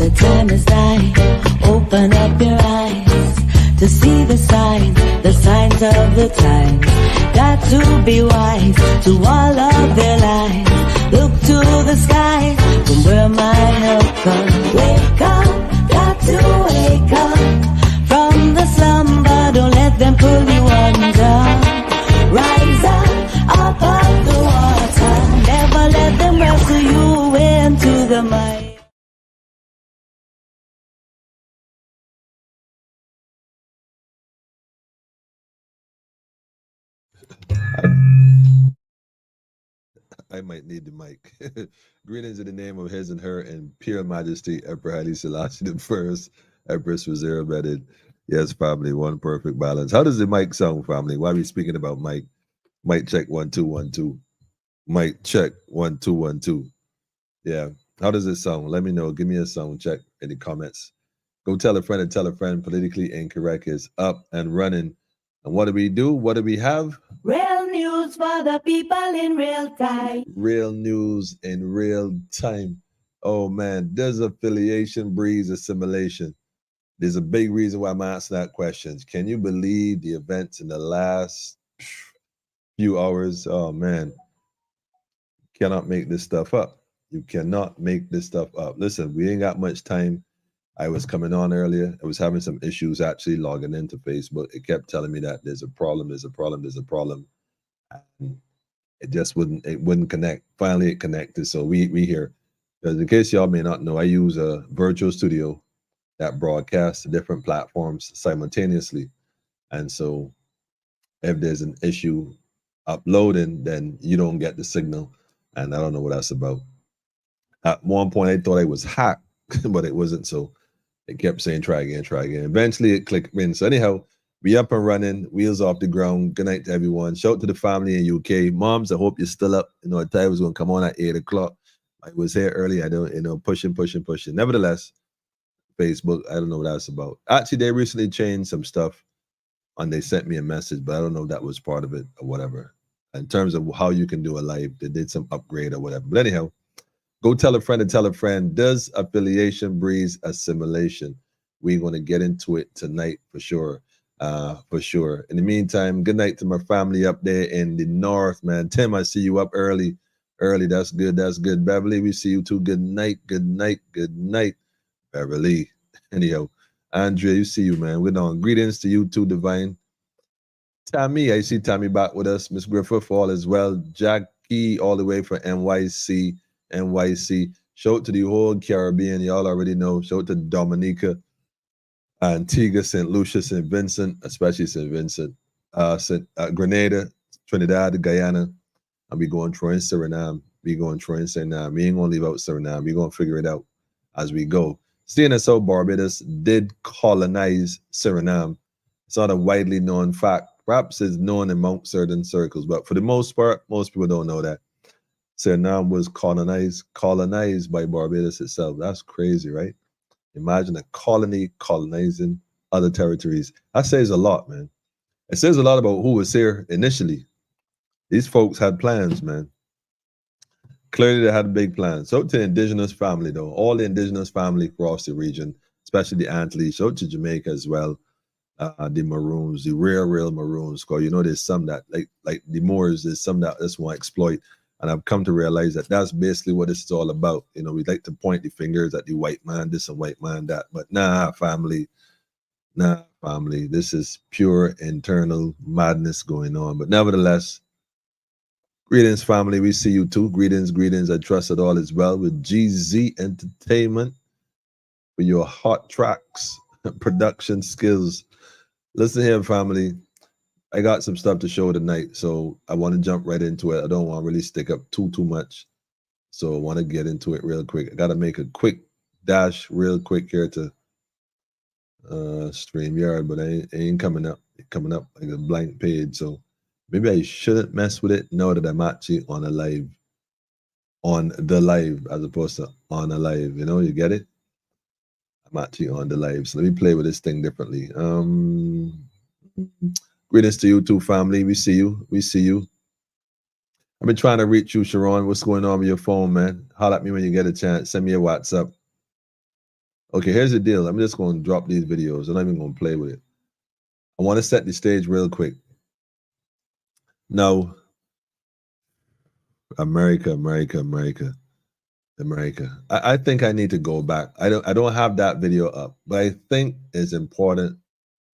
The time is nigh. Open up your eyes to see the signs of the times. Got to be wise to all of their lives. Look to the skies from where my help comes. Wake up, got to wake up from the slumber. Don't let them pull you under. Rise up of the water. Never let them wrestle you into the mud. I might need the mic. Greetings in the name of His and Her and Pure Majesty, Emperor Haile Selassie the First, Empress Reserve Embedded. Yes, family, one perfect balance. How does the mic sound, family? Why are we speaking about mic? Mic check 1 2 1 2. Mic check 1 2 1 2. Yeah. How does it sound? Let me know. Give me a sound check in the comments. Go tell a friend and tell a friend. Politically Incorrect is up and running. And what do we do? What do we have? Real news for the people in real time. Real news in real time. Oh man, does affiliation breeds assimilation? There's a big reason why I'm asking that question. Can you believe the events in the last few hours? Oh man, cannot make this stuff up. You cannot make this stuff up. Listen, we ain't got much time. I was coming on earlier. I was having some issues actually logging into Facebook. It kept telling me that there's a problem, there's a problem, there's a problem. And it just wouldn't connect. Finally, it connected. So we here. Because in case y'all may not know, I use a virtual studio that broadcasts to different platforms simultaneously. And so if there's an issue uploading, then you don't get the signal. And I don't know what that's about. At one point, I thought I was hacked, but it wasn't. So it kept saying, try again, try again. Eventually, it clicked in. So anyhow, we up and running, wheels off the ground. Good night to everyone. Shout out to the family in UK. Moms, I hope you're still up. You know, I thought I was going to come on at 8 o'clock. I was here early. I don't, pushing. Nevertheless, Facebook, I don't know what that's about. Actually, they recently changed some stuff and they sent me a message, but I don't know if that was part of it or whatever. In terms of how you can do a live, they did some upgrade or whatever. But anyhow, go tell a friend and tell a friend. Does affiliation breeds assimilation? We're going to get into it tonight for sure. For sure. In the meantime, good night to my family up there in the north, man. Tim, I see you up early. That's good. That's good. Beverly, we see you too. Good night. Good night. Good night, Beverly. Anyhow, Andrea, you see you, man. We're on. Greetings to you too, Divine. Tammy, I see Tammy back with us. Miss Griffith, all as well. Jackie, all the way from NYC. Shout out to the whole Caribbean. Y'all already know. Shout out to Dominica, Antigua, St. Lucia, St. Vincent, especially St. Vincent, Grenada, Trinidad, Guyana, and we going Troy and Suriname. We ain't gonna leave out Suriname. We gonna figure it out as we go. Seeing as how Barbados did colonize Suriname, it's not a widely known fact. Perhaps it's known among certain circles, but for the most part, most people don't know that Suriname was colonized by Barbados itself. That's crazy, right? Imagine a colony colonizing other territories. That says a lot, man. It says a lot about who was here initially. These folks had plans, man. Clearly, they had big plans. So to the indigenous family, though, all the indigenous family across the region, especially the Antilles, so to Jamaica as well, the Maroons, the real Maroons. Because you know, there's some that like the Moors, there's some that just want to exploit. And I've come to realize that that's basically what this is all about. You know, we like to point the fingers at the white man, this and white man, that. But nah, family. This is pure internal madness going on. But nevertheless, greetings, family. We see you too. Greetings. I trust it all is well with GZ Entertainment for your hot tracks, production skills. Listen here, family. I got some stuff to show tonight, so I want to jump right into it. I don't want to really stick up too much, so I want to get into it real quick. I got to make a quick dash real quick here to StreamYard, but I ain't coming up. It's coming up like a blank page, so maybe I shouldn't mess with it now that I'm actually on the live, as opposed to on a live. You know, you get it? I'm actually on the live, so let me play with this thing differently. Greetings to you too, family. We see you. I've been trying to reach you, Sharon. What's going on with your phone, man? Holler at me when you get a chance. Send me a WhatsApp. Okay, here's the deal. I'm just going to drop these videos. I'm not even going to play with it. I want to set the stage real quick. Now, America. I think I need to go back. I don't have that video up, but I think it's important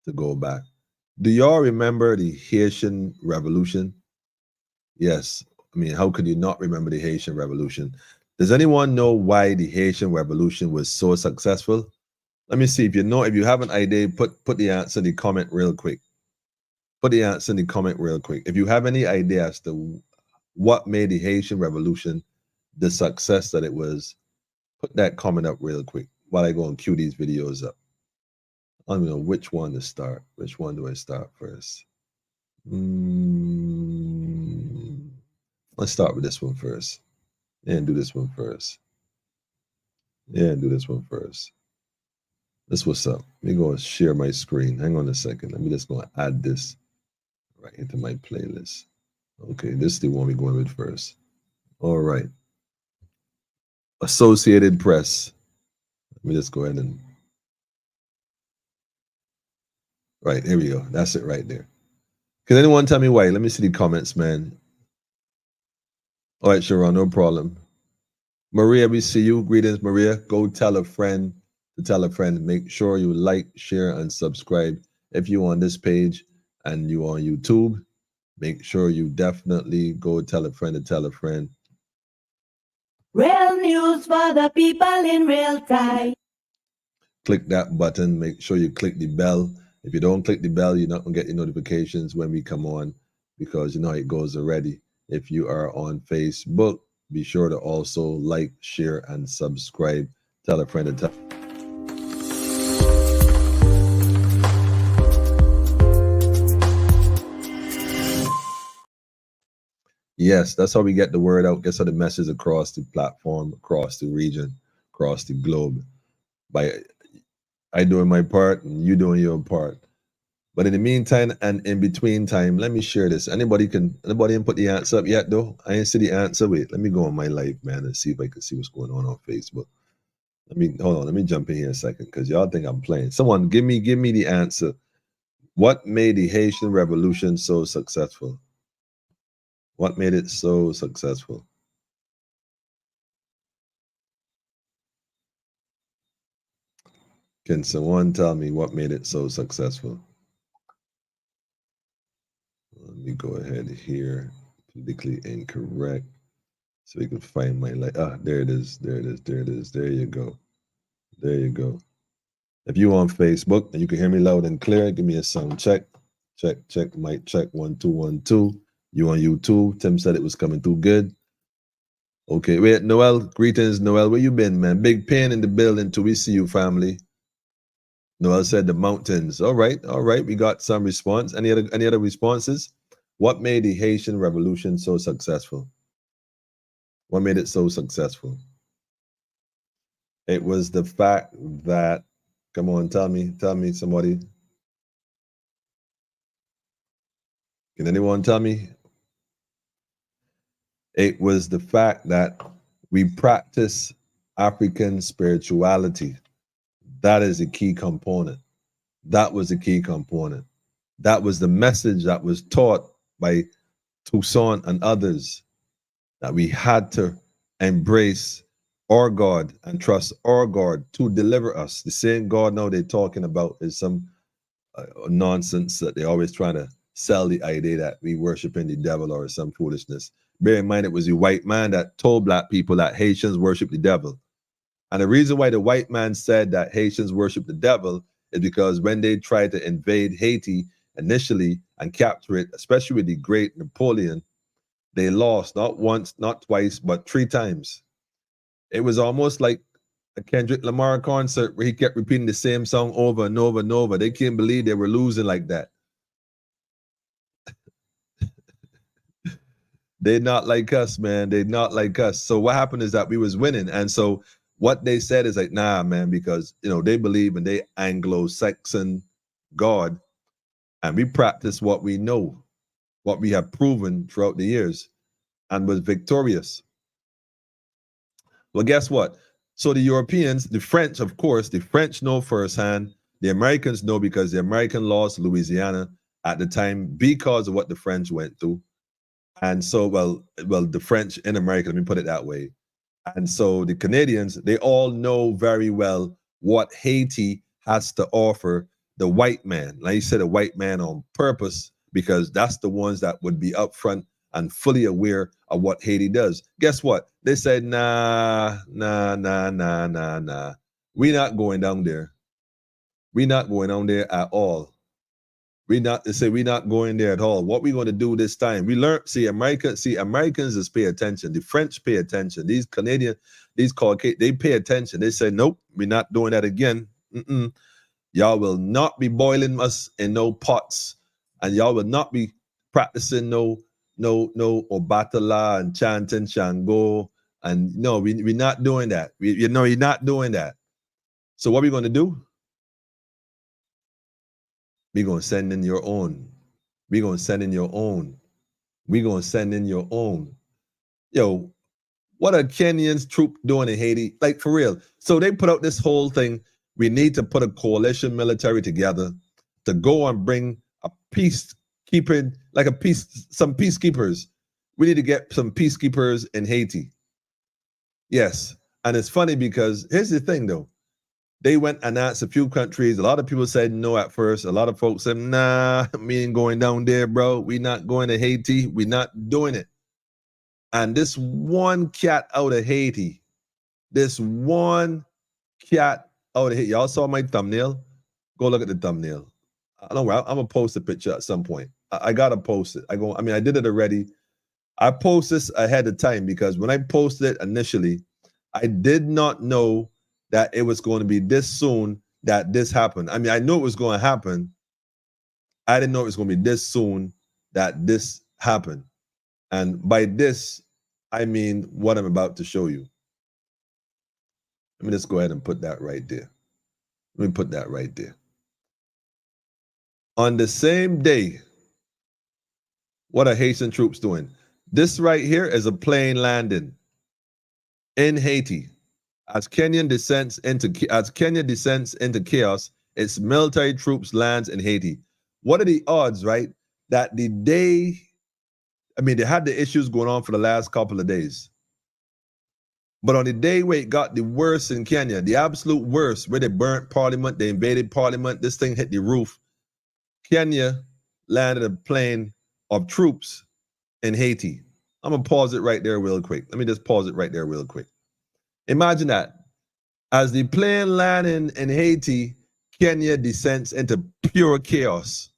to go back. Do y'all remember the Haitian Revolution? Yes. I mean, how could you not remember the Haitian Revolution? Does anyone know why the Haitian Revolution was so successful? Let me see. If you know, if you have an idea, put the answer in the comment real quick. Put the answer in the comment real quick. If you have any idea as to what made the Haitian Revolution the success that it was, put that comment up real quick while I go and cue these videos up. I don't know which one to start. Which one do I start first? Let's start with this one first. And do this one first. Yeah, do this one first. This what's up. Let me go and share my screen. Hang on a second. Let me just go and add this right into my playlist. Okay, this is the one we're going with first. All right. Associated Press. Let me just go ahead and. Right, here we go. That's it right there. Can anyone tell me why? Let me see the comments, man. All right, Sharon, no problem. Maria, we see you. Greetings, Maria. Go tell a friend to tell a friend. Make sure you like, share, and subscribe. If you're on this page and you on YouTube, make sure you definitely go tell a friend to tell a friend. Real news for the people in real time. Click that button. Make sure you click the bell. If you don't click the bell, you're not going to get your notifications when we come on, because you know how it goes already. If you are on Facebook, be sure to also like, share, and subscribe. Tell a friend to tell. Yes, that's how we get the word out, gets the message across the platform, across the region, across the globe. By I doing my part and you doing your part. But in the meantime and in between time, let me share this. Anybody ain't put the answer up yet though? I ain't see the answer. Wait, let me go on my live, man, and see if I can see what's going on Facebook. Hold on, let me jump in here a second, because y'all think I'm playing. Someone give me the answer. What made the Haitian Revolution so successful? What made it so successful? Can someone tell me what made it so successful? Let me go ahead here. Politically incorrect. So we can find my light. Ah, there it is. There it is. There it is. There you go. There you go. If you on Facebook and you can hear me loud and clear, give me a sound check. Check, mic check, 1 2 1 2. You on YouTube? Tim said it was coming through good. Okay, wait, Noel, greetings, Noel. Where you been, man? Big pain in the building till we see you, family. Noel said the mountains. All right. We got some response. Any other responses? What made the Haitian Revolution so successful? What made it so successful? It was the fact that, come on, tell me, somebody. Can anyone tell me? It was the fact that we practice African spirituality. That is a key component. That was a key component. That was the message that was taught by Toussaint and others, that we had to embrace our God and trust our God to deliver us. The same God now they're talking about is some nonsense that they're always trying to sell, the idea that we worshiping the devil or some foolishness. Bear in mind, it was the white man that told black people that Haitians worship the devil. And the reason why the white man said that Haitians worship the devil is because when they tried to invade Haiti initially and capture it, especially with the great Napoleon, they lost not once, not twice, but 3 times. It was almost like a Kendrick Lamar concert where he kept repeating the same song over and over and over. They can't believe they were losing like that. They're not like us, man. They're not like us. So what happened is that we was winning. And so what they said is like, nah, man, because, they believe in the Anglo-Saxon God. And we practice what we know, what we have proven throughout the years, and was victorious. Well, guess what? So the Europeans, the French, of course, the French know firsthand. The Americans know because the American lost Louisiana at the time because of what the French went through. And so, well, the French in America, let me put it that way. And so the Canadians, they all know very well what Haiti has to offer the white man. Like you said, a white man on purpose, because that's the ones that would be upfront and fully aware of what Haiti does. Guess what? They said, nah. We're not going down there. We're not going down there at all. We're not going there at all. What we going to do this time? We learn. Americans just pay attention. The French pay attention. These Canadian, these Caucasian, they pay attention. They say, nope, we're not doing that again. Y'all will not be boiling us in no pots, and y'all will not be practicing no Obatala and chanting Shango. And no, we're not doing that. You're not doing that. So what are we going to do? We're going to send in your own. We're going to send in your own. We're going to send in your own. Yo, what are Kenyans troop doing in Haiti? Like, for real. So they put out this whole thing. We need to put a coalition military together to go and bring a peacekeeping, some peacekeepers. We need to get some peacekeepers in Haiti. Yes. And it's funny because here's the thing, though. They went and asked a few countries. A lot of people said no at first. A lot of folks said, nah, we ain't going down there, bro. We not going to Haiti. We not doing it. And this one cat out of Haiti, y'all saw my thumbnail? Go look at the thumbnail. I don't know. I'm going to post a picture at some point. I got to post it. I did it already. I post this ahead of time because when I posted it initially, I did not know that it was going to be this soon that this happened. I knew it was going to happen. I didn't know it was going to be this soon that this happened. And by this, I mean what I'm about to show you. Let me just go ahead and put that right there. Let me put that right there. On the same day, what are Haitian troops doing? This right here is a plane landing in Haiti. As Kenya descends into chaos, its military troops lands in Haiti. What are the odds, right? That the day, they had the issues going on for the last couple of days. But on the day where it got the worst in Kenya, the absolute worst, where they burnt parliament, they invaded parliament, this thing hit the roof, Kenya landed a plane of troops in Haiti. I'm going to pause it right there real quick. Let me just pause it right there real quick. Imagine that. As the plane landing in Haiti, Kenya descends into pure chaos.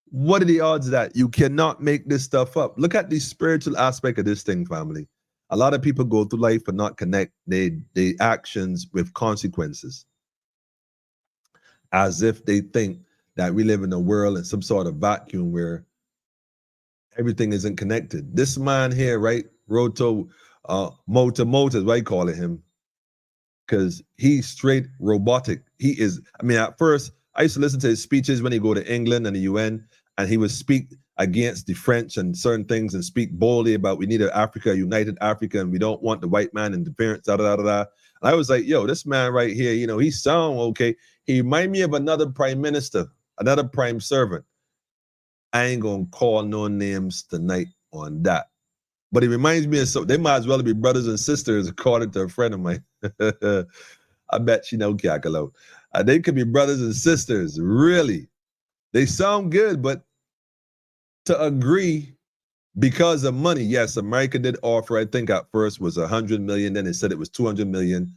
What are the odds of that? You cannot make this stuff up. Look at the spiritual aspect of this thing, family. A lot of people go through life but not connect their actions with consequences. As if they think that we live in a world in some sort of vacuum where everything isn't connected. This man here, right? Motor, is what I call it him. Because he's straight robotic. He is, at first, I used to listen to his speeches when he go to England and the UN, and he would speak against the French and certain things and speak boldly about we need an Africa, united Africa, and we don't want the white man interference, And I was like, yo, this man right here, he sound okay. He remind me of another prime minister, another prime servant. I ain't gonna call no names tonight on that. But it reminds me of they might as well be brothers and sisters, according to a friend of mine. I bet she know Kakalo. They could be brothers and sisters, really. They sound good, but to agree because of money, yes, America did offer, I think at first was 100 million, then they said it was 200 million.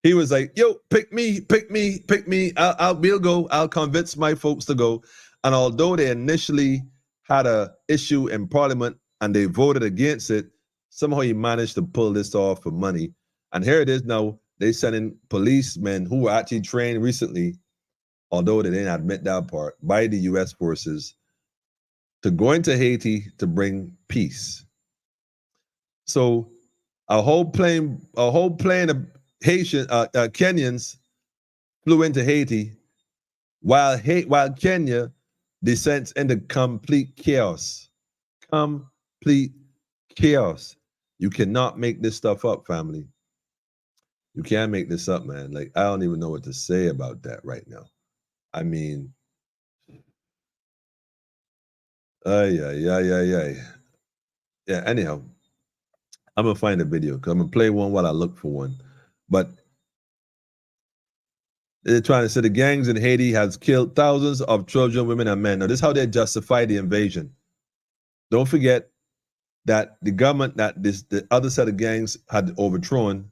He was like, yo, pick me. We'll go. I'll convince my folks to go. And although they initially had an issue in Parliament and they voted against it, somehow he managed to pull this off for money. And here it is now. They sent in policemen who were actually trained recently, although they didn't admit that part, by the U.S. forces to go into Haiti to bring peace. So a whole plane of Kenyans flew into Haiti while Kenya descends into complete chaos. Complete complete chaos. You cannot make this stuff up, family. You can't make this up, man. Like, I don't even know what to say about that right now. I mean, yeah. Yeah, anyhow, I'm gonna find a video because I'm gonna play one while I look for one. But they're trying to say the gangs in Haiti has killed thousands of children, women, and men. Now, this is how they justify the invasion. Don't forget that the government that the other set of gangs had overthrown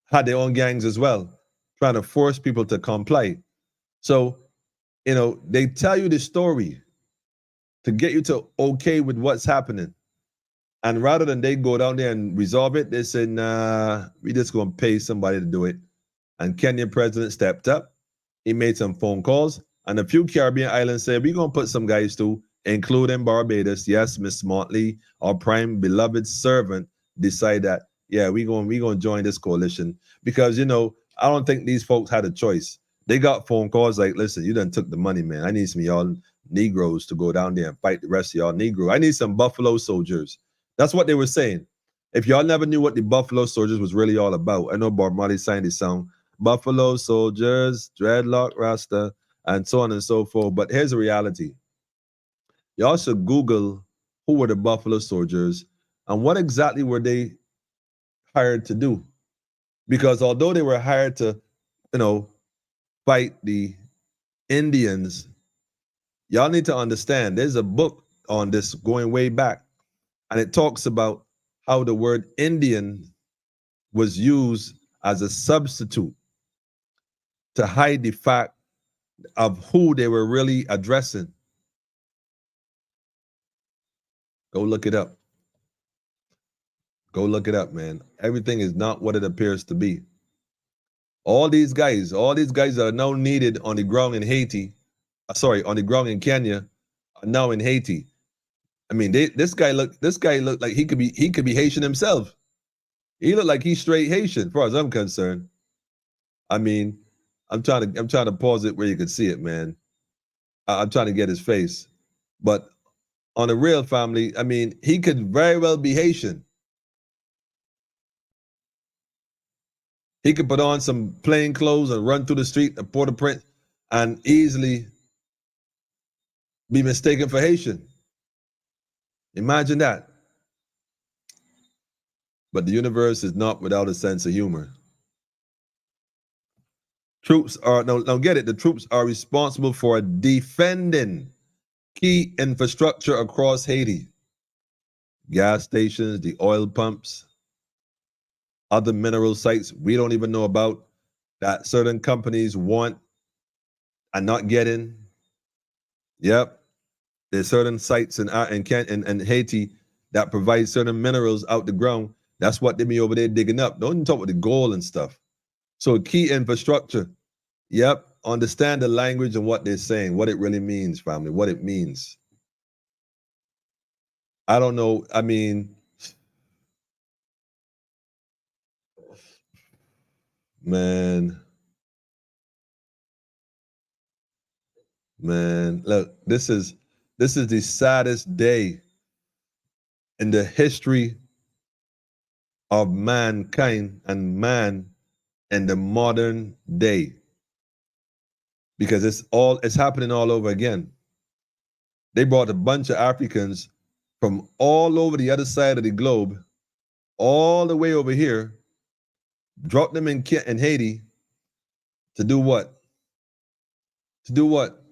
had their own gangs as well, trying to force people to comply. So, they tell you the story to get you to okay with what's happening. And rather than they go down there and resolve it, they say, nah, we just gonna pay somebody to do it. And Kenyan president stepped up. He made some phone calls. And a few Caribbean islands said, we're gonna put some guys too, including Barbados. Yes, Miss Motley, our prime beloved servant, decide that, yeah, we're gonna join this coalition. Because I don't think these folks had a choice. They got phone calls like, listen, you done took the money, man. I need some of y'all Negroes to go down there and fight the rest of y'all Negro. I need some Buffalo soldiers. That's what they were saying. If y'all never knew what the Buffalo Soldiers was really all about, I know Bob Marley signed this song, Buffalo Soldiers, Dreadlock Rasta, and so on and so forth. But here's the reality. Y'all should Google who were the Buffalo Soldiers and what exactly were they hired to do. Because although they were hired to, fight the Indians, y'all need to understand there's a book on this going way back. And it talks about how the word Indian was used as a substitute to hide the fact of who they were really addressing. Go look it up. Go look it up, man. Everything is not what it appears to be. All these guys that are now needed on the ground in Haiti, on the ground in Kenya, are now in Haiti. I mean, this guy looked like he could be Haitian himself. He looked like he's straight Haitian, as far as I'm concerned. I mean, I'm trying to pause it where you can see it, man. I'm trying to get his face. But on the real, family, I mean, he could very well be Haitian. He could put on some plain clothes and run through the street of Port-au-Prince and easily be mistaken for Haitian. Imagine that. But the universe is not without a sense of humor. Troops are, now get it, the troops are responsible for defending key infrastructure across Haiti. Gas stations, the oil pumps, other mineral sites we don't even know about that certain companies want and not getting. Yep. There's certain sites in Haiti that provide certain minerals out the ground. That's what they be over there digging up. Don't talk about the gold and stuff. So key infrastructure. Yep. Understand the language and what they're saying, what it really means, family, what it means. I don't know. I mean, man, look, this is the saddest day in the history of mankind and man in the modern day, because it's happening all over again. They brought a bunch of Africans from all over the other side of the globe, all the way over here, dropped them in Haiti to do what? To do what?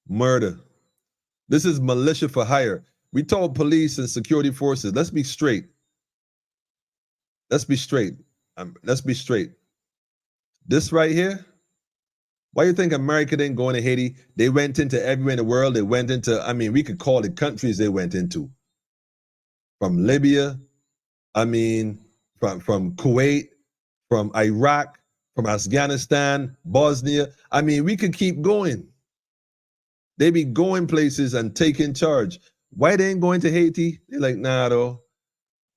Murder. This is militia for hire. We told police and security forces, let's be straight. Let's be straight. Let's be straight. This right here, why you think America didn't go into Haiti? They went into everywhere in the world. They went into, we could call it countries they went into. From Libya, from Kuwait, from Iraq, from Afghanistan, Bosnia. We could keep going. They be going places and taking charge. Why they ain't going to Haiti? They're like, nah, though.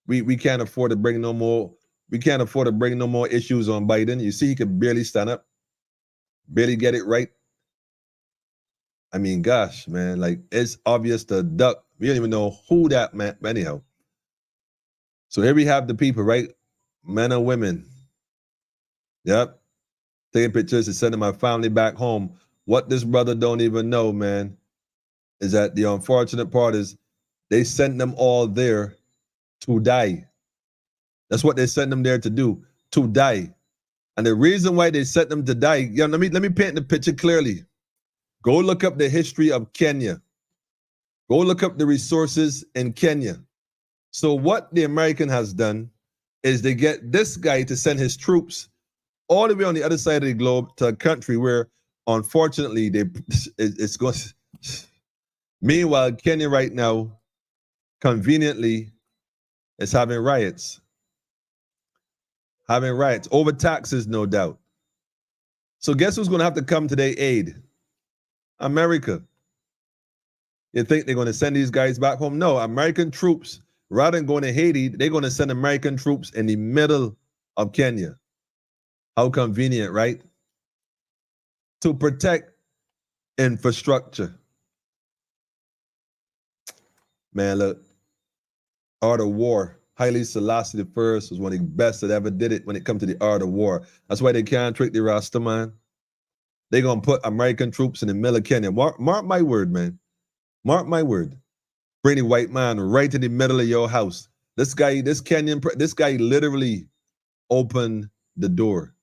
We can't afford to bring no more. We can't afford to bring no more issues on Biden. You see, he could barely stand up, barely get it right. Gosh, man, like it's obvious the duck We don't even know who that meant, anyhow. So here we have the people, right? Men and women. Yep. Taking pictures and sending my family back home. What this brother don't even know, man, is that the unfortunate part is they sent them all there to die. That's what they sent them there to do, to die. And the reason why they sent them to die, let me paint the picture clearly. Go look up the history of Kenya. Go look up the resources in Kenya. So what the American has done is they get this guy to send his troops all the way on the other side of the globe to a country where, unfortunately, it's going. Meanwhile, Kenya right now, conveniently, is having riots over taxes, no doubt. So guess who's going to have to come to their aid? America. You think they're going to send these guys back home? No, American troops, rather than going to Haiti, they're going to send American troops in the middle of Kenya. How convenient, right? To protect infrastructure. Man, look, art of war. Haile Selassie I was one of the best that ever did it when it comes to the art of war. That's why they can't trick the Rasta, man. They're going to put American troops in the middle of Kenya. Mark my word, man. Mark my word. Bring the white man right in the middle of your house. This guy literally opened the door.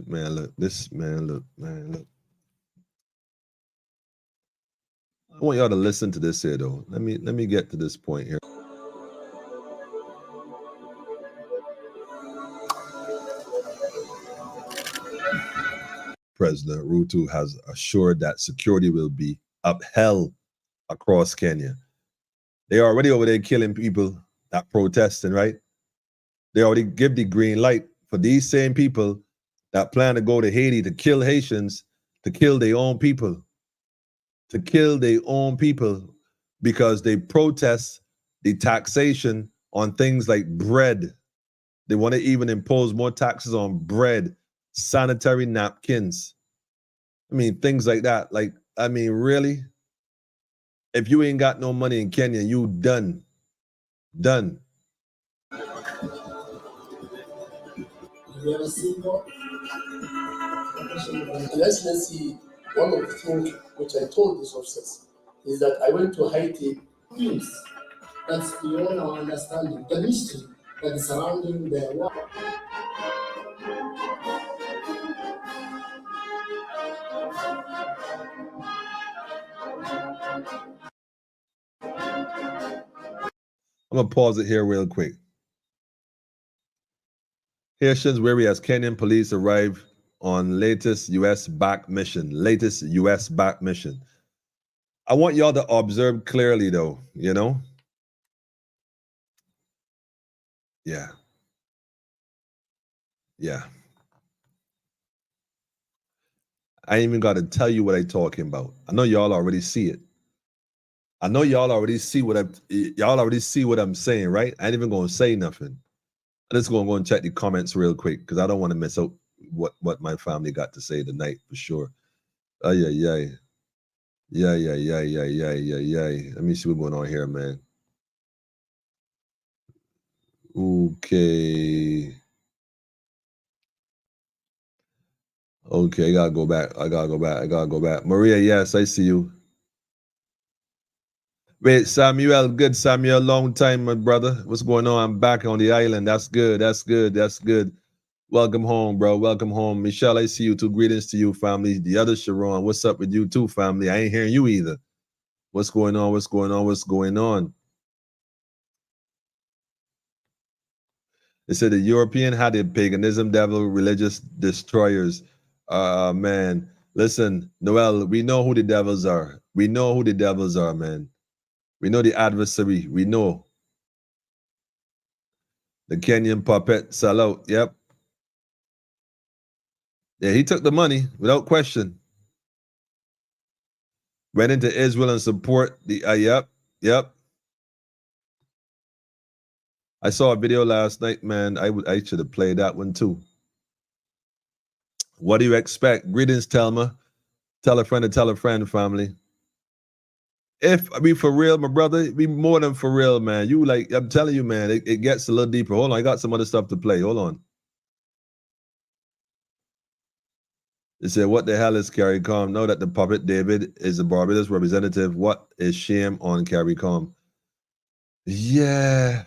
Man, look. I want y'all to listen to this here, though. Let me get to this point here. President Ruto has assured that security will be upheld across Kenya. They are already over there killing people that protesting, right? They already give the green light for these same people that plan to go to Haiti to kill Haitians, to kill their own people, because they protest the taxation on things like bread. They want to even impose more taxes on bread, sanitary napkins. I mean, things like that. Like, I mean, really? If you ain't got no money in Kenya, you done. Done. You ever seen God? Let's see. One of the things which I told these officers is that I went to Haiti. Things that's beyond our understanding. The mystery that is surrounding the war. I'm going to pause it here real quick. Haitians weary as Kenyan police arrive on latest U.S.-backed mission. I want y'all to observe clearly, though, you know? Yeah. I ain't even got to tell you what I'm talking about. I know y'all already see it. I know y'all already see what I'm saying, right? I ain't even going to say nothing. I'm just going to go and check the comments real quick because I don't want to miss out what my family got to say tonight for sure. Yeah. Let me see what's going on here, man. Okay, I gotta go back. Maria, yes, I see you. Wait, Samuel, good Samuel, long time, my brother. What's going on? I'm back on the island. That's good. Welcome home, bro. Welcome home. Michelle, I see you too. Greetings to you, family. The other Sharon, what's up with you too, family? I ain't hearing you either. What's going on? They said the European had a paganism, devil, religious destroyers. Man, listen, Noel, we know who the devils are. Man. We know the adversary. We know. The Kenyan puppet sell out. Yep. Yeah, he took the money without question. Went into Israel and support the, yep. I saw a video last night, man. I should have played that one too. What do you expect? Greetings, Telma. Tell a friend to tell a friend, family. If I mean for real, my brother, be more than for real, man. You like, I'm telling you, man, it gets a little deeper. Hold on, I got some other stuff to play. Hold on. They said, what the hell is CARICOM? Know that the puppet David is the Barbados representative. What is shame on CARICOM? Yeah.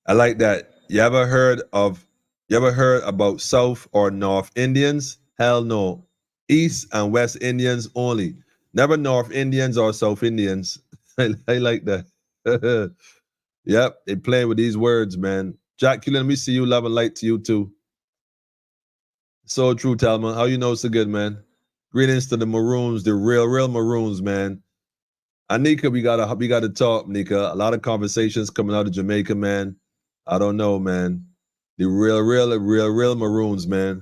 I like that. You ever heard about South or North Indians? Hell no. East and West Indians only. Never North Indians or South Indians. I like that. Yep, they play with these words, man. Jack, let me see you. Love and light to you too. So true, Talma. How you know so good, man? Greetings to the Maroons, the real Maroons, man. Anika, we gotta talk, Nika. A lot of conversations coming out of Jamaica, man. I don't know, man. The real Maroons, man.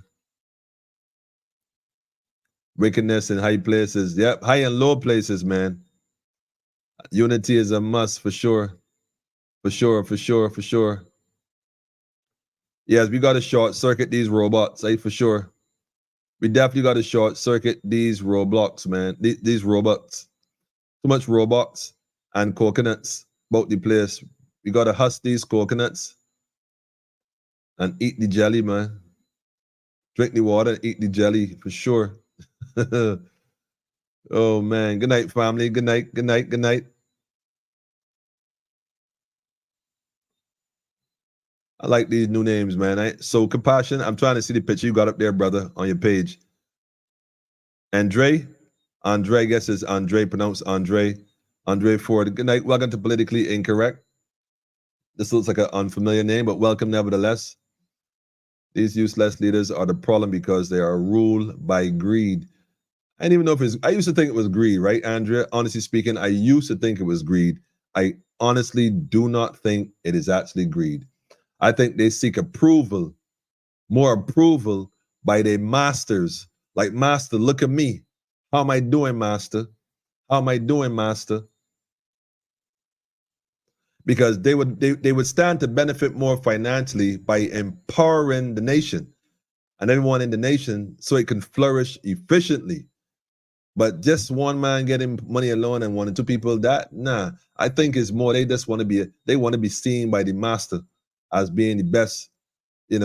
Wickedness in high places. Yep, high and low places, man. Unity is a must for sure. For sure. Yes, we got to short circuit these robots, for sure. We definitely got to short circuit these roadblocks, man. These robots. Too much robots and coconuts about the place. We got to husk these coconuts and eat the jelly, man. Drink the water and eat the jelly for sure. Oh, man. Good night, family. Good night. I like these new names, man. So Compassion, I'm trying to see the picture you got up there, brother, on your page. Andre, I guess it's Andre, pronounced Andre Ford. Good night. Welcome to Politically Incorrect. This looks like an unfamiliar name, but welcome nevertheless. These useless leaders are the problem because they are ruled by greed. I didn't even know if I used to think it was greed, right, Andrea? Honestly speaking, I used to think it was greed. I honestly do not think it is actually greed. I think they seek more approval by their masters. Like, master, look at me. How am I doing, master? Because they would stand to benefit more financially by empowering the nation and everyone in the nation so it can flourish efficiently. But just one man getting money alone and one or two people I think it's more they just want to be seen by the master as being the best, the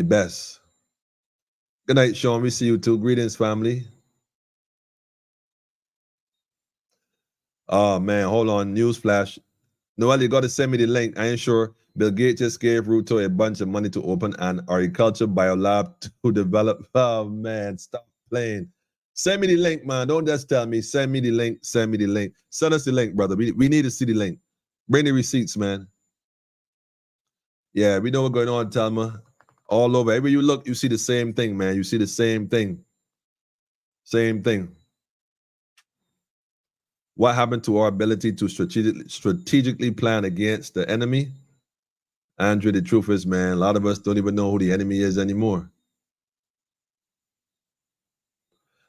best. Good night, Sean. We see you too. Greetings, family. Oh man, hold on. Newsflash. Noel, you got to send me the link. I ain't sure. Bill Gates just gave Ruto a bunch of money to open an agriculture biolab to develop. Oh man, stop playing. Send me the link, man. Don't just tell me. Send me the link. Send us the link, brother. We need to see the link. Bring the receipts, man. Yeah, we know what's going on, Talma. All over. Everywhere you look, you see the same thing, man. You see the same thing. Same thing. What happened to our ability to strategically plan against the enemy? Andrew, the truth is, man, a lot of us don't even know who the enemy is anymore.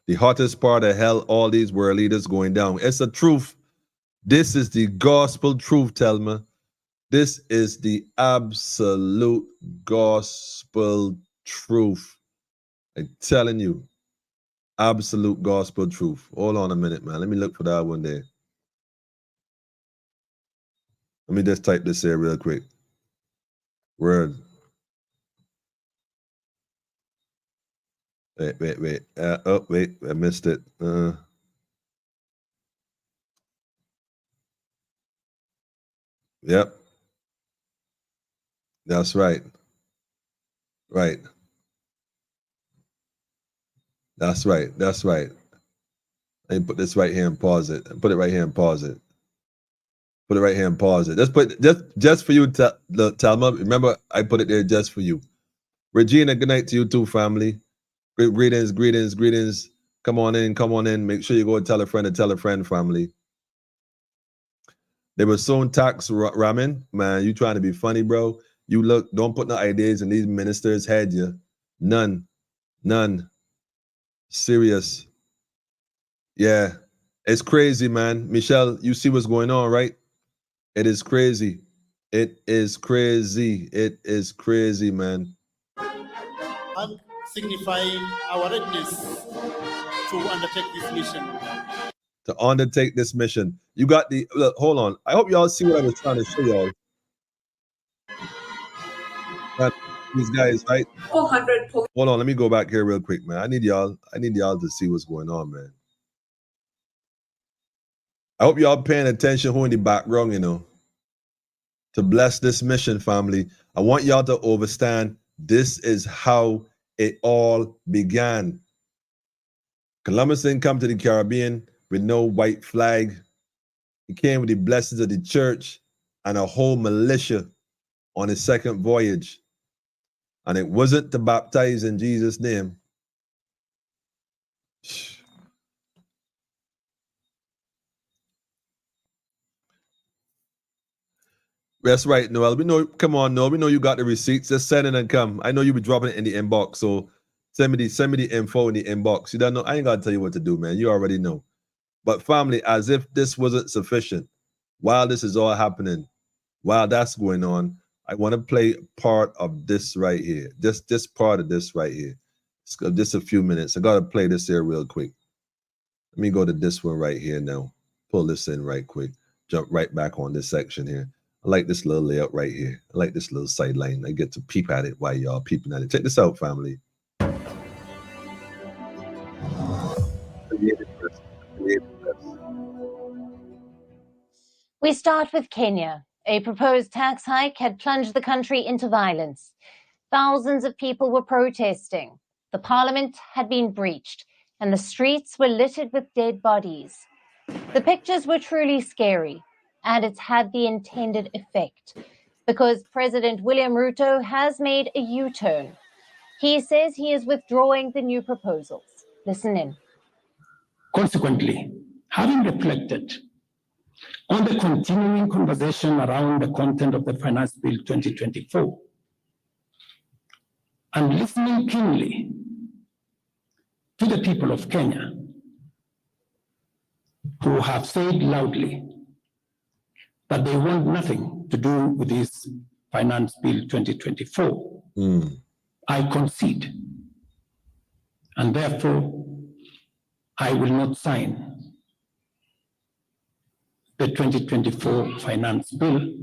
The hottest part of hell, all these world leaders going down. It's the truth. This is the gospel truth, Telma. This is the absolute gospel truth. I'm telling you. Absolute gospel truth. Hold on a minute, man. Let me look for that one there. Let me just type this here real quick. Word. Wait. Wait. I missed it. Yep. That's right. Right. That's right. Let me put this right here and pause it. Put it right here and pause it. Just for you, Talma. Remember, I put it there just for you. Regina, good night to you too, family. Greetings. Come on in. Make sure you go and tell a friend, family. They were soon tax ramen. Man, you trying to be funny, bro. You look, don't put no ideas in these ministers' head, yeah. None. Serious. Yeah. It's crazy, man. Michelle, you see what's going on, right? It is crazy. It is crazy, man. bank, signifying our readiness to undertake this mission. To undertake this mission. You got the, look, hold on. I hope y'all see what I was trying to show y'all. These guys, right? 400. Hold on, let me go back here real quick, man. I need y'all to see what's going on, man. I hope y'all paying attention who in the background, you know, to bless this mission, family. I want y'all to understand this is how it all began. Columbus didn't come to the Caribbean with no white flag. He came with the blessings of the church and a whole militia on his second voyage. And it wasn't to baptize in Jesus' name. That's right, Noel. We know, come on, Noel. We know you got the receipts. Just send it and come. I know you'll be dropping it in the inbox. So send me the info in the inbox. You don't know. I ain't gotta tell you what to do, man. You already know. But family, as if this wasn't sufficient, while this is all happening, while that's going on, I want to play part of this right here. Just part of this right here. Just a few minutes. I gotta play this here real quick. Let me go to this one right here now. Pull this in right quick. Jump right back on this section here. I like this little layout right here. I like this little sideline. I get to peep at it while y'all peeping at it. Check this out, family. We start with Kenya. A proposed tax hike had plunged the country into violence. Thousands of people were protesting. The parliament had been breached, and the streets were littered with dead bodies. The pictures were truly scary, and it's had the intended effect, because President William Ruto has made a U-turn. He says he is withdrawing the new proposals. Listen in. Consequently, having reflected on the continuing conversation around the content of the Finance Bill 2024, and listening keenly to the people of Kenya, who have said loudly that they want nothing to do with this Finance Bill 2024, I concede, and therefore I will not sign the 2024 Finance Bill,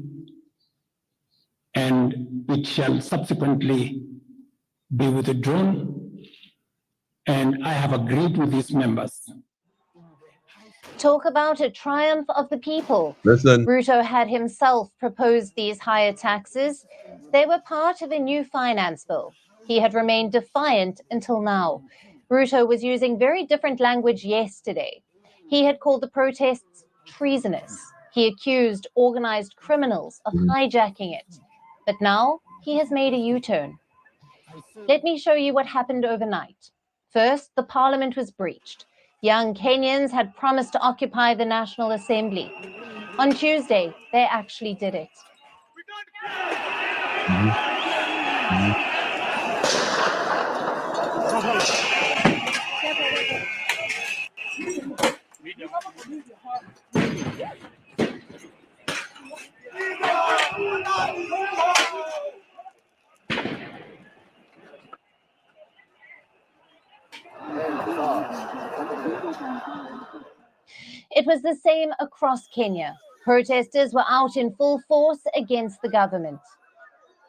and it shall subsequently be withdrawn, and I have agreed with these members. Talk about a triumph of the people. Listen. Ruto had himself proposed these higher taxes. They were part of a new finance bill. He had remained defiant until now. Ruto was using very different language yesterday. He had called the protests treasonous. He accused organized criminals of hijacking it. But now he has made a U-turn. Let me show you what happened overnight. First, the parliament was breached. Young Kenyans had promised to occupy the National Assembly. On Tuesday, they actually did it. It was the same across Kenya. Protesters were out in full force against the government.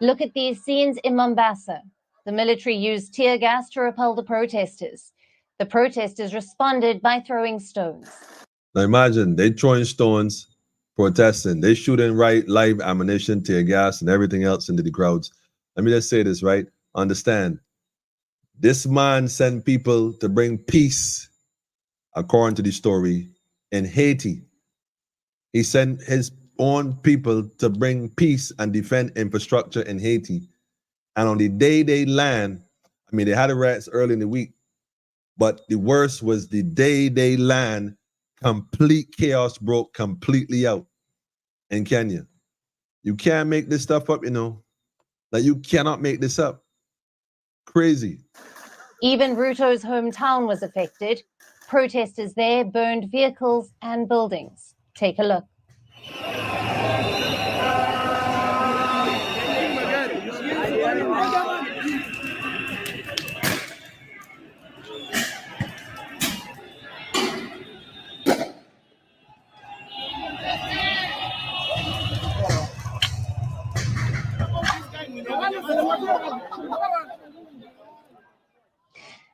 Look at these scenes in Mombasa. The military used tear gas to repel the protesters. The protesters responded by throwing stones. Now imagine, they throwing stones, protesting. They shooting live ammunition, tear gas, and everything else into the crowds. Let me just say this, right? Understand, this man sent people to bring peace, according to the story, in Haiti. He sent his own people to bring peace and defend infrastructure in Haiti. And on the day they land, I mean, they had the riots early in the week, but the worst was the day they land, complete chaos broke completely out in Kenya. You can't make this stuff up, you know. Like, you cannot make this up. Crazy. Even Ruto's hometown was affected. Protesters there burned vehicles and buildings. Take a look.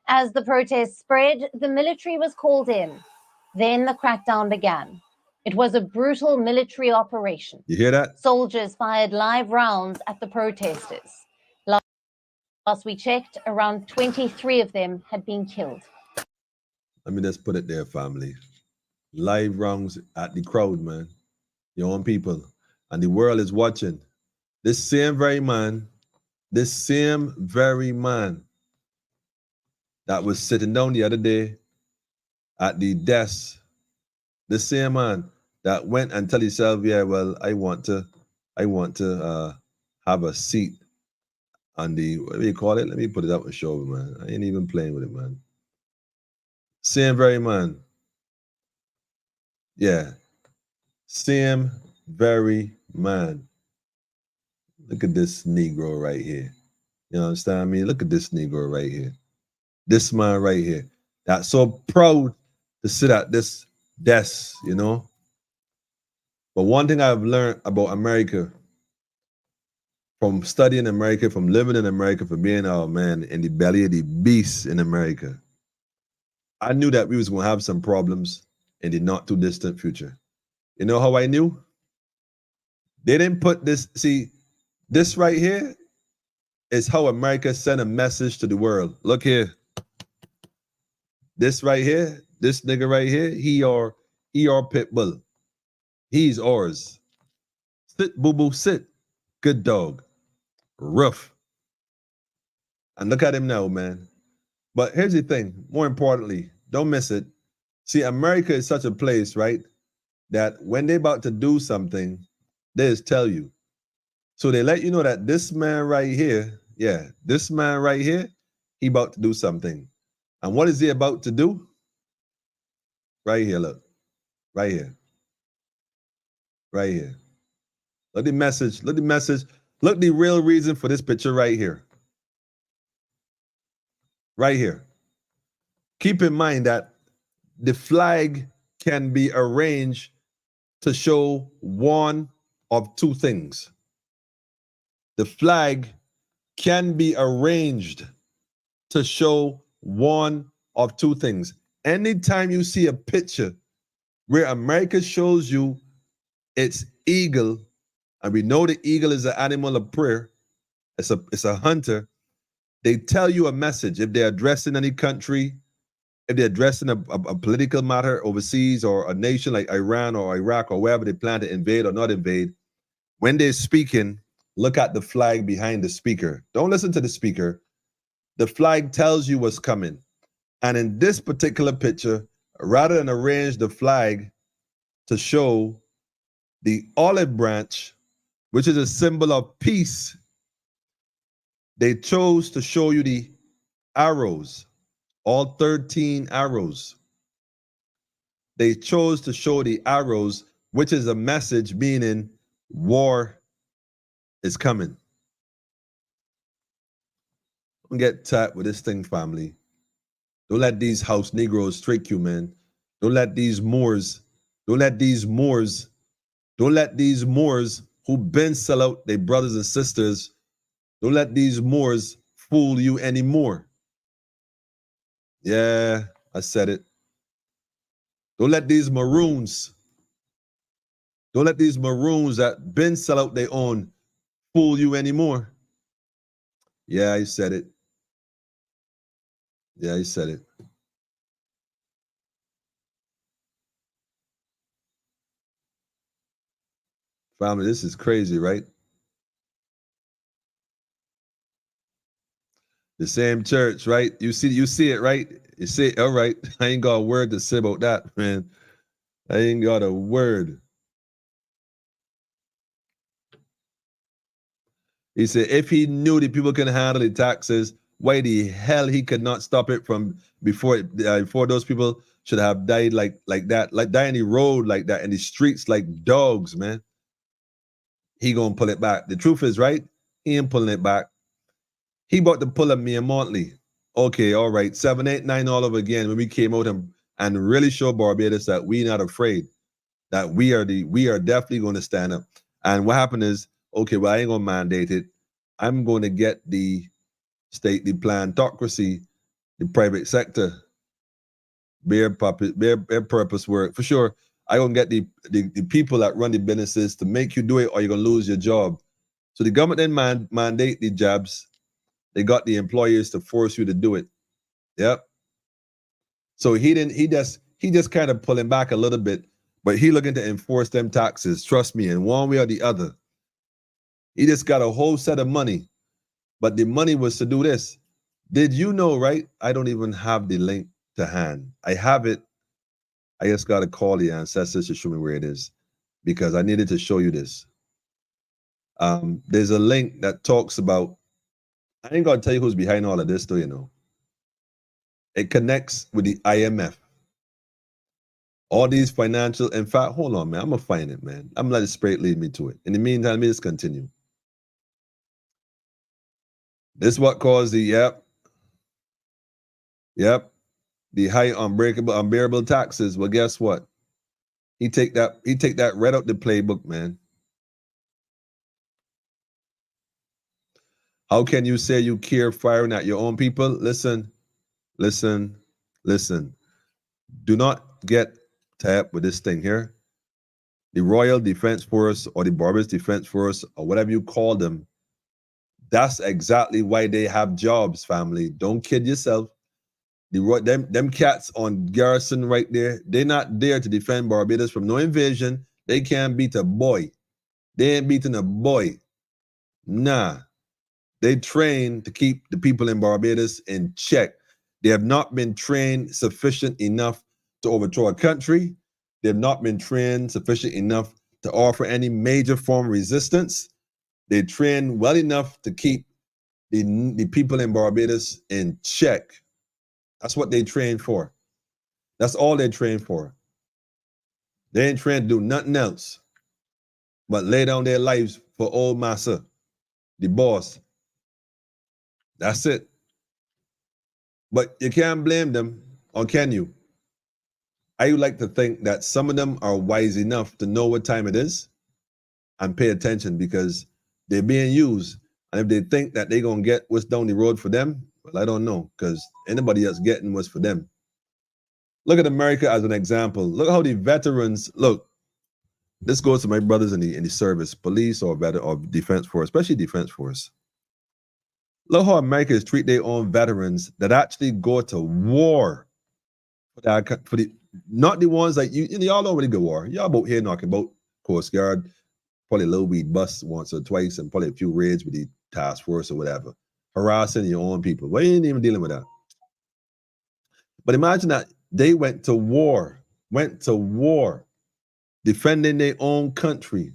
As the protests spread, the military was called in. Then the crackdown began. It was a brutal military operation. You hear that? Soldiers fired live rounds at the protesters. Last we checked, around 23 of them had been killed. Let me just put it there, family. Live rounds at the crowd, man. Your own people. And the world is watching. This same very man that was sitting down the other day at the desk, the same man that went and tell himself, yeah, well, I want to have a seat on the, what do you call it? Let me put it up and show you, man. I ain't even playing with it, man. Same very man. Yeah. Same very man. Look at this Negro right here. You understand me? Look at this Negro right here. This man right here. That's so proud to sit at this desk, you know? But one thing I've learned about America, from studying America, from living in America, from being, oh man, in the belly of the beast in America, I knew that we was gonna have some problems in the not too distant future. You know how I knew? They didn't put this, see, this right here is how America sent a message to the world. Look here. This right here, this nigga right here, he our pit bull. He's ours. Sit, boo-boo, sit. Good dog. Rough. And look at him now, man. But here's the thing, more importantly, don't miss it. See, America is such a place, right, that when they're about to do something, they just tell you. So they let you know that this man right here, yeah, this man right here, he about to do something. And what is he about to do? Right here, look. Right here. Right here. Look the message. Look the message. Look the real reason for this picture right here. Right here. Keep in mind that the flag can be arranged to show one of two things. The flag can be arranged to show one of two things. Anytime you see a picture where America shows you its eagle, and we know the eagle is an animal of prayer, it's a hunter, they tell you a message. If they're addressing any country, if they're addressing a political matter overseas, or a nation like Iran or Iraq or wherever they plan to invade or not invade, when they're speaking, look at the flag behind the speaker. Don't listen to the speaker. The flag tells you what's coming. And in this particular picture, rather than arrange the flag to show the olive branch, which is a symbol of peace, they chose to show you the arrows, all 13 arrows. They chose to show the arrows, which is a message meaning war is coming. Don't get tight with this thing, family. Don't let these house Negroes trick you, man. Don't let these Moors who been sell out their brothers and sisters, don't let these Moors fool you anymore. Yeah, I said it. Don't let these Maroons that been sell out their own fool you anymore. Yeah, I said it. Yeah, I said it. Family, this is crazy, right? The same church, right? You see it, right? You see it, all right. I ain't got a word to say about that, man. I ain't got a word. He said, if he knew the people can handle the taxes, why the hell he could not stop it from before those people should have died like that, like die in the road like that, in the streets like dogs, man. He gonna pull it back. The truth is, right? He ain't pulling it back. He about to pull up me a monthly. Okay, all right. 7, 8, 9 all over again when we came out and really show Barbados that we not afraid, that we are definitely going to stand up. And what happened is, okay, well, I ain't gonna mandate it. I'm going to get the plantocracy, the private sector, bare purpose work. For sure, I gonna get the people that run the businesses to make you do it, or you're gonna lose your job. So the government then mandate the jobs. They got the employers to force you to do it. Yep. So he just kind of pulling back a little bit, but he looking to enforce them taxes. Trust me, in one way or the other. He just got a whole set of money, but the money was to do this. Did you know, right? I don't even have the link to hand. I have it. I just got to call the ancestors to show me where it is because I needed to show you this. There's a link that talks about, I ain't going to tell you who's behind all of this, though, you know. It connects with the IMF. All these financial, in fact, hold on, man. I'm going to find it, man. I'm going to let the spirit lead me to it. In the meantime, let me just continue. This is what caused the, the high unbearable taxes. Well, guess what? He take that right out the playbook, man. How can you say you care firing at your own people? Listen. Do not get tapped with this thing here. The Royal Defense Force or the Barbados Defense Force or whatever you call them, that's exactly why they have jobs, family. Don't kid yourself. Them cats on garrison right there, they're not there to defend Barbados from no invasion. They can't beat a boy. They ain't beating a boy. Nah. They train to keep the people in Barbados in check. They have not been trained sufficient enough to overthrow a country. They have not been trained sufficient enough to offer any major form of resistance. They train well enough to keep the people in Barbados in check. That's what they train for. That's all they train for. They ain't trained to do nothing else but lay down their lives for old massa, the boss. That's it. But you can't blame them, or can you? I would like to think that some of them are wise enough to know what time it is and pay attention because they're being used. And if they think that they're going to get what's down the road for them, well, I don't know, because anybody else getting what's for them. Look at America as an example. Look how the veterans, look, this goes to my brothers in the service, police or defense force, especially defense force. Look how America is treat their own veterans that actually go to war for the not the ones like y'all don't really go to war. Y'all about here knocking about Coast Guard, probably a little weed bust once or twice, and probably a few raids with the task force or whatever, harassing your own people. Well, you ain't even dealing with that. But imagine that they went to war, defending their own country,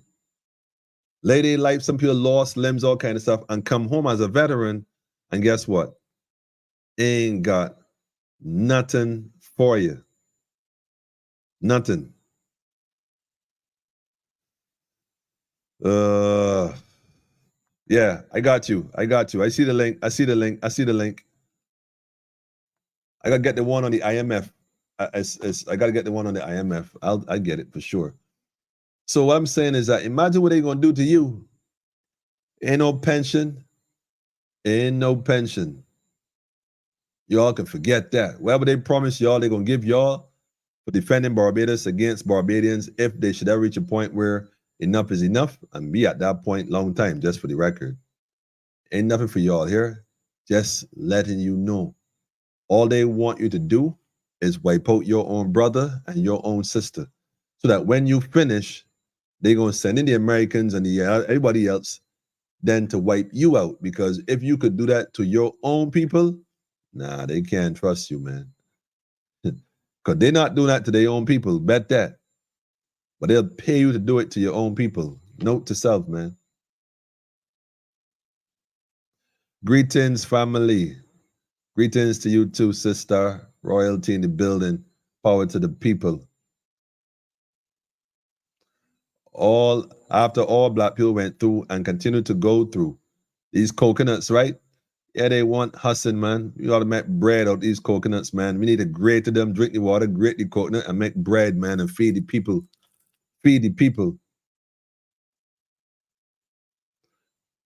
lay their life. Some people lost limbs, all kind of stuff, and come home as a veteran, and guess what? Ain't got nothing for you. Nothing. Yeah, I got you. I see the link. I gotta get the one on the IMF. I gotta get the one on the IMF. I get it for sure. So what I'm saying is that imagine what they're gonna do to you. Ain't no pension. Y'all can forget that. Whatever they promise y'all, they're gonna give y'all for defending Barbados against Barbadians if they should ever reach a point where enough is enough, and be at that point long time, just for the record. Ain't nothing for y'all here. Just letting you know. All they want you to do is wipe out your own brother and your own sister. So that when you finish, they're going to send in the Americans and everybody else then to wipe you out. Because if you could do that to your own people, nah, they can't trust you, man. Because they're not doing that to their own people. Bet that. But they'll pay you to do it to your own people. Note to self, man. Greetings, family. Greetings to you too, sister. Royalty in the building. Power to the people. After all black people went through and continue to go through these coconuts, right? Yeah, they want hustling, man. You ought to make bread out these coconuts, man. We need to grate them, drink the water, grate the coconut, and make bread, man, and feed the people. Feed the people.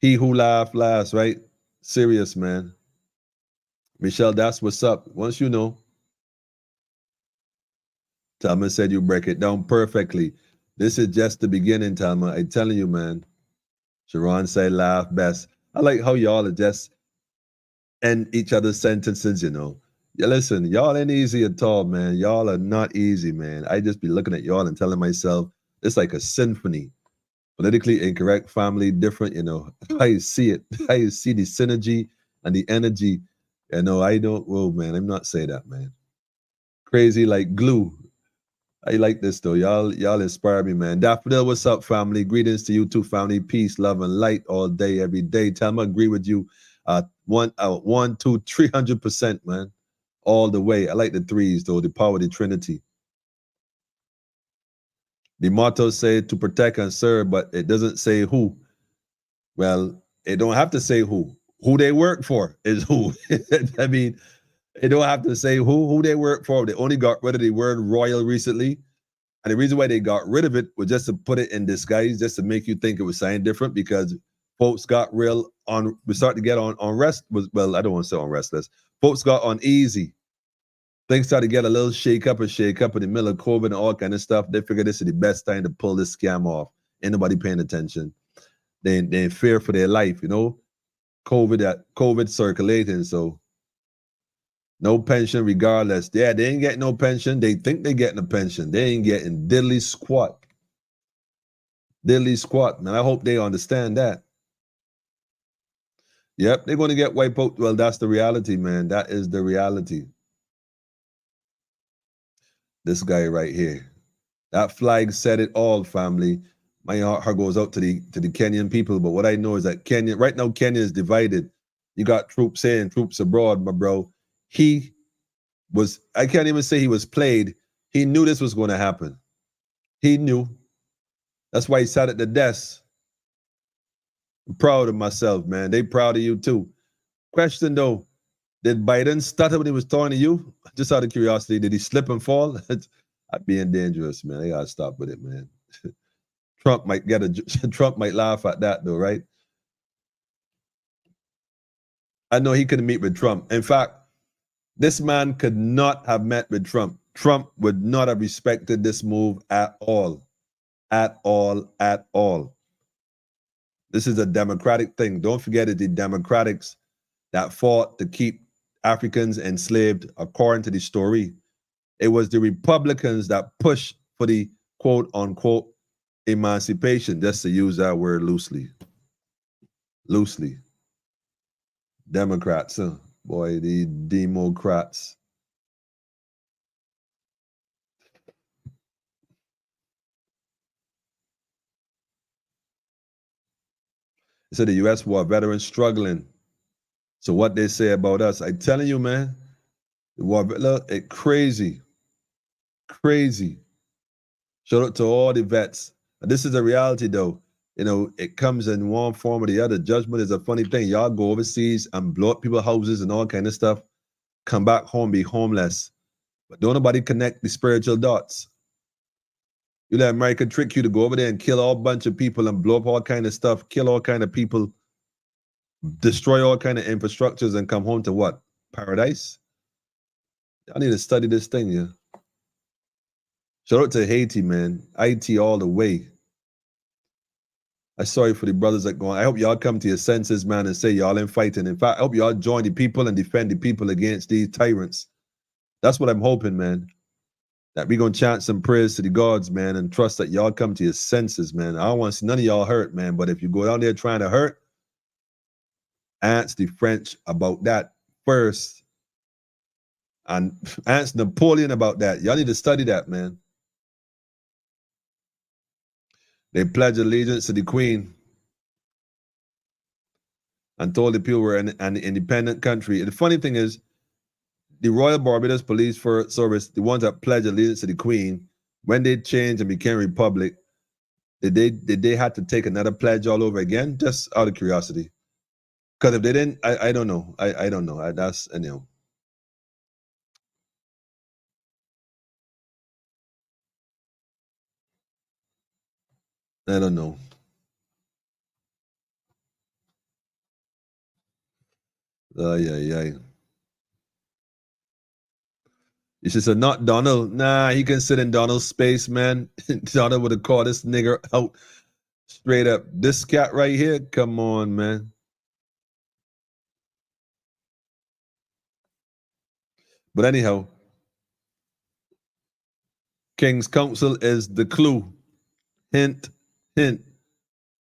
He who laughs last, right? Serious, man. Michelle, that's what's up. Once you know, Talma said you break it down perfectly. This is just the beginning, Talma. I'm telling you, man. Sharon said laugh best. I like how y'all are just end each other's sentences, you know. Yeah, listen, y'all ain't easy at all, man. Y'all are not easy, man. I just be looking at y'all and telling myself, it's like a symphony. Politically incorrect, family different, you know. How you see it, how you see the synergy and the energy. You know, I don't, whoa, man, I'm not saying that, man. Crazy like glue. I like this though. Y'all inspire me, man. Daffodil, what's up, family? Greetings to you too, family. Peace, love, and light all day, every day. Tell me, I agree with you. 300%, man. All the way. I like the threes though, the power of the Trinity. The motto say to protect and serve, but it doesn't say who. Well, it don't have to say who. Who they work for is who. I mean, it don't have to say who they work for. They only got rid of the word royal recently. And the reason why they got rid of it was just to put it in disguise, just to make you think it was something different, because folks got real on, we started to get on rest, well, I don't want to say on restless. Folks got uneasy. Things started to get a little shake up in the middle of COVID and all kind of stuff. They figured this is the best time to pull this scam off. Ain't nobody paying attention. They fear for their life, you know. COVID circulating, so no pension regardless. Yeah, they ain't getting no pension. They think they're getting a pension. They ain't getting diddly squat. Diddly squat. And I hope they understand that. Yep, they're going to get wiped out. Well, that's the reality, man. That is the reality. This guy right here. That flag said it all, family. My heart goes out to the Kenyan people. But what I know is that Kenya, right now, Kenya is divided. You got troops in, troops abroad, my bro. He was, I can't even say he was played. He knew this was going to happen. He knew. That's why he sat at the desk. I'm proud of myself, man. They proud of you too. Question though, did Biden stutter when he was talking to you? Just out of curiosity, did he slip and fall? I'd being dangerous, man. I gotta stop with it, man. Trump might Trump might laugh at that though, right? I know he couldn't meet with Trump. In fact, this man could not have met with Trump. Trump would not have respected this move at all. At all, at all. This is a democratic thing. Don't forget it, the Democrats that fought to keep Africans enslaved, according to the story. It was the Republicans that pushed for the quote unquote emancipation, just to use that word loosely. Loosely. Democrats, huh? Boy, the Democrats. So the U.S. war veterans struggling. So what they say about us, I telling you, man, the war, look, it crazy. Crazy. Shout out to all the vets. And this is a reality though. You know, it comes in one form or the other. Judgment is a funny thing. Y'all go overseas and blow up people's houses and all kind of stuff. Come back home, be homeless. But don't nobody connect the spiritual dots. You let America trick you to go over there and kill all bunch of people and blow up all kind of stuff, kill all kind of people, destroy all kind of infrastructures, and come home to what? Paradise? I need to study this thing, yeah. Shout out to Haiti, man. IT all the way. I'm sorry for the brothers that go on. I hope y'all come to your senses, man, and say y'all ain't fighting. In fact, I hope y'all join the people and defend the people against these tyrants. That's what I'm hoping, man. That we gonna chant some prayers to the gods, man, and trust that y'all come to your senses, man. I don't want to see none of y'all hurt, man. But if you go down there trying to hurt, ask the French about that first. And ask Napoleon about that. Y'all need to study that, man. They pledge allegiance to the Queen and told the people we're an independent country. And the funny thing is, the Royal Barbados Police Service, the ones that pledge allegiance to the Queen, when they changed and became republic, did they have to take another pledge all over again? Just out of curiosity. Because if they didn't, I don't know. I don't know. That's, you know. I don't know. Ay. She said, not Donald. Nah, he can sit in Donald's space, man. Donald would have called this nigger out straight up. This cat right here, come on, man. But anyhow, King's Council is the clue. Hint, hint.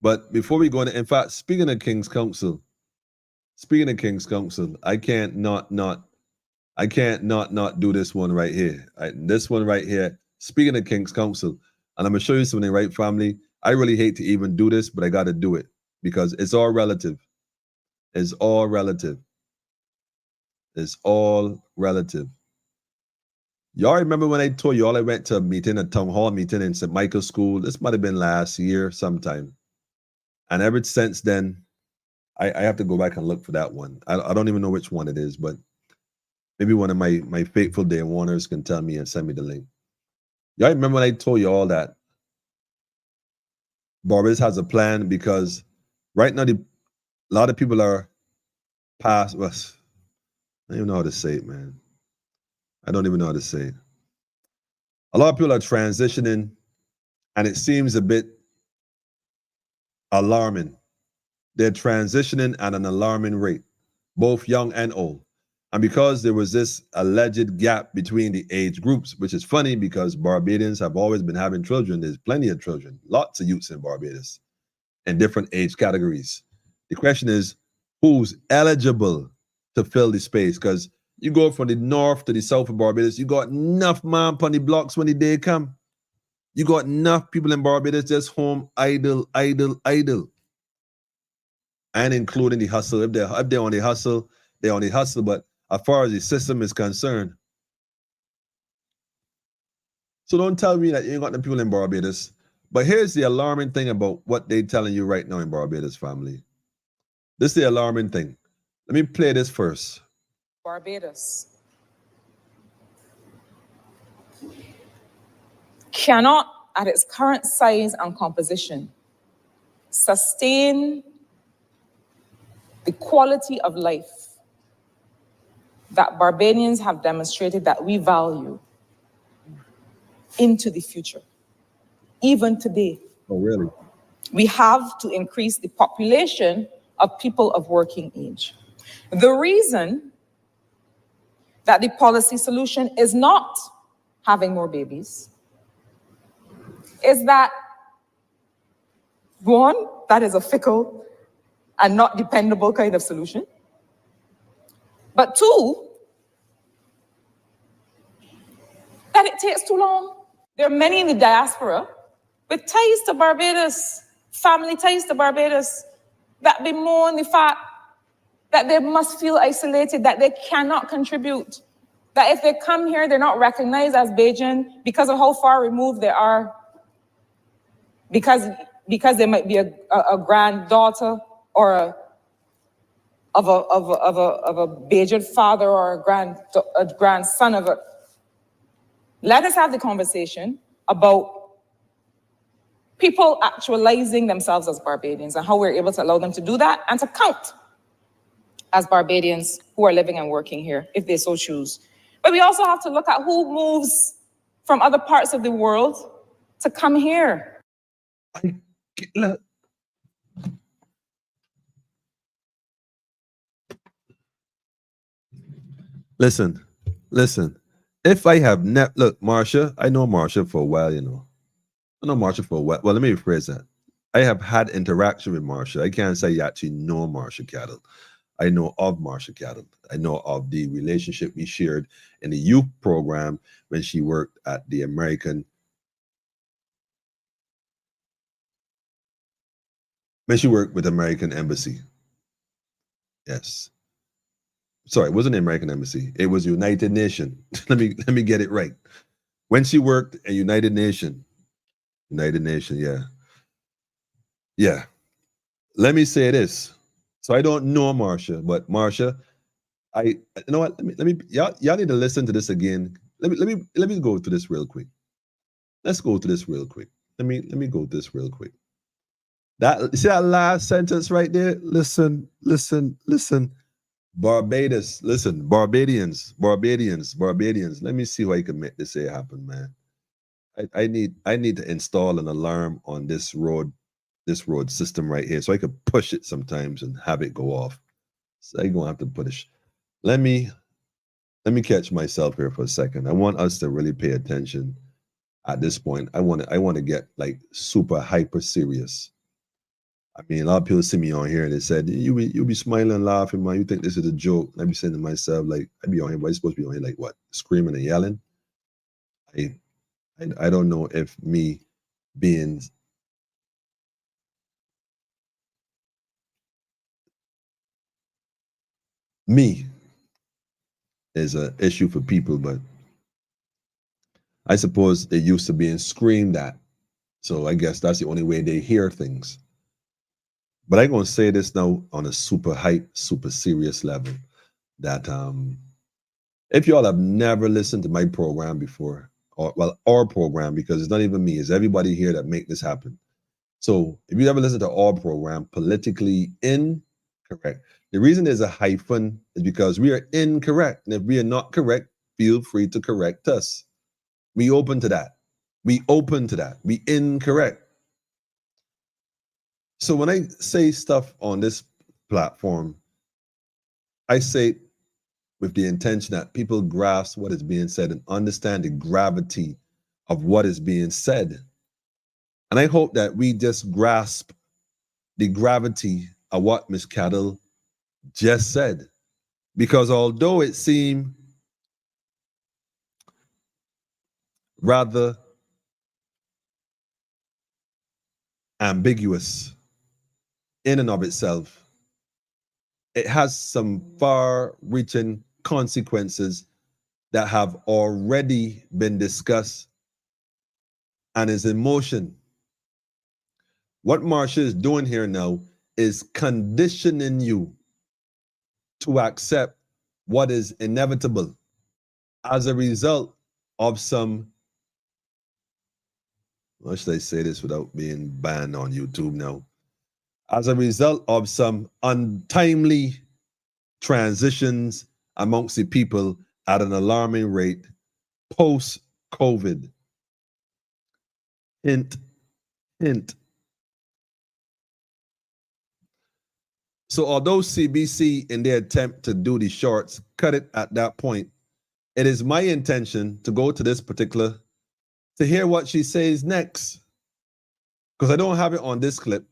But before we go in fact, speaking of King's Council, I can't not do this one right here. This one right here. Speaking of King's Council, and I'm gonna show you something, right, family? I really hate to even do this, but I got to do it because it's all relative. It's all relative. It's all relative. Y'all remember when I told you all I went to a meeting, a town hall meeting in St. Michael's School? This might have been last year sometime. And ever since then, I have to go back and look for that one. I don't even know which one it is, but maybe one of my faithful day warners can tell me and send me the link. Y'all remember when I told you all that Barbados has a plan? Because right now, a lot of people are past. Well, I don't even know how to say it, man. I don't even know how to say it. A lot of people are transitioning, and it seems a bit alarming. They're transitioning at an alarming rate, both young and old. And because there was this alleged gap between the age groups, which is funny because Barbadians have always been having children. There's plenty of children, lots of youths in Barbados in different age categories. The question is, who's eligible to fill the space? Because you go from the north to the south of Barbados, you got enough man on the blocks when the day come. You got enough people in Barbados just home idle. And including the hustle. If they're on the hustle, they're on the hustle. But as far as the system is concerned, so don't tell me that you ain't got no people in Barbados. But here's the alarming thing about what they're telling you right now in Barbados, family. This is the alarming thing. Let me play this first. Barbados cannot, at its current size and composition, sustain the quality of life that Barbadians have demonstrated that we value into the future. Even today. Oh, really? We have to increase the population of people of working age. The reason that the policy solution is not having more babies is that, one, that is a fickle and not dependable kind of solution. But two, that it takes too long. There are many in the diaspora with ties to Barbados, family ties to Barbados, that bemoan the fact that they must feel isolated, that they cannot contribute, that if they come here, they're not recognized as Bajan because of how far removed they are, because they might be a granddaughter or of a Bajan father or a grandson of a. Let us have the conversation about people actualizing themselves as Barbadians and how we're able to allow them to do that and to count as Barbadians who are living and working here, if they so choose. But we also have to look at who moves from other parts of the world to come here. Listen. If I have look, Marsha, I know Marsha for a while, you know. I know Marsha for a while. Well, let me rephrase that. I have had interaction with Marsha. I can't say you actually know Marsha Cattle. I know of Marsha Cattle. I know of the relationship we shared in the youth program when she worked at the American. When she worked with the American Embassy. Yes. Sorry, it wasn't the American Embassy. It was United Nations. let me get it right. When she worked at United Nations, yeah. Yeah. Let me say this. So I don't know Marsha, but Marsha, you know what? Let me y'all need to listen to this again. Let me go through this real quick. Let's go through this real quick. Let me go through this real quick. See that last sentence right there? Listen. Barbados, listen, Barbadians. Let me see how I can make this happen, man. I need to install an alarm on this road system right here, so I could push it sometimes and have it go off. So I'm gonna have to push. Let me catch myself here for a second. I want us to really pay attention at this point. I want to get like super hyper serious. I mean, a lot of people see me on here and they said, you'll be smiling and laughing, man. You think this is a joke. And I be saying to myself, like, I be on here, but I'm supposed to be on here like what? Screaming and yelling? I don't know if me being me is an issue for people, but I suppose they're used to being screamed at. So I guess that's the only way they hear things. But I'm going to say this now on a super hype, super serious level, that if y'all have never listened to my program before, or well, our program, because it's not even me, it's everybody here that make this happen. So if you ever listen to our program, Politically Incorrect, the reason there's a hyphen is because we are incorrect. And if we are not correct, feel free to correct us. We open to that. We incorrect. So when I say stuff on this platform, I say with the intention that people grasp what is being said and understand the gravity of what is being said. And I hope that we just grasp the gravity of what Ms. Cattle just said. Because although it seemed rather ambiguous in and of itself, it has some far-reaching consequences that have already been discussed and is in motion. What Marsha is doing here now is conditioning you to accept what is inevitable as a result of some, how should I say this without being banned on YouTube now? As a result of some untimely transitions amongst the people at an alarming rate post-COVID. Hint, hint. So although CBC, in their attempt to do the shorts, cut it at that point, it is my intention to go to this particular, to hear what she says next. Because I don't have it on this clip.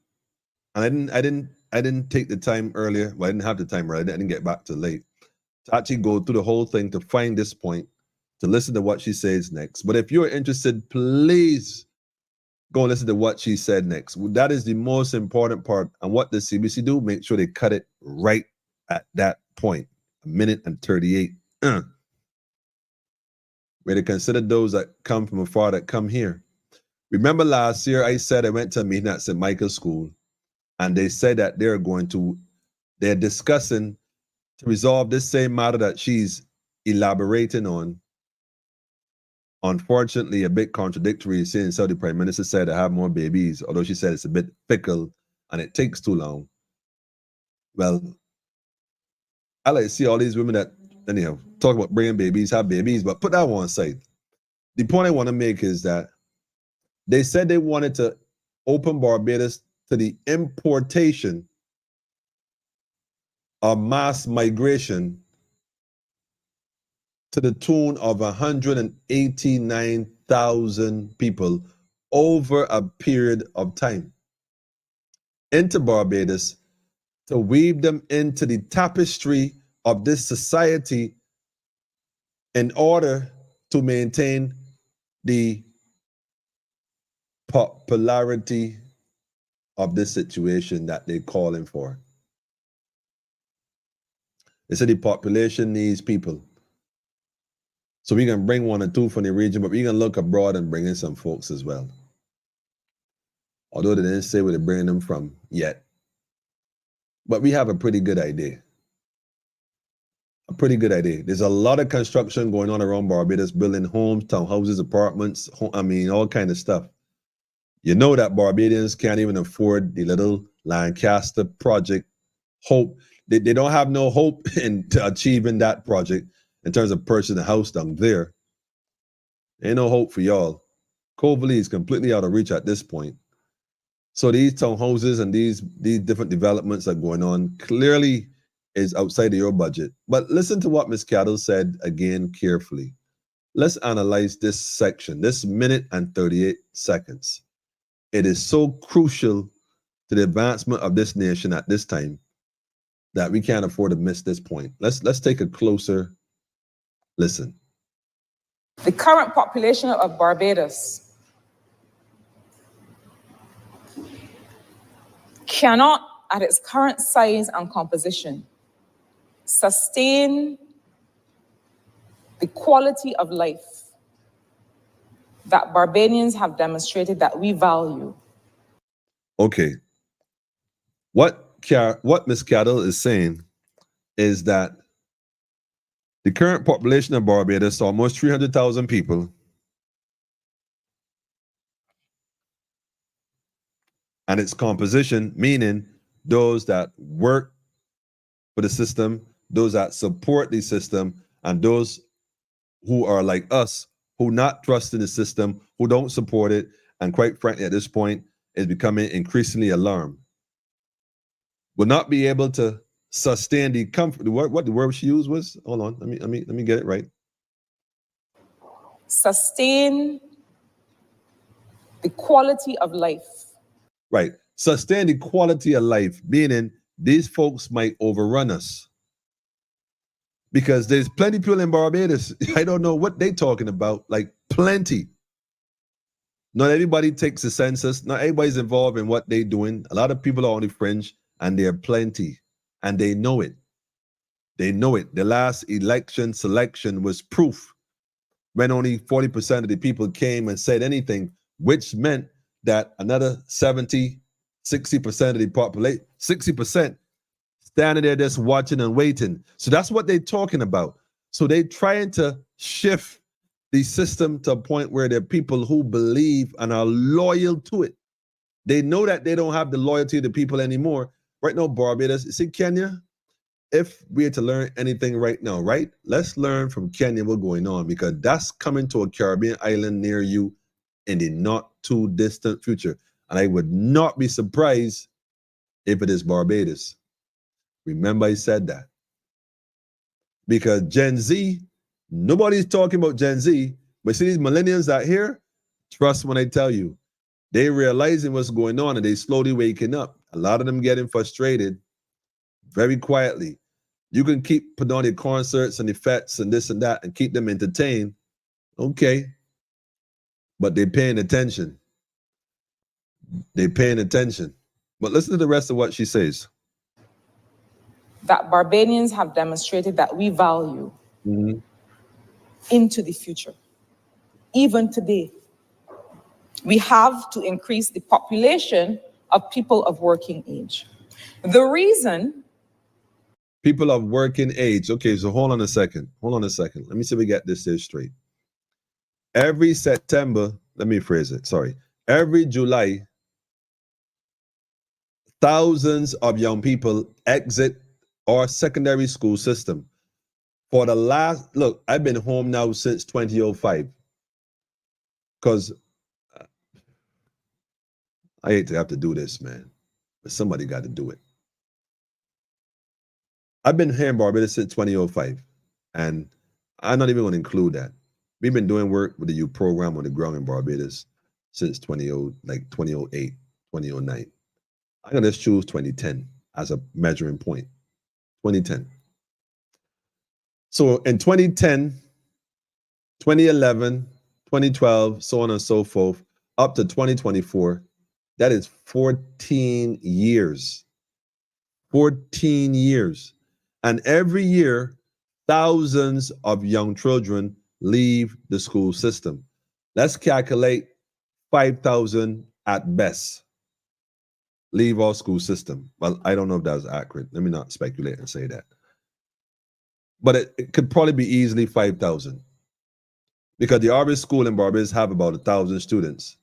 And I didn't take the time earlier. Well, I didn't have the time earlier. I didn't get back till late to actually go through the whole thing to find this point, to listen to what she says next. But if you're interested, please go and listen to what she said next. That is the most important part. And what does CBC do? Make sure they cut it right at that point, 1:38. Where they consider those that come from afar that come here. Remember last year I said I went to a meeting at St. Michael's School, and they said that they're discussing to resolve this same matter that she's elaborating on. Unfortunately, a bit contradictory, saying Saudi Prime Minister said to have more babies, although she said it's a bit fickle and it takes too long. Well, I like to see all these women that, anyhow, talk about bringing babies, have babies, but put that one aside. The point I want to make is that they said they wanted to open Barbados to the importation of mass migration to the tune of 189,000 people over a period of time into Barbados, to weave them into the tapestry of this society in order to maintain the popularity of this situation that they're calling for. They said the population needs people. So we can bring one or two from the region, but we can look abroad and bring in some folks as well. Although they didn't say where they're bringing them from yet. But we have a pretty good idea. There's a lot of construction going on around Barbados, building homes, townhouses, apartments, all kind of stuff. You know that Barbadians can't even afford the little Lancaster project. Hope they don't have no hope in achieving that project in terms of purchasing a house down there. Ain't no hope for y'all. Coverly is completely out of reach at this point. So these townhouses and these different developments that are going on clearly is outside of your budget. But listen to what Ms. Cattle said again carefully. Let's analyze this section, this minute and 38 seconds. It is so crucial to the advancement of this nation at this time that we can't afford to miss this point. Let's take a closer listen. The current population of Barbados cannot, at its current size and composition, sustain the quality of life that Barbadians have demonstrated that we value. Okay. What Ms. Cattle is saying is that the current population of Barbados, almost 300,000 people, and its composition, meaning those that work for the system, those that support the system, and those who are like us, who not trust in the system, who don't support it, and quite frankly, at this point, is becoming increasingly alarmed. Will not be able to sustain the comfort. What the word she used was? Hold on, let me get it right. Sustain the quality of life. Right. Sustain the quality of life, meaning these folks might overrun us. Because there's plenty of people in Barbados. I don't know what they're talking about. Like plenty. Not everybody takes the census. Not everybody's involved in what they're doing. A lot of people are on the fringe, and they're plenty. And they know it. They know it. The last election selection was proof when only 40% of the people came and said anything, which meant that another 70, 60% of the population, 60% standing there just watching and waiting. So that's what they're talking about. So they're trying to shift the system to a point where there are people who believe and are loyal to it. They know that they don't have the loyalty of the people anymore. Right now, Barbados, you see Kenya? If we are to learn anything right now, right? Let's learn from Kenya what's going on, because that's coming to a Caribbean island near you in the not too distant future. And I would not be surprised if it is Barbados. Remember I said that. Because Gen Z, nobody's talking about Gen Z, but see these millennials out here, trust when I tell you, they realizing what's going on and they slowly waking up. A lot of them getting frustrated very quietly. You can keep putting on your concerts and the fetes and this and that and keep them entertained. Okay. But they're paying attention. They're paying attention. But listen to the rest of what she says. That Barbadians have demonstrated that we value into the future. Even today, we have to increase the population of people of working age. The reason... People of working age. Okay, so hold on a second. Hold on a second. Let me see if we get this here straight. Every September, let me phrase it, sorry. Every July, thousands of young people exit our secondary school system. For the last, look, I've been home now since 2005. Because I hate to have to do this, man, but somebody got to do it. I've been here in Barbados since 2005, and I'm not even going to include that. We've been doing work with the youth program on the ground in Barbados since 2008, 2009. I'm going to just choose 2010 as a measuring point. 2010. So in 2010, 2011, 2012, so on and so forth, up to 2024, that is 14 years. 14 years. And every year, thousands of young children leave the school system. Let's calculate 5,000 at best leave our school system. Well, I don't know if that's accurate. Let me not speculate and say that. But it could probably be easily 5,000. Because the average school in Barbados have about 1,000 students,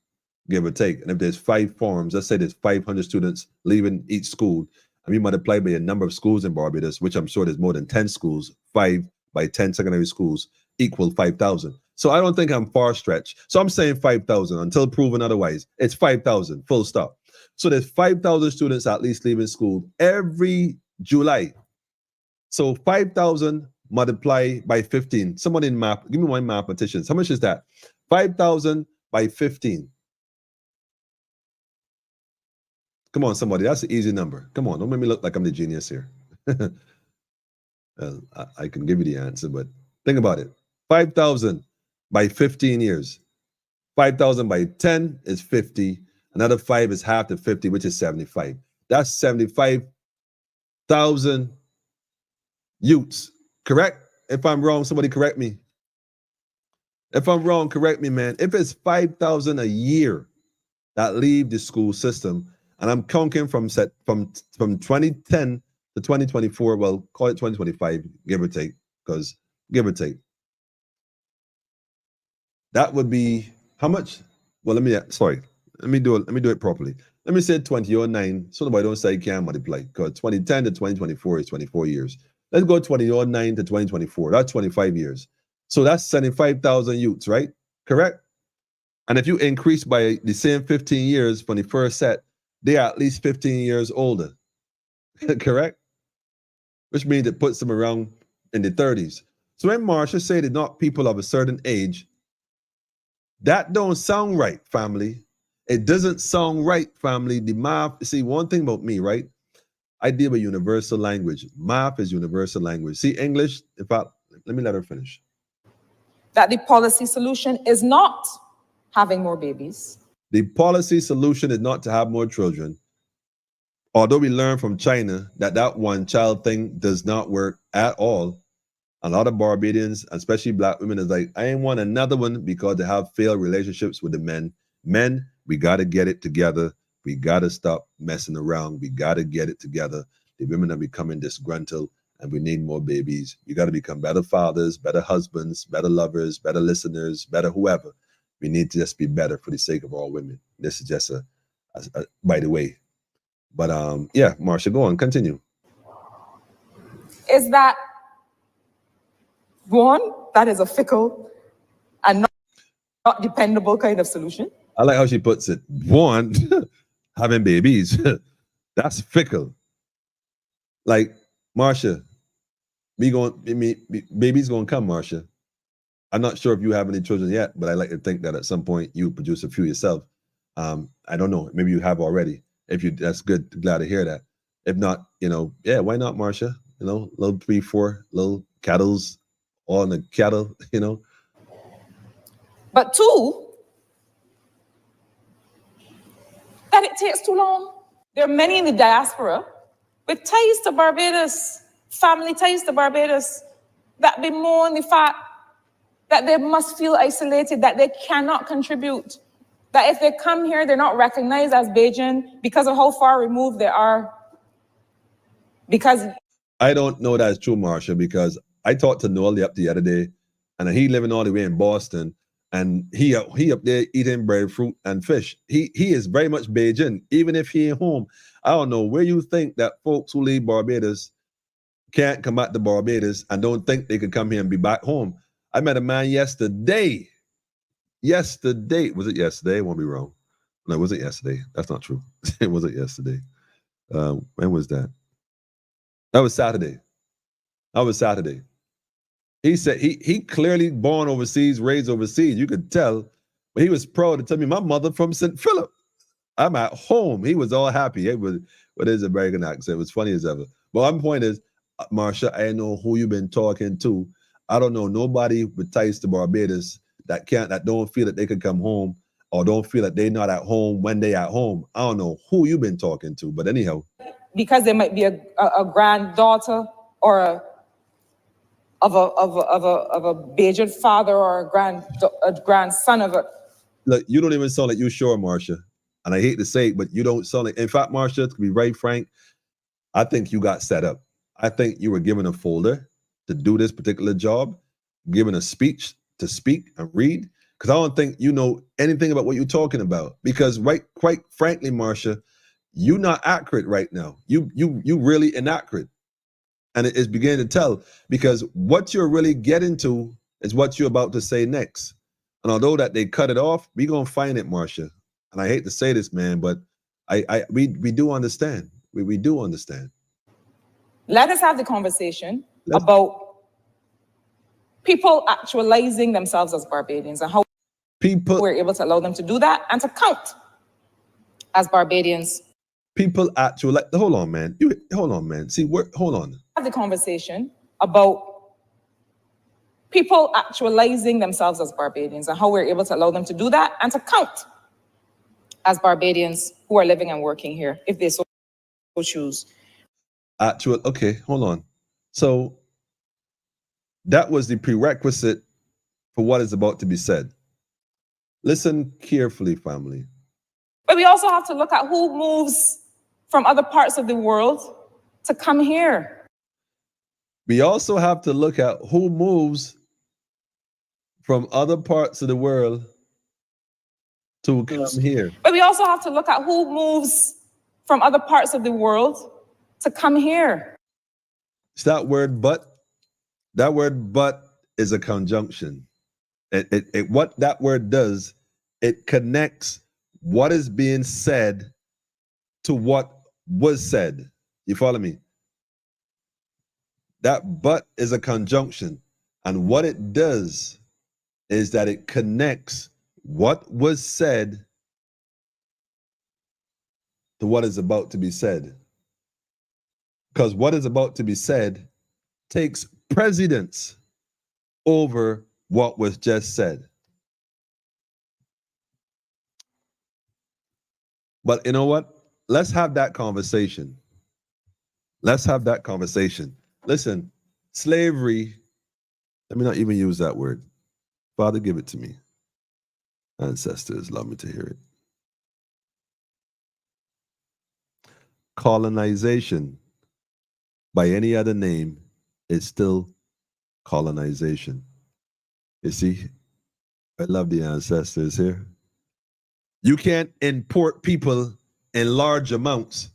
give or take. And if there's 5 forms, let's say there's 500 students leaving each school, and you multiply by a number of schools in Barbados, which I'm sure there's more than 10 schools, 5 by 10 secondary schools equal 5,000. So I don't think I'm far stretched. So I'm saying 5,000 until proven otherwise. It's 5,000, full stop. So there's 5,000 students at least leaving school every July. So 5,000 multiplied by 15. Someone in math, give me one mathematician. How much is that? 5,000 by 15. Come on, somebody. That's an easy number. Come on, don't make me look like I'm the genius here. I can give you the answer, but think about it. 5,000 by 15 years. 5,000 by 10 is 50. Another 5 is half the 50, which is 75. That's 75,000 youths. Correct? If I'm wrong, somebody correct me. If I'm wrong, correct me, man. If it's 5,000 a year that leave the school system, and I'm counting from 2010 to 2024, well, call it 2025, give or take, because give or take. That would be how much? Well, let me do it properly. Let me say 2009, so nobody don't say you can't multiply, because 2010 to 2024 is 24 years. Let's go 2009 to 2024. That's 25 years. So that's 75,000 youths, right? Correct? And if you increase by the same 15 years from the first set, they are at least 15 years older. Correct? Which means it puts them around in the 30s. So when Marsha said that not people of a certain age, that don't sound right, family. It doesn't sound right, family. The math, see, one thing about me, right? I deal with universal language. Math is universal language. See, English, let me let her finish. That the policy solution is not having more babies. The policy solution is not to have more children. Although we learned from China that one-child thing does not work at all. A lot of Barbadians, especially Black women, is like, I ain't want another one because they have failed relationships with the men. Men, we got to get it together. We got to stop messing around. We got to get it together. The women are becoming disgruntled, and we need more babies. We got to become better fathers, better husbands, better lovers, better listeners, better whoever. We need to just be better for the sake of all women. This is just a by the way. But yeah, Marsha, go on, continue. Is that one, that is a fickle and not dependable kind of solution? I like how she puts it. One, having babies, that's fickle. Like, Marsha, baby's gonna come, Marsha. I'm not sure if you have any children yet, but I like to think that at some point you produce a few yourself. I don't know, maybe you have already. If you, that's good, glad to hear that. If not, yeah, why not, Marsha? Little 3, 4 little cattles, all in the cattle, But 2, that it takes too long. There are many in the diaspora with ties to Barbados, family ties to Barbados, that bemoan the fact that they must feel isolated, that they cannot contribute, that if they come here, they're not recognized as Bajan because of how far removed they are. Because I don't know that's true, Marsha, because I talked to Noel the other day, and he living all the way in Boston, and he up there eating breadfruit and fish. He is very much Bajan, even if he ain't home. I don't know where you think that folks who leave Barbados can't come back to Barbados and don't think they could come here and be back home. I met a man yesterday. Was it yesterday? I won't be wrong. No, was it yesterday? That's not true. It wasn't yesterday. When was that? That was Saturday. He said he clearly born overseas, raised overseas. You could tell, but he was proud to tell me my mother from St. Philip. I'm at home. He was all happy. It was what is American accent. It was funny as ever. But my point is, Marsha, I know who you've been talking to. I don't know nobody with ties to Barbados that don't feel that they could come home or don't feel that they're not at home when they at home. I don't know who you've been talking to, but anyhow. Because there might be a granddaughter or of a Bajan father or a grandson of a. Look, you don't even sound like you sure, Marsha. And I hate to say it, but you don't sound like, in fact, Marsha, to be very frank, I think you got set up. I think you were given a folder to do this particular job, given a speech to speak and read, because I don't think you know anything about what you're talking about. Because quite frankly, Marsha, you're not accurate right now. You really inaccurate. And it's beginning to tell, because what you're really getting to is what you're about to say next. And although that they cut it off, we're gonna find it, Marcia. And I hate to say this, man, but we do understand. We do understand. Let us have the conversation about people actualizing themselves as Barbadians and how we're able to allow them to do that and to count as Barbadians. People actually, hold on, man. Hold on, man. See, hold on. Have the conversation about people actualizing themselves as Barbadians and how we're able to allow them to do that and to count as Barbadians who are living and working here, if they so choose. Okay, hold on. So that was the prerequisite for what is about to be said. Listen carefully, family. But we also have to look at who moves from other parts of the world to come here. We also have to look at who moves from other parts of the world to come here. But we also have to look at who moves from other parts of the world to come here. It's that word but. That word but is a conjunction. What that word does, it connects what is being said to what was said. You follow me? That but is a conjunction. And what it does is that it connects what was said to what is about to be said. Because what is about to be said takes precedence over what was just said. But you know what? Let's have that conversation. Let's have that conversation. Listen, slavery, let me not even use that word. Father, give it to me. Ancestors, love me to hear it. Colonization, by any other name, is still colonization. You see, I love the ancestors here. You can't import people in large amounts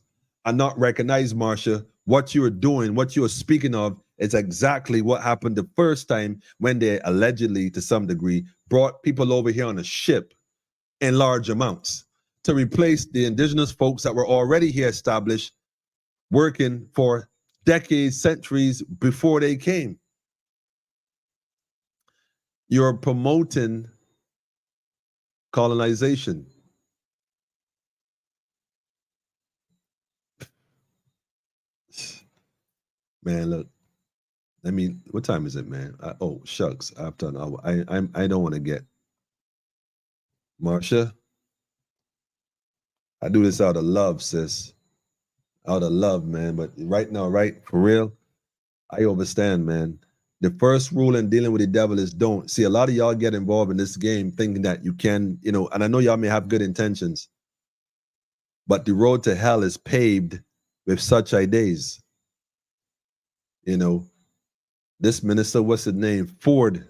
and not recognize, Marcia, what you're doing, what you're speaking of is exactly what happened the first time when they allegedly, to some degree, brought people over here on a ship in large amounts to replace the indigenous folks that were already here established, working for decades, centuries before they came. You're promoting colonization. Man, look. I mean, what time is it, man? Oh, shucks. I've done. I don't want to get. Marcia, I do this out of love, sis. Out of love, man. But right now, right, for real, I overstand, man. The first rule in dealing with the devil is don't. See, a lot of y'all get involved in this game thinking that you can, and I know y'all may have good intentions, but the road to hell is paved with such ideas. This minister, what's his name? Ford,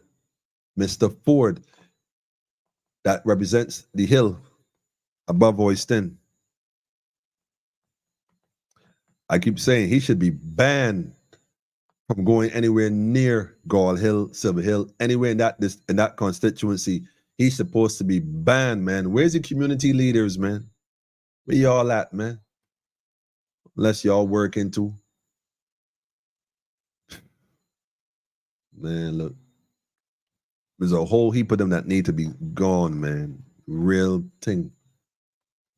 Mr. Ford, that represents the hill above Oyston. I keep saying he should be banned from going anywhere near Gall Hill, Silver Hill, anywhere in that constituency. He's supposed to be banned, man. Where's the community leaders, man? Where y'all at, man? Unless y'all work into. Man, look. There's a whole heap of them that need to be gone, man. Real thing.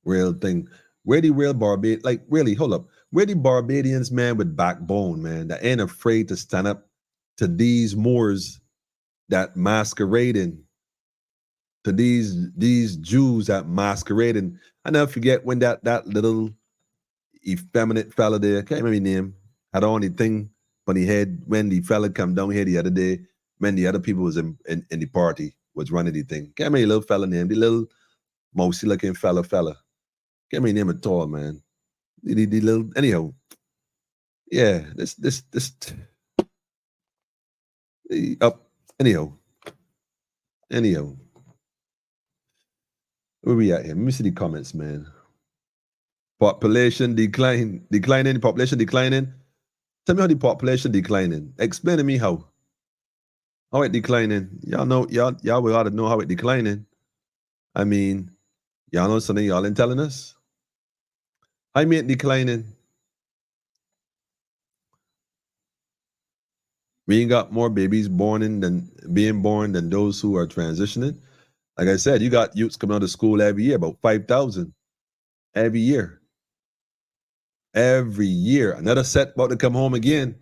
Real thing. Where the real Barbadians, like really, hold up. Where the Barbadians, man, with backbone, man, that ain't afraid to stand up to these Moors that masquerading, to these Jews that masquerading. I never forget when that little effeminate fella there, can't remember his name, had on the thing on the head when the fella come down here the other day, when the other people was in the party, was running the thing. Can't remember the little fella name, the little mousy looking fella. Can't remember his name at all, man. The little, anyhow. Yeah, this up. Anyhow. Where we at here? Let me see the comments, man. Population declining. Population declining. Tell me how the population declining. Explain to me how. How it declining? Y'all know, y'all we ought to know how it declining. I mean, y'all know something y'all ain't telling us? I mean declining. We ain't got more babies being born than those who are transitioning. Like I said, you got youths coming out of school every year, about 5,000 every year. Every year. Another set about to come home again.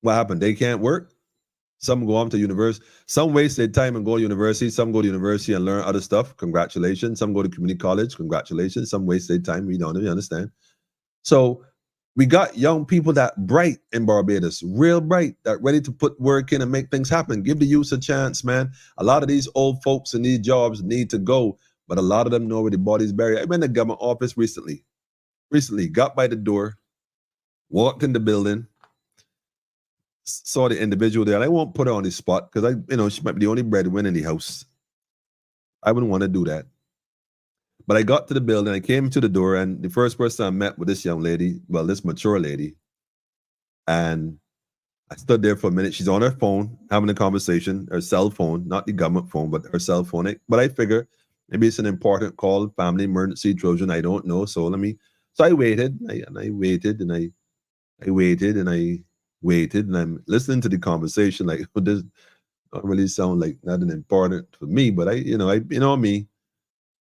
What happened? They can't work? Some go on to university. Some waste their time and go to university. Some go to university and learn other stuff. Congratulations. Some go to community college. Congratulations. Some waste their time. We don't even understand. So we got young people that bright in Barbados, real bright, that ready to put work in and make things happen. Give the youth a chance, man. A lot of these old folks in these jobs need to go, but a lot of them know where the body's buried. I went to the government office recently, got by the door, walked in the building, saw the individual there, and I won't put her on the spot because she might be the only breadwinner in the house. I wouldn't want to do that. But I got to the building, I came to the door, and the first person I met was this young lady, well, this mature lady. And I stood there for a minute. She's on her phone, having a conversation, her cell phone, not the government phone, but her cell phone. But I figure maybe it's an important call, family emergency, Trojan, I don't know. So I waited, and I waited, and I waited, and I waited, and I'm listening to the conversation like, this don't really sound like nothing important for me, but me.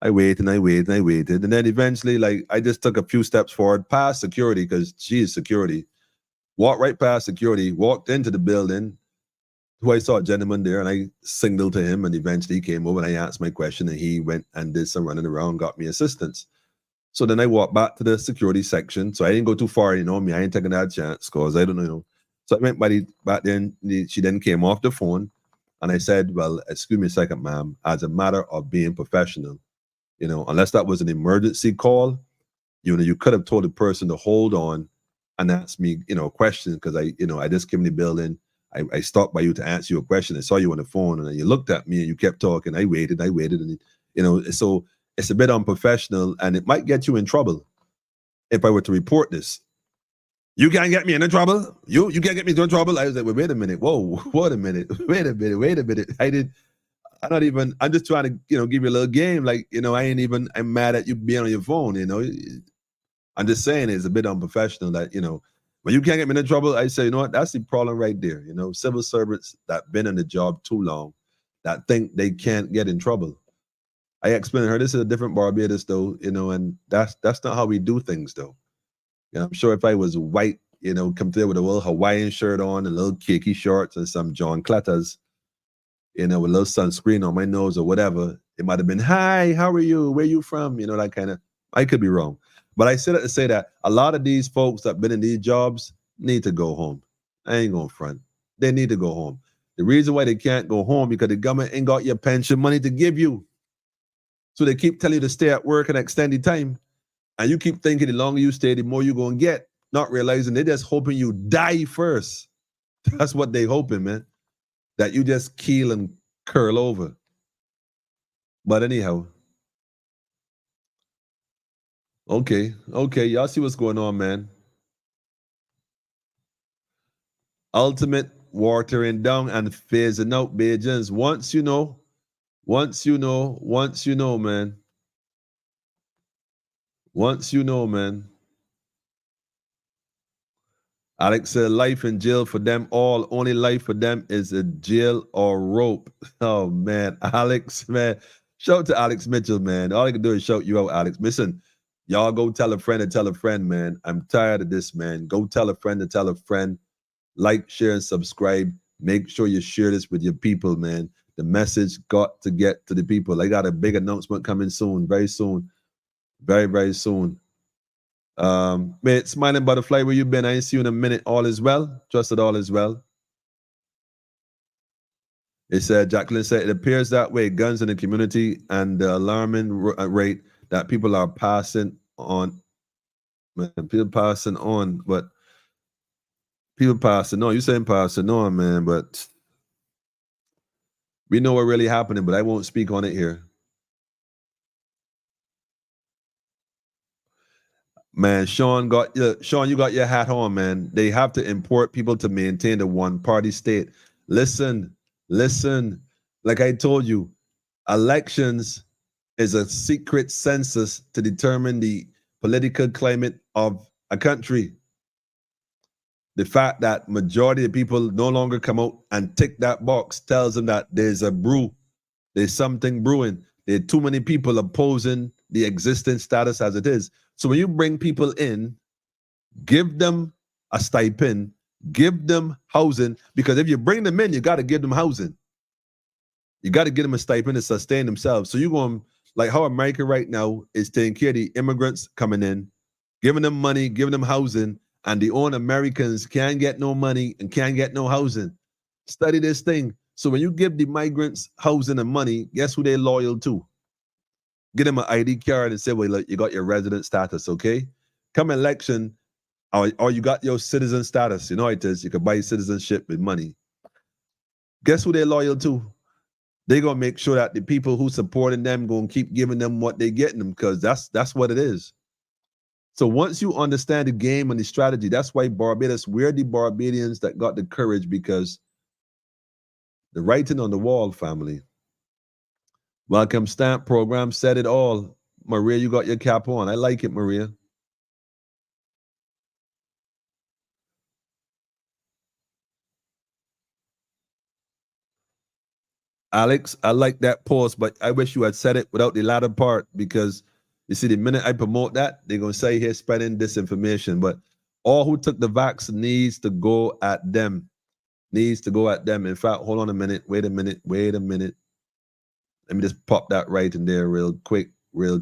I waited and I waited and I waited. And then eventually, like, I just took a few steps forward past security because she is security. Walked right past security, walked into the building, who I saw a gentleman there, and I signaled to him, and eventually he came over and I asked my question, and he went and did some running around, got me assistance. So then I walked back to the security section. So I didn't go too far, I ain't taking that chance because I don't know. So I went back then, she then came off the phone, and I said, well, excuse me a second, ma'am, as a matter of being professional, unless that was an emergency call, you could have told the person to hold on and ask me, a question because I just came in the building. I stopped by you to answer you a question. I saw you on the phone and you looked at me and you kept talking. I waited. And, so it's a bit unprofessional and it might get you in trouble if I were to report this. You can't get me into trouble. You can't get me into trouble. I was like, well, wait a minute. Whoa, wait a minute. Wait a minute. I'm just trying to, give you a little game. Like, I'm mad at you being on your phone, I'm just saying it's a bit unprofessional that, when you can't get me into trouble, I say, you know what, that's the problem right there. Civil servants that been in the job too long, that think they can't get in trouble. I explained to her, this is a different Barbados though, and that's not how we do things though. I'm sure if I was white, come there with a little Hawaiian shirt on and little kiki shorts and some John Clattas, with a little sunscreen on my nose or whatever, it might have been, hi, how are you? Where you from? That kind of, I could be wrong. But I said it to say that a lot of these folks that been in these jobs need to go home. I ain't going front. They need to go home. The reason why they can't go home because the government ain't got your pension money to give you. So they keep telling you to stay at work and extend the time. And you keep thinking the longer you stay, the more you're going to get, not realizing they're just hoping you die first. That's what they hoping, man. That you just keel and curl over. But anyhow. Okay. Y'all see what's going on, man. Ultimate watering down and phasing out Bajans. Once you know, man. Once you know, man. Alex said life in jail for them all. Only life for them is a jail or rope. Oh, man. Alex, man. Shout out to Alex Mitchell, man. All I can do is shout you out, Alex. Listen, y'all go tell a friend and tell a friend, man. I'm tired of this, man. Go tell a friend and tell a friend. Like, share, and subscribe. Make sure you share this with your people, man. The message got to get to the people. I got a big announcement coming soon, very soon. Very, very soon. Mate, Smiling Butterfly, where you been? I ain't see you in a minute. All is well? Trusted all is well. It said, Jacqueline said, it appears that way. Guns in the community and the alarming rate that people are passing on. Man, people passing on, but people passing on. You saying passing on, man, but we know what really happening, but I won't speak on it here. Man, Sean, you got your hat on, man. They have to import people to maintain the one-party state. Listen. Like I told you, elections is a secret census to determine the political climate of a country. The fact that majority of people no longer come out and tick that box tells them that there's something brewing. There are too many people opposing the existing status as it is. So when you bring people in, give them a stipend, give them housing, because if you bring them in, you got to give them housing. You got to give them a stipend to sustain themselves. So you're going, like how America right now is taking care of the immigrants coming in, giving them money, giving them housing, and the own Americans can't get no money and can't get no housing. Study this thing. So when you give the migrants housing and money, guess who they're loyal to? Get them an ID card and say, well, look, you got your resident status, okay? Come election, or you got your citizen status. You know how it is. You can buy citizenship with money. Guess who they're loyal to? They're going to make sure that the people who supporting them going to keep giving them what they're getting them, because that's what it is. So once you understand the game and the strategy, that's why Barbados, we're the Barbadians that got the courage, because the writing on the wall, family. Welcome Stamp Program said it all. Maria, you got your cap on. I like it, Maria. Alex, I like that post, but I wish you had said it without the latter part, because you see, the minute I promote that, they're going to say here spreading disinformation. But all who took the vax needs to go at them. Needs to go at them. In fact, hold on a minute. Wait a minute. Let me just pop that right in there real quick. That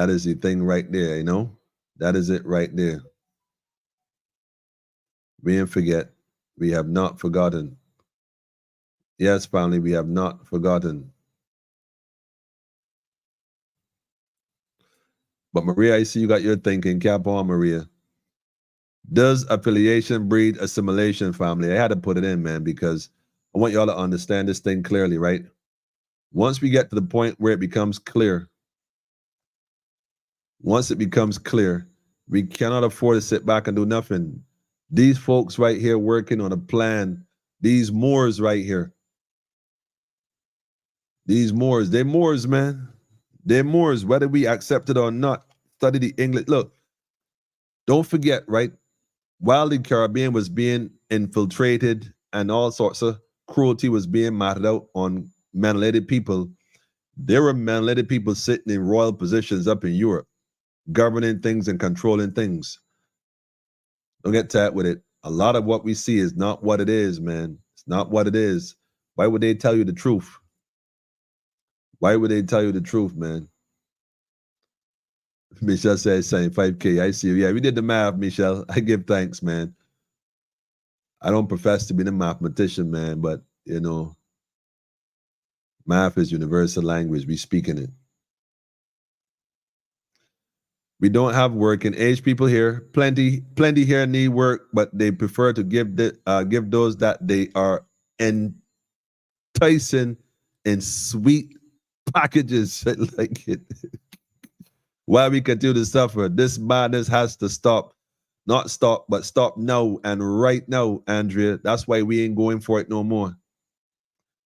is the thing right there, you know? That is it right there. We didn't forget. We have not forgotten. Yes, family, we have not forgotten. But Maria, I see you got your thinking. Cap on, Maria. Does affiliation breed assimilation, family? I had to put it in, man, because I want y'all to understand this thing clearly, right? Once we get to the point where it becomes clear, we cannot afford to sit back and do nothing. These folks right here working on a plan, these Moors right here, they're Moors, man. They're Moors, whether we accept it or not. Study the English. Look, don't forget, right? While the Caribbean was being infiltrated and all sorts of cruelty was being meted out on melanated people, there were melanated people sitting in royal positions up in Europe, governing things and controlling things. Don't get tight with it. A lot of what we see is not what it is, man. It's not what it is. Why would they tell you the truth? Why would they tell you the truth, man? Michelle says, saying 5K. I see you. Yeah, we did the math, Michelle. I give thanks, man. I don't profess to be a mathematician, man, but, you know, math is universal language. We speak in it. We don't have working age people here. Plenty here need work, but they prefer to give those that they are enticing in sweet packages. I like it. Why we continue to suffer? This madness has to stop. Not stop, but stop now and right now, Andrea. That's why we ain't going for it no more.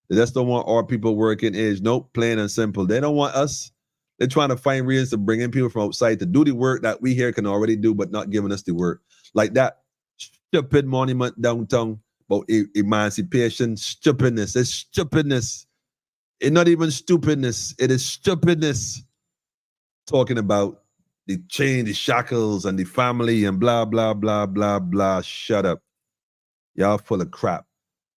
They just don't want our people working age. Nope, plain and simple. They don't want us. They're trying to find reasons to bring in people from outside to do the work that we here can already do, but not giving us the work. Like that stupid monument downtown about emancipation, stupidness. It's stupidness. It's not even stupidness. It is stupidness. Talking about the chain, the shackles, and the family, and blah, blah, blah, blah, blah. Shut up. Y'all full of crap.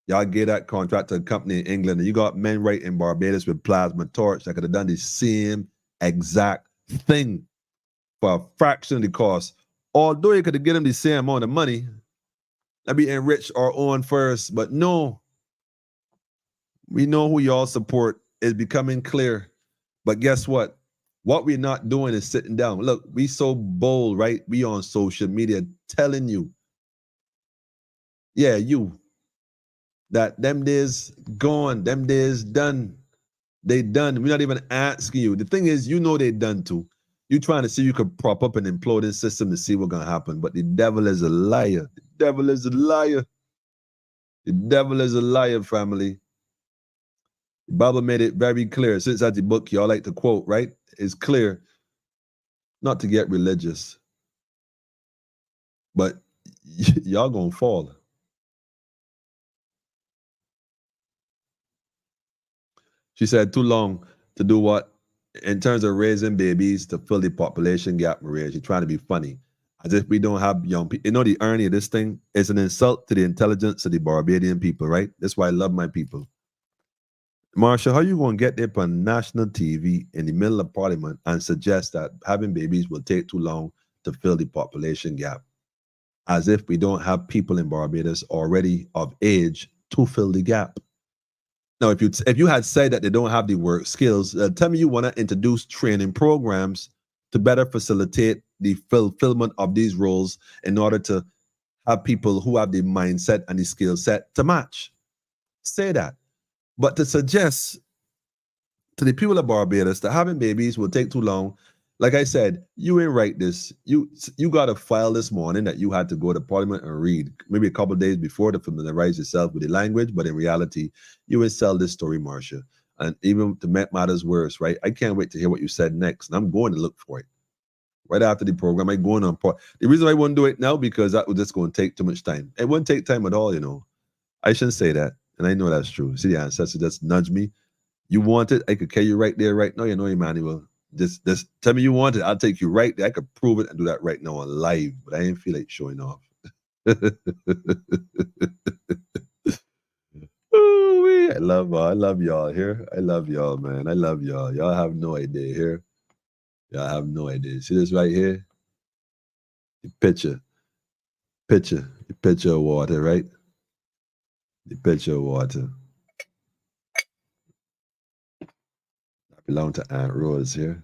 Y'all gave that contract to a company in England, and you got men right in Barbados with plasma torch that could have done the same exact thing for a fraction of the cost. Although you could have given them the same amount of money, let me enrich our own first. But no, we know who y'all support. Is becoming clear. But guess what? What we're not doing is sitting down. Look, we so bold, right? We on social media telling you, yeah, you, that them days gone, them days done. They done. We're not even asking you. The thing is, you know they done too. You trying to see you could prop up an imploding system to see what's gonna happen, but the devil is a liar. The devil is a liar. The devil is a liar, family. The Bible made it very clear. Since that's the book y'all like to quote, right? It's clear not to get religious, but y'all gonna fall. She said, too long to do what? In terms of raising babies to fill the population gap, Maria. She's trying to be funny. As if we don't have young people. You know, the irony of this thing is an insult to the intelligence of the Barbadian people, right? That's why I love my people. Marsha, how you going to get there on national TV in the middle of Parliament and suggest that having babies will take too long to fill the population gap? As if we don't have people in Barbados already of age to fill the gap. Now, if you had said that they don't have the work skills, tell me you want to introduce training programs to better facilitate the fulfillment of these roles in order to have people who have the mindset and the skill set to match. Say that. But to suggest to the people of Barbados that having babies will take too long, like I said, you ain't write this. You got a file this morning that you had to go to Parliament and read, maybe a couple of days before to familiarize yourself with the language, but in reality, you will sell this story, Marsha. And even to make matters worse, right? I can't wait to hear what you said next, and I'm going to look for it. Right after the program, I'm going on part. The reason I won't do it now, because that was just going to take too much time. It wouldn't take time at all, you know. I shouldn't say that, and I know that's true. See, the ancestor just nudged me. You want it? I could carry you right there, right now. You know, Emmanuel. Just tell me you want it. I'll take you right there. I could prove it and do that right now on live, but I ain't feel like showing off. Ooh, I love y'all here. I love y'all, man. I love y'all. Y'all have no idea here. Y'all have no idea. See this right here? The picture of water, right? The picture of water. I belong to Aunt Rose here.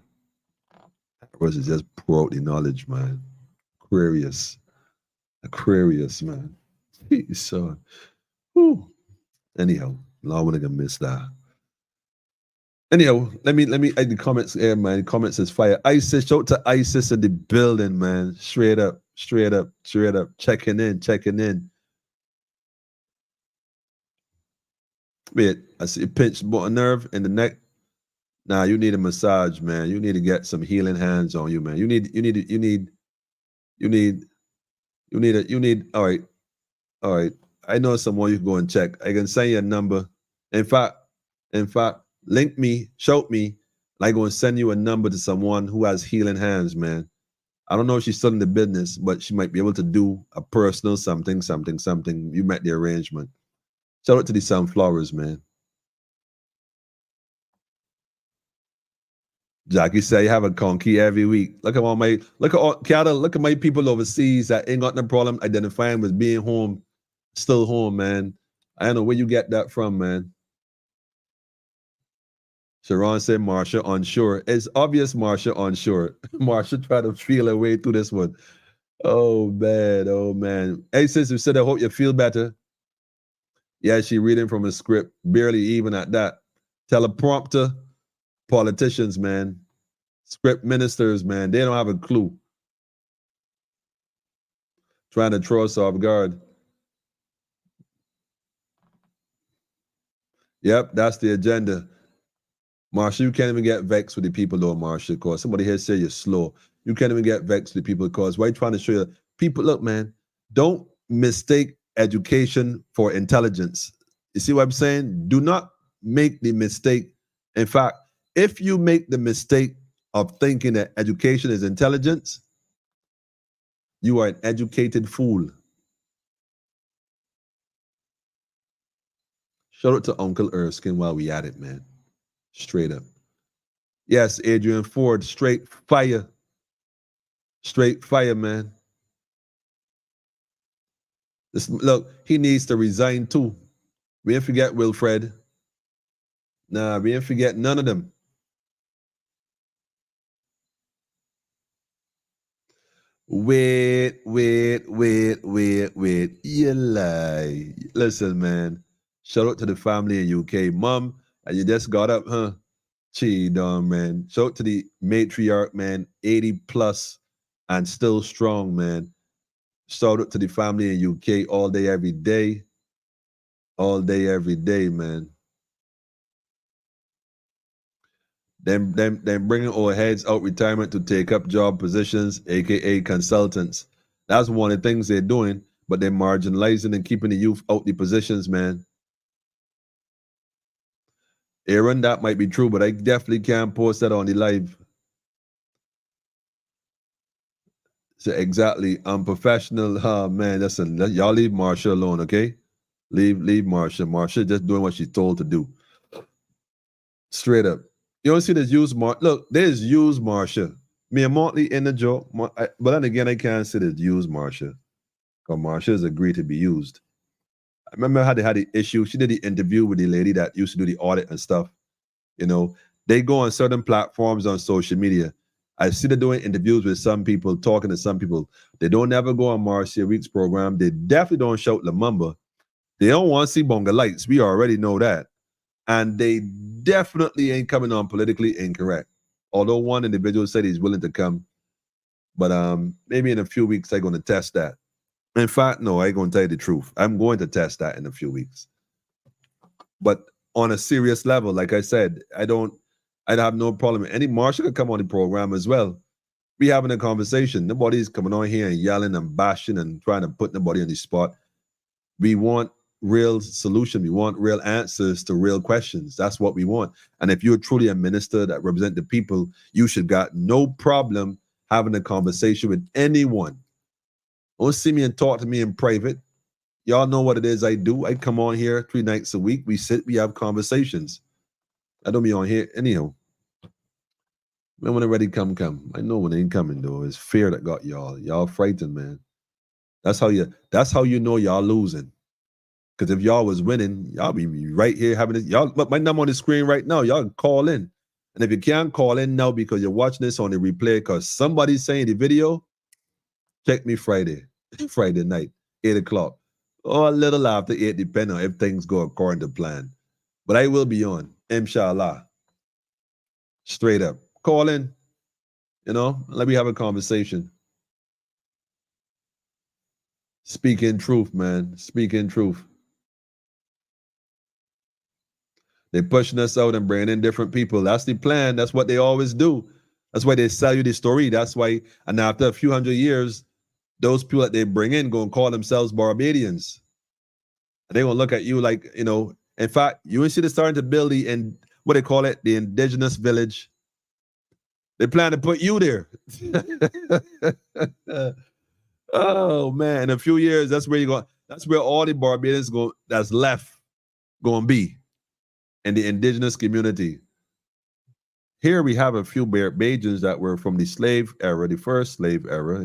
Aunt Rose is just pour out the knowledge, man. Aquarius, man. So, whew. Anyhow, Lord, when I gonna miss that. Anyhow, let me the comments here, man. Comments is fire. ISIS, shout to ISIS in the building, man. Straight up. Checking in. Wait, I see a pinched button nerve in the neck. Nah, you need a massage, man. You need to get some healing hands on you, man. You need. All right. I know someone you can go and check. I can send you a number. In fact, link me, shout me, and I go and send you a number to someone who has healing hands, man. I don't know if she's still in the business, but she might be able to do a personal something. You met the arrangement. Shout out to the sunflowers, man. Jackie say you have a conky every week. Look at my people overseas that ain't got no problem identifying with being home, still home, man. I don't know where you get that from, man. Sharon said Marsha onshore. It's obvious Marsha onshore. Marsha try to feel her way through this one. Oh man. Hey sis, you said I hope you feel better. Yeah, she reading from a script, barely even at that. Teleprompter. Politicians, man, script ministers, man, they don't have a clue. Trying to throw us off guard. Yep, that's the agenda. Marsha, you can't even get vexed with the people though, Marsha, because somebody here say you're slow. You can't even get vexed with the people because why trying to show you? People, look, man, don't mistake education for intelligence. You see what I'm saying? Do not make the mistake. In fact, if you make the mistake of thinking that education is intelligence, you are an educated fool. Shout out to Uncle Erskine while we at it, man. Straight up. Yes, Adrian Ford, straight fire. Straight fire, man. Look, he needs to resign too. We ain't forget Wilfred. Nah, we ain't forget none of them. Wait. You lie. Listen, man. Shout out to the family in UK. Mom, you just got up, huh? Gee, darn, man. Shout out to the matriarch, man. 80 plus and still strong, man. Shout out to the family in UK all day, every day. All day, every day, man. Them bringing old heads out retirement to take up job positions, aka consultants. That's one of the things they're doing, but they're marginalizing and keeping the youth out the positions, man. Aaron, that might be true, but I definitely can't post that on the live. So exactly, unprofessional. Oh man, listen, y'all leave Marsha alone, okay? Leave Marsha. Marsha just doing what she's told to do. Straight up. You don't see this used Marsha. Look, there's used Marsha. Me and Montley in the joke, but then again, I can't say there's used Marsha. Because Marsha has agreed to be used. I remember how they had the issue. She did the interview with the lady that used to do the audit and stuff. You know, they go on certain platforms on social media. I see them doing interviews with some people, talking to some people. They don't ever go on Marcia Week's program. They definitely don't shout Lamumba. They don't want to see Bonga Lights. We already know that. And they definitely ain't coming on politically incorrect. Although one individual said he's willing to come. But maybe in a few weeks, I'm going to test that. In fact, no, I ain't going to tell you the truth. I'm going to test that in a few weeks. But on a serious level, like I said, I'd have no problem. Any Marsha could come on the program as well. We having a conversation. Nobody's coming on here and yelling and bashing and trying to put nobody on the spot. We want real solution. We want real answers to real questions. That's what we want. And if you're truly a minister that represent the people, you should got no problem having a conversation with anyone. Don't see me and talk to me in private. Y'all know what it is I do. I come on here 3 nights a week. We sit, we have conversations. I don't be on here anyhow. Man, when they're ready, come. I know when they ain't coming though. It's fear that got y'all. Y'all frightened, man. That's how you know y'all losing. Because if y'all was winning, y'all be right here having this. Y'all look my number on the screen right now. Y'all can call in. And if you can't call in now because you're watching this on the replay because somebody's saying the video, check me Friday night, 8 o'clock. Or a little after 8, depending on if things go according to plan. But I will be on, inshallah. Straight up. Call in, let me have a conversation. Speaking truth, man. Speaking truth. They're pushing us out and bringing in different people. That's the plan. That's what they always do. That's why they sell you the story. That's why, and after a few hundred years, those people that they bring in going to call themselves Barbadians. And they're going to look at you like, in fact, you see they're starting to build what they call it, the indigenous village. They plan to put you there. Oh man, in a few years, that's where that's where all the Barbadians that's left gonna be in the indigenous community. Here we have a few Barbadians that were from the slave era, the first slave era,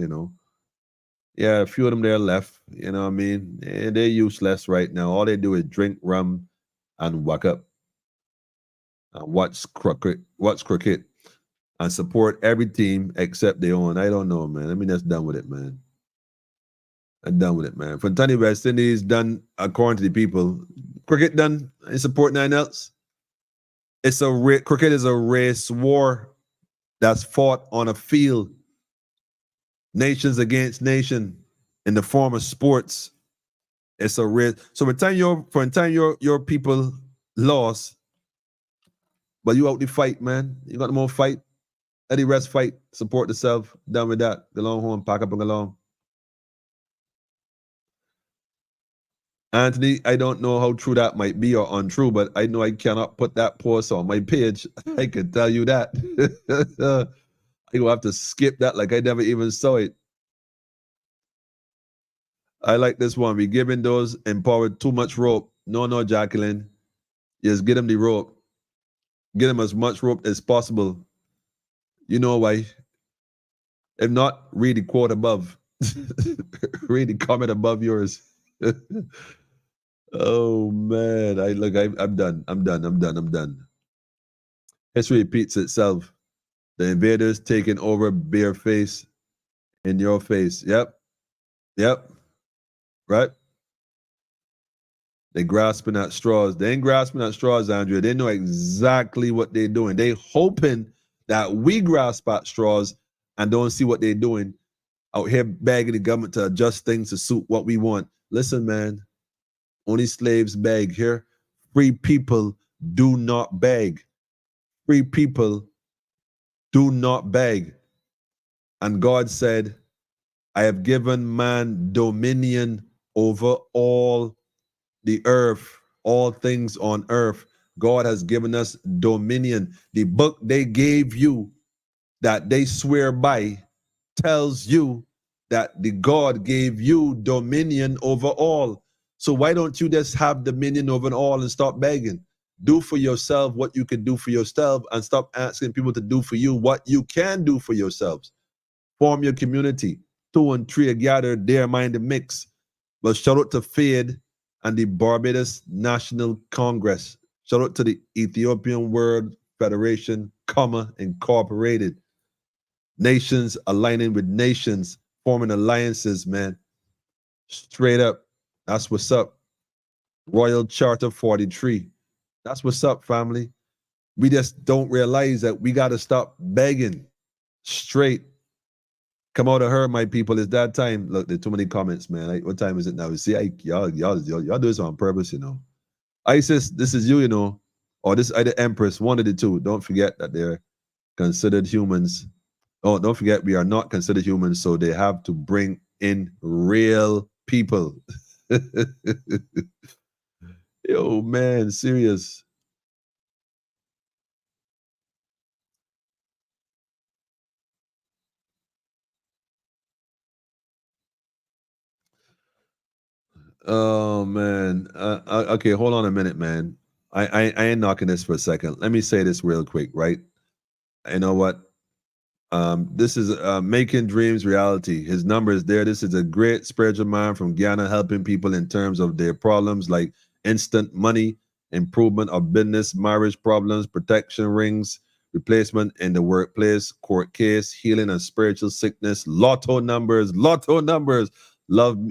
Yeah, a few of them there left, you know what I mean? And they're useless right now. All they do is drink rum and whack up and watch cricket and support every team except their own. I don't know, man. I mean, that's done with it, man. I'm done with it, man. Fontani West Indies done according to the people. Cricket done. I support nothing else. Cricket is a race war that's fought on a field. Nations against nation in the form of sports. It's a race. So for the time your people lost, but you out the fight, man. You got the more fight. Let the rest fight. Support the self. Done with that. Go long home, pack up and go long. Anthony, I don't know how true that might be or untrue, but I know I cannot put that post on my page. I can tell you that. I will have to skip that like I never even saw it. I like this one. We giving those empowered too much rope. No, Jacqueline. Just get them the rope. Get them as much rope as possible. You know why? If not, read the quote above. Read the comment above yours. Oh man, I'm done. History repeats itself. The invaders taking over bare face in your face. Yep. Right. They grasping at straws. They ain't grasping at straws, Andrea. They know exactly what they're doing. They hoping that we grasp at straws and don't see what they're doing out here begging the government to adjust things to suit what we want. Listen, man, only slaves beg here. Free people do not beg. Free people do not beg. And God said, I have given man dominion over all the earth, all things on earth. God has given us dominion. The book they gave you that they swear by tells you that the God gave you dominion over all. So why don't you just have dominion over all and stop begging? Do for yourself what you can do for yourself and stop asking people to do for you what you can do for yourselves. Form your community. 2 and 3 are gathered, there mind the mix. Well, shout out to FADE and the Barbados National Congress. Shout out to the Ethiopian World Federation, Incorporated. Nations aligning with nations, forming alliances, man. Straight up. That's what's up. Royal Charter 43. That's what's up, family. We just don't realize that we got to stop begging. Straight. Come out of her, my people. It's that time. Look, there's too many comments, man. Like, what time is it now? See, y'all do this on purpose, you know. ISIS, this is you, you know. Or this either Empress, one of the two. Don't forget that they're considered humans. Oh, don't forget, we are not considered humans, so they have to bring in real people. Yo, man, serious. Oh, man. Okay, hold on a minute, man. I ain't knocking this for a second. Let me say this real quick, right? You know what? This is making dreams reality. His number is there. This is a great spiritual man from Guyana helping people in terms of their problems like instant money, improvement of business, marriage problems, protection rings, replacement in the workplace, court case, healing and spiritual sickness, lotto numbers, love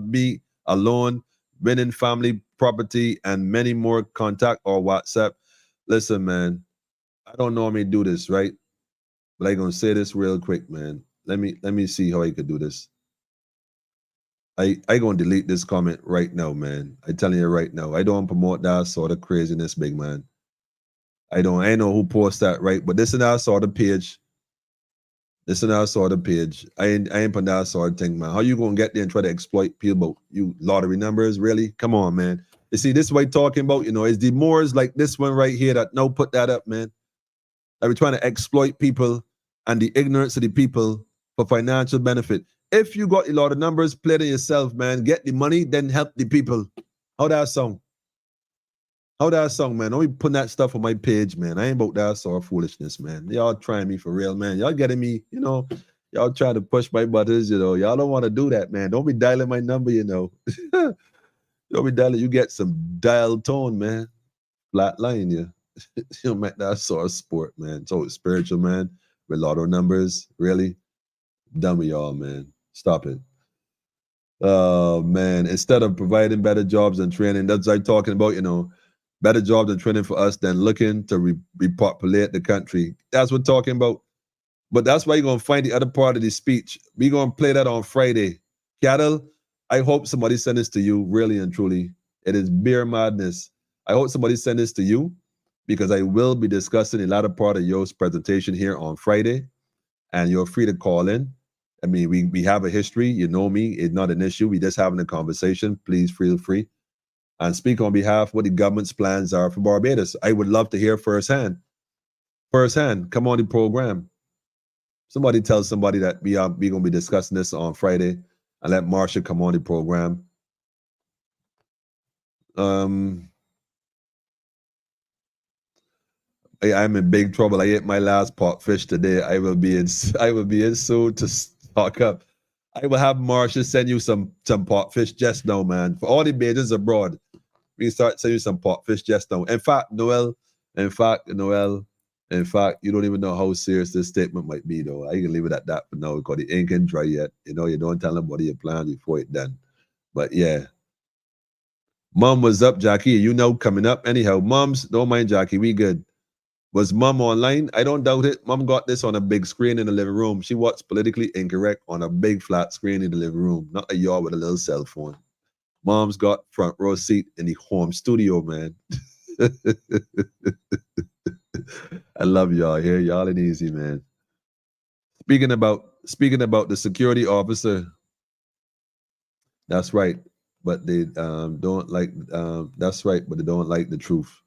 me alone, winning family property, and many more. Contact or WhatsApp. Listen, man, I don't normally do this, right? But I gonna say this real quick, man. Let me see how I could do this. I gonna delete this comment right now, man. I telling you right now. I don't promote that sort of craziness, big man. I know who posts that, right? But this and that sort of page. This and that sort of page. I ain't put that sort of thing, man. How you gonna get there and try to exploit people? You lottery numbers, really? Come on, man. You see, this is what I'm talking about, you know, it's the Moors like this one right here that no put that up, man. That we're trying to exploit people and the ignorance of the people for financial benefit. If you got a lot of numbers, play to yourself, man. Get the money, then help the people. How that song? How that song, man? Don't be putting that stuff on my page, man. I ain't about that sort of foolishness, man. Y'all trying me for real, man. Y'all getting me, you know. Y'all trying to push my buttons, you know. Y'all don't want to do that, man. Don't be dialing my number, you know. Don't be dialing. You get some dial tone, man. Flat line, yeah. You don't make that sort of sport, man. So it's spiritual, man. With lotto numbers, really? Done with y'all, man. Stop it. Oh, man. Instead of providing better jobs and training, that's like talking about, you know, better jobs and training for us than looking to repopulate the country. That's what talking about. But that's why you're going to find the other part of the speech. We're going to play that on Friday. Cattle, I hope somebody send this to you, really and truly. It is beer madness. I hope somebody send this to you because I will be discussing the latter part of your presentation here on Friday. And you're free to call in. I mean, we have a history. You know me. It's not an issue. We're just having a conversation. Please feel free. And speak on behalf of what the government's plans are for Barbados. I would love to hear firsthand. Firsthand, come on the program. Somebody tell somebody that we going to be discussing this on Friday and let Marsha come on the program. I'm in big trouble. I ate my last pot fish today. I will be in soon to stock up. I will have Marsha send you some pot fish just now, man. For all the bathers abroad, we can start sending you some pot fish just now. In fact, Noel, you don't even know how serious this statement might be, though. I can leave it at that for now because the ink ain't dry yet. You know, you don't tell nobody your plan before it's done. But yeah. Mom was up, Jackie. You know, coming up. Anyhow, moms, don't mind Jackie. We good. Was Mom online? I don't doubt it. Mom got this on a big screen in the living room. She watched Politically Incorrect on a big flat screen in the living room, not a yard with a little cell phone. Mom's got front row seat in the home studio, man. I love y'all here. Y'all ain't easy, man. Speaking about the security officer. That's right. But they don't like that's right, but they don't like the truth.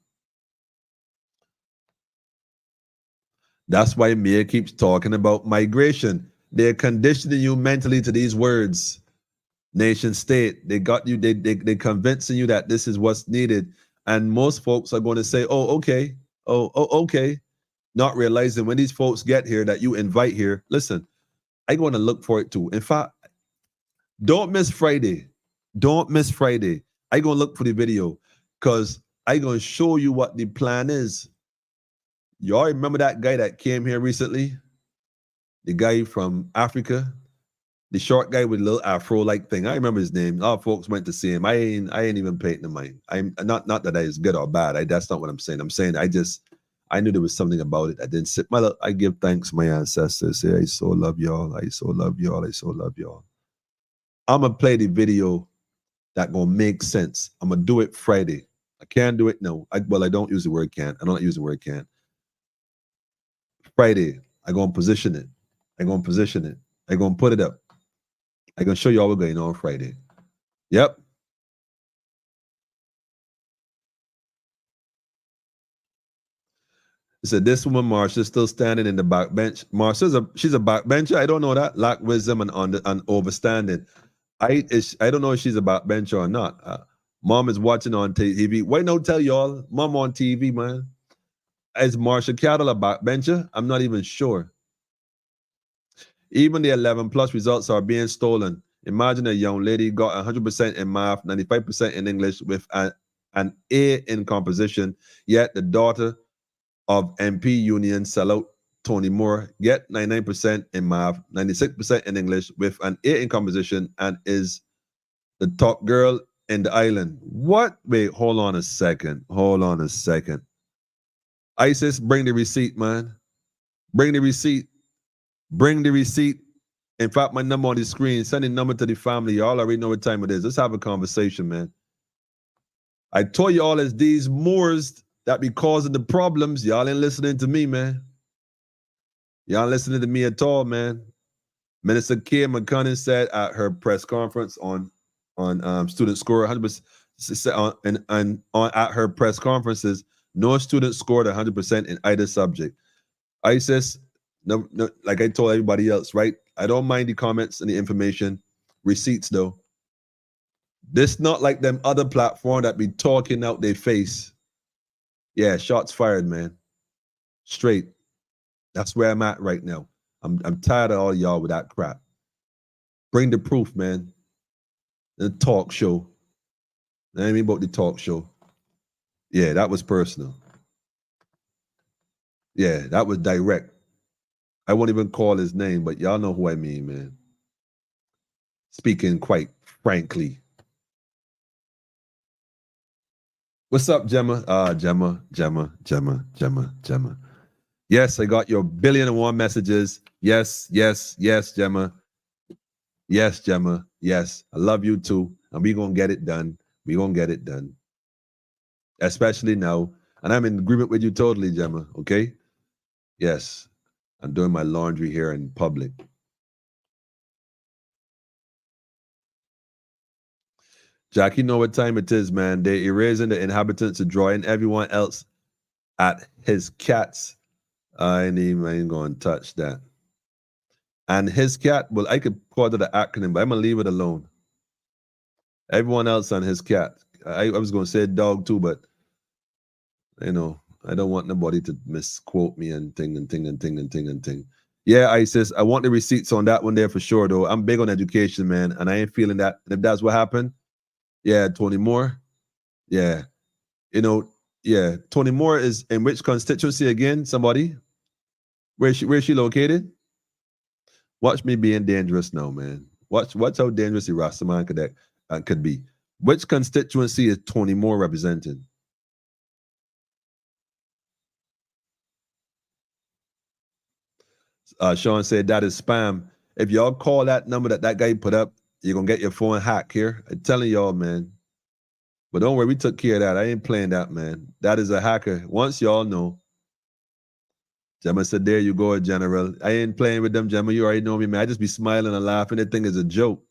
That's why Mia keeps talking about migration. They're conditioning you mentally to these words. Nation state. They got you, they convincing you that this is what's needed. And most folks are going to say, oh, okay. Oh, okay. Not realizing when these folks get here that you invite here, listen, I'm going to look for it too. In fact, don't miss Friday. Don't miss Friday. I'm going to look for the video because I'm going to show you what the plan is. Y'all remember that guy that came here recently? The guy from Africa? The short guy with a little afro-like thing. I remember his name. All folks went to see him. I ain't even paying the mind. I'm not that is good or bad. That's not what I'm saying. I'm saying I knew there was something about it. I didn't sit. I give thanks to my ancestors. Say, I so love y'all. I so love y'all. I so love y'all. I'm gonna play the video that gonna make sense. I'm gonna do it Friday. I can't do it now. I don't use the word can't. I don't use the word can't. Friday, I'm gonna position it. I'm gonna position it. I'm gonna put it up. I'm gonna show you all what's going on Friday. Yep. It said this woman Marsha's still standing in the back bench. She's a back bencher. I don't know that. Lack wisdom and overstanding. I don't know if she's a back bencher or not. Mom is watching on TV. Why not tell y'all? Mom on TV, man. Is Marsha Cattle a back bencher? I'm not even sure. Even the 11 plus results are being stolen. Imagine a young lady got 100% in math, 95% in English with an A in composition, yet the daughter of MP Union sellout Tony Moore get 99% in math, 96% in English with an A in composition and is the top girl in the island. What? Wait, hold on a second. ISIS, bring the receipt, man. Bring the receipt. In fact, my number on the screen, send the number to the family. Y'all already know what time it is. Let's have a conversation, man. I told y'all it's these Moors that be causing the problems. Y'all ain't listening to me, man. Y'all ain't listening to me at all, man. Minister Kia McCunnan said at her press conference on student score 100% at her press conferences, no student scored 100% in either subject. ISIS, no, like I told everybody else, right? I don't mind the comments and the information. Receipts, though. This not like them other platform that be talking out their face. Yeah, shots fired, man. Straight. That's where I'm at right now. I'm tired of all y'all with that crap. Bring the proof, man. The talk show. You know what I mean about the talk show? Yeah, that was personal. Yeah, that was direct. I won't even call his name, but y'all know who I mean, man. Speaking quite frankly. What's up, Gemma? Gemma. Yes, I got your 1,000,001 messages. Yes, Gemma. Yes, Gemma. Yes, I love you too. And we're going to get it done. Especially now. And I'm in agreement with you totally, Gemma. Okay? Yes. I'm doing my laundry here in public. Jack, you know what time it is, man. They're erasing the inhabitants to draw in everyone else at his cats. I ain't going to touch that. And his cat, well, I could call it an acronym, but I'm going to leave it alone. Everyone else on his cat. I was going to say dog too, but, you know, I don't want nobody to misquote me and ting. Yeah, ISIS, I want the receipts on that one there for sure, though. I'm big on education, man, and I ain't feeling that. And if that's what happened, yeah, Tony Moore. Yeah. You know, yeah, Tony Moore is in which constituency again? Somebody? Where's she located? Watch me being dangerous now, man. Watch how dangerous the Rastaman could be. Which constituency is Tony Moore representing? Sean said that is spam. If y'all call that number that guy put up, you're going to get your phone hacked here. I'm telling y'all, man. But don't worry, we took care of that. I ain't playing that, man. That is a hacker. Once y'all know. Gemma said, there you go, General. I ain't playing with them, Gemma. You already know me, man. I just be smiling and laughing. That thing is a joke.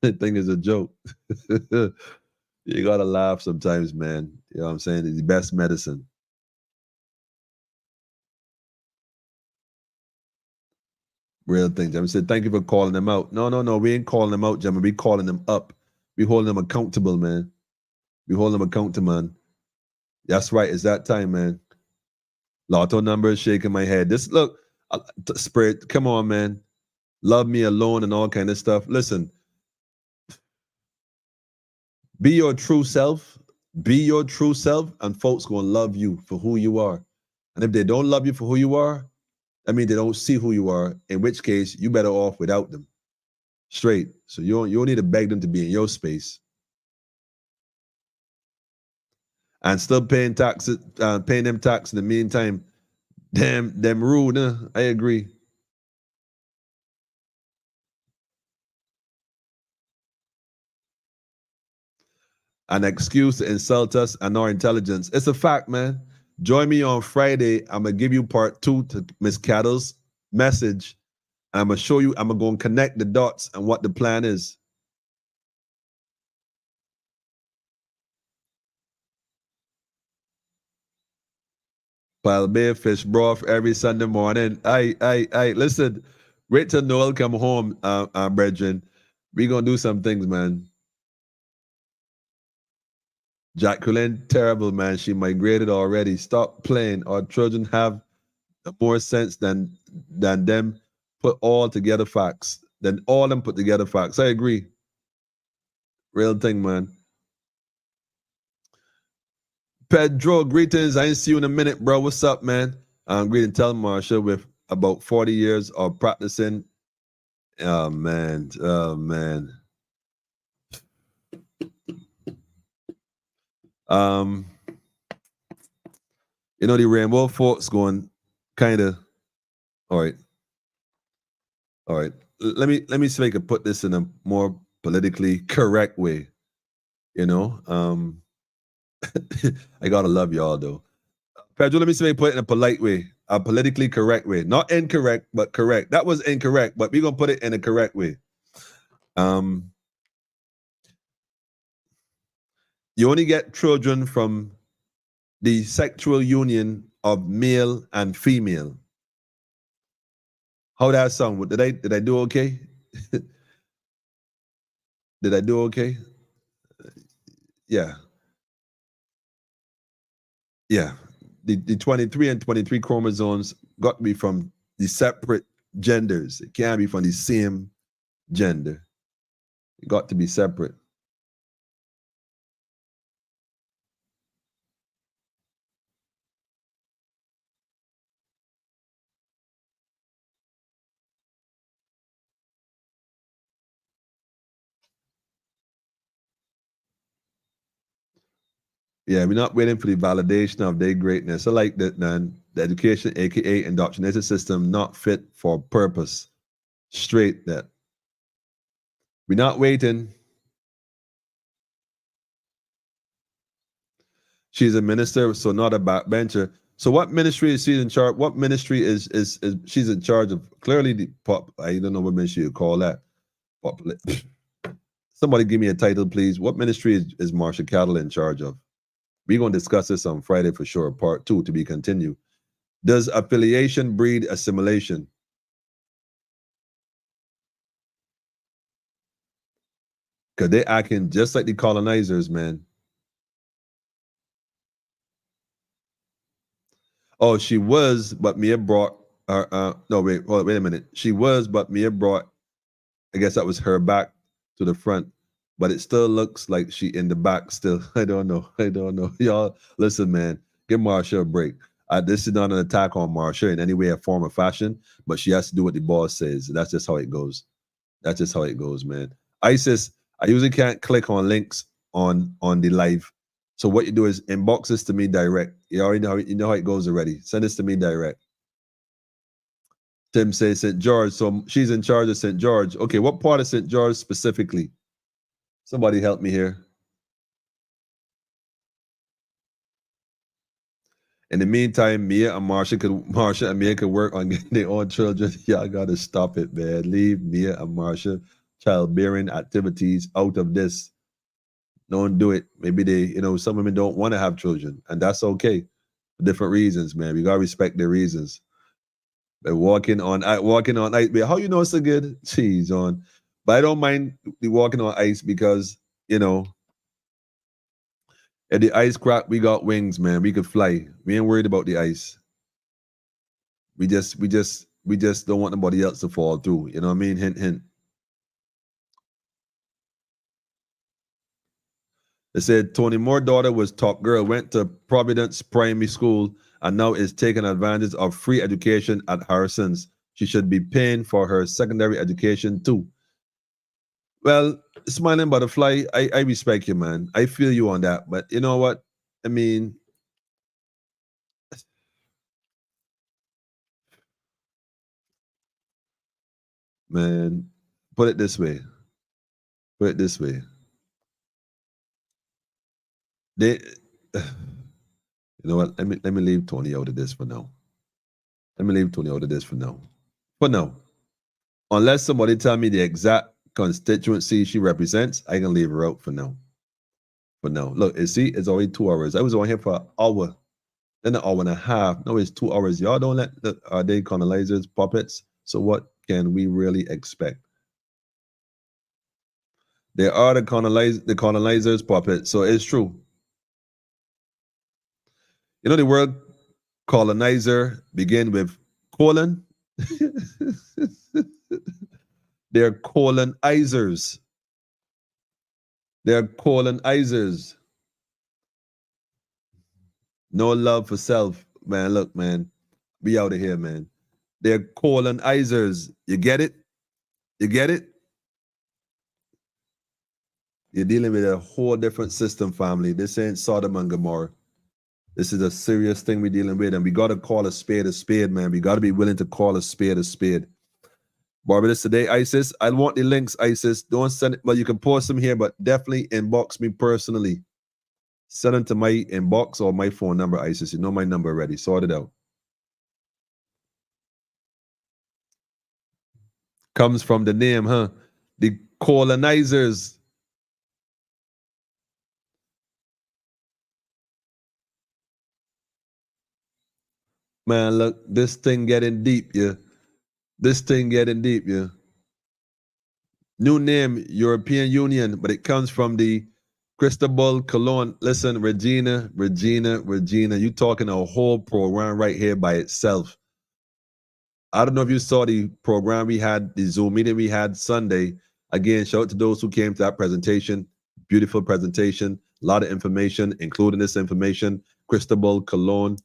That thing is a joke. You got to laugh sometimes, man. You know what I'm saying? It's the best medicine. Real thing. Gemma said, thank you for calling them out. No. We ain't calling them out, Gemma. We calling them up. We holding them accountable, man. We holding them accountable, man. That's right. It's that time, man. Lotto numbers shaking my head. This look, Spirit, come on, man. Love me alone and all kind of stuff. Listen, be your true self. Be your true self, and folks gonna love you for who you are. And if they don't love you for who you are, I mean, they don't see who you are, in which case you better off without them. Straight. So you don't need to beg them to be in your space. And still paying taxes, paying them tax in the meantime. Them rude, huh? I agree. An excuse to insult us and our intelligence. It's a fact, man. Join me on Friday. I'm going to give you part 2 to Miss Cattle's message. I'm going to show you, I'm going to go and connect the dots and what the plan is. Pile bear fish broth every Sunday morning. Listen, wait till Noel come home, brethren. We going to do some things, man. Jacqueline, terrible, man. She migrated already. Stop playing. Our children have more sense than them put all together facts. Than all them put together facts. I agree. Real thing, man. Pedro, greetings. I ain't see you in a minute, bro. What's up, man? Greeting Telmarsha with about 40 years of practicing. Oh, man. You know, the Rainbow folks going kind of, all right. Let me see if I can put this in a more politically correct way. You know, I gotta love y'all though. Pedro, let me see if I can put it in a polite way, a politically correct way. Not incorrect, but correct. That was incorrect, but we're gonna put it in a correct way. You only get children from the sexual union of male and female. How that sound? Did I do okay? Did I do okay? Yeah. The 23 and 23 chromosomes got to be from the separate genders. It can't be from the same gender. It got to be separate. Yeah, we're not waiting for the validation of their greatness. I like that, man. The education, aka indoctrination system, not fit for purpose. Straight that. We're not waiting. She's a minister, so not a backbencher. So what ministry is she in charge? What ministry is she's in charge of? Clearly the pop. I don't know what ministry you call that. Somebody give me a title, please. What ministry is Marsha Cattle in charge of? We're going to discuss this on Friday for sure, part 2 to be continued. Does affiliation breed assimilation? Because they're acting just like the colonizers, man. Oh, she was, but Mia brought her, no, wait a minute. She was, but Mia brought, I guess that was her back to the front. But it still looks like she in the back still. I don't know. Y'all, listen, man, give Marsha a break. This is not an attack on Marsha in any way, or form, or fashion, but she has to do what the boss says. That's just how it goes. That's just how it goes, man. ISIS, I usually can't click on links on the live. So what you do is inbox this to me direct. You already know, you know how it goes already. Send this to me direct. Tim says St. George. So she's in charge of St. George. Okay, what part of St. George specifically? Somebody help me here. In the meantime, Mia and Marsha and Mia could work on getting their own children. Y'all gotta stop it, man. Leave Mia and Marsha childbearing activities out of this. Don't do it. Maybe they, you know, some women don't want to have children, and that's okay. For different reasons, man. We gotta respect their reasons. But walking on ice, how you know it's so good? Jeez, on. But I don't mind the walking on ice because, you know, at the ice crack, we got wings, man. We could fly. We ain't worried about the ice. We just don't want nobody else to fall through. You know what I mean? Hint, hint. They said Tony Moore's daughter was top girl, went to Providence Primary School, and now is taking advantage of free education at Harrison's. She should be paying for her secondary education too. Well, smiling butterfly, I respect you, man. I feel you on that. But you know what? I mean, man, put it this way. Put it this way. They, you know what? Let me leave Tony out of this for now. Let me leave Tony out of this for now. For now. Unless somebody tell me the exact constituency she represents, I can leave her out for now. For now. Look, you see, it's already 2 hours. I was on here for an hour, then an hour and a half. No, it's 2 hours. Y'all don't let are they colonizers, puppets? So what can we really expect? They are the colonizers' puppets. So it's true. You know the word colonizer begin with colon. They're colonizers. They're colonizers. No love for self, man. Look, man, be out of here, man. They're colonizers. You get it? You get it? You're dealing with a whole different system, family. This ain't Sodom and Gomorrah. This is a serious thing we're dealing with, and we got to call a spade, man. We got to be willing to call a spade a spade. Barbados today, Isis. I want the links, Isis. Don't send it. Well, you can post them here, but definitely inbox me personally. Send them to my inbox or my phone number, Isis. You know my number already. Sort it out. Comes from the name, huh? The colonizers. Man, look, this thing getting deep, yeah. This thing getting deep, yeah. New name, European Union, but it comes from the Cristobal Colon. Listen, Regina, you talking a whole program right here by itself. I don't know if you saw the program we had, the Zoom meeting we had Sunday. Again, shout out to those who came to that presentation. Beautiful presentation, a lot of information, including this information. Cristobal Colon.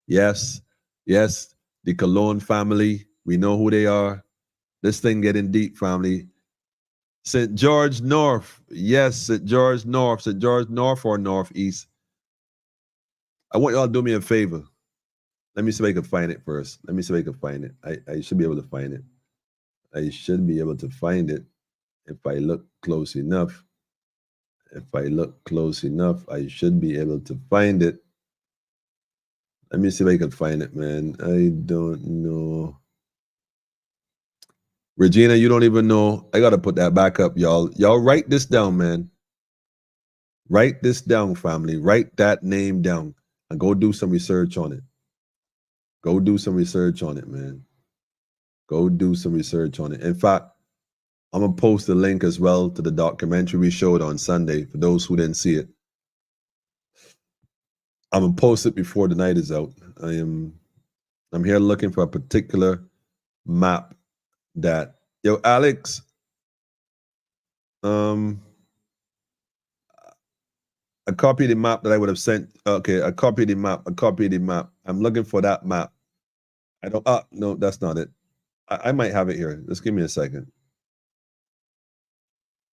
Yes, the Colon family. We know who they are. This thing getting deep, family. St. George North. Yes, St. George North. St. George North or Northeast. I want y'all to do me a favor. Let me see if I can find it first. Let me see if I can find it. I should be able to find it. I should be able to find it if I look close enough. If I look close enough, I should be able to find it. Let me see if I can find it, man. I don't know. Regina, you don't even know. I got to put that back up, y'all. Y'all write this down, man. Write this down, family. Write that name down and go do some research on it. Go do some research on it, man. Go do some research on it. In fact, I'm going to post the link as well to the documentary we showed on Sunday for those who didn't see it. I'm going to post it before the night is out. I'm here looking for a particular map that, yo, Alex, I copied the map that I would have sent. Okay, I copied the map. I'm looking for that map. I don't, no, that's not it. I might have it here. Just give me a second.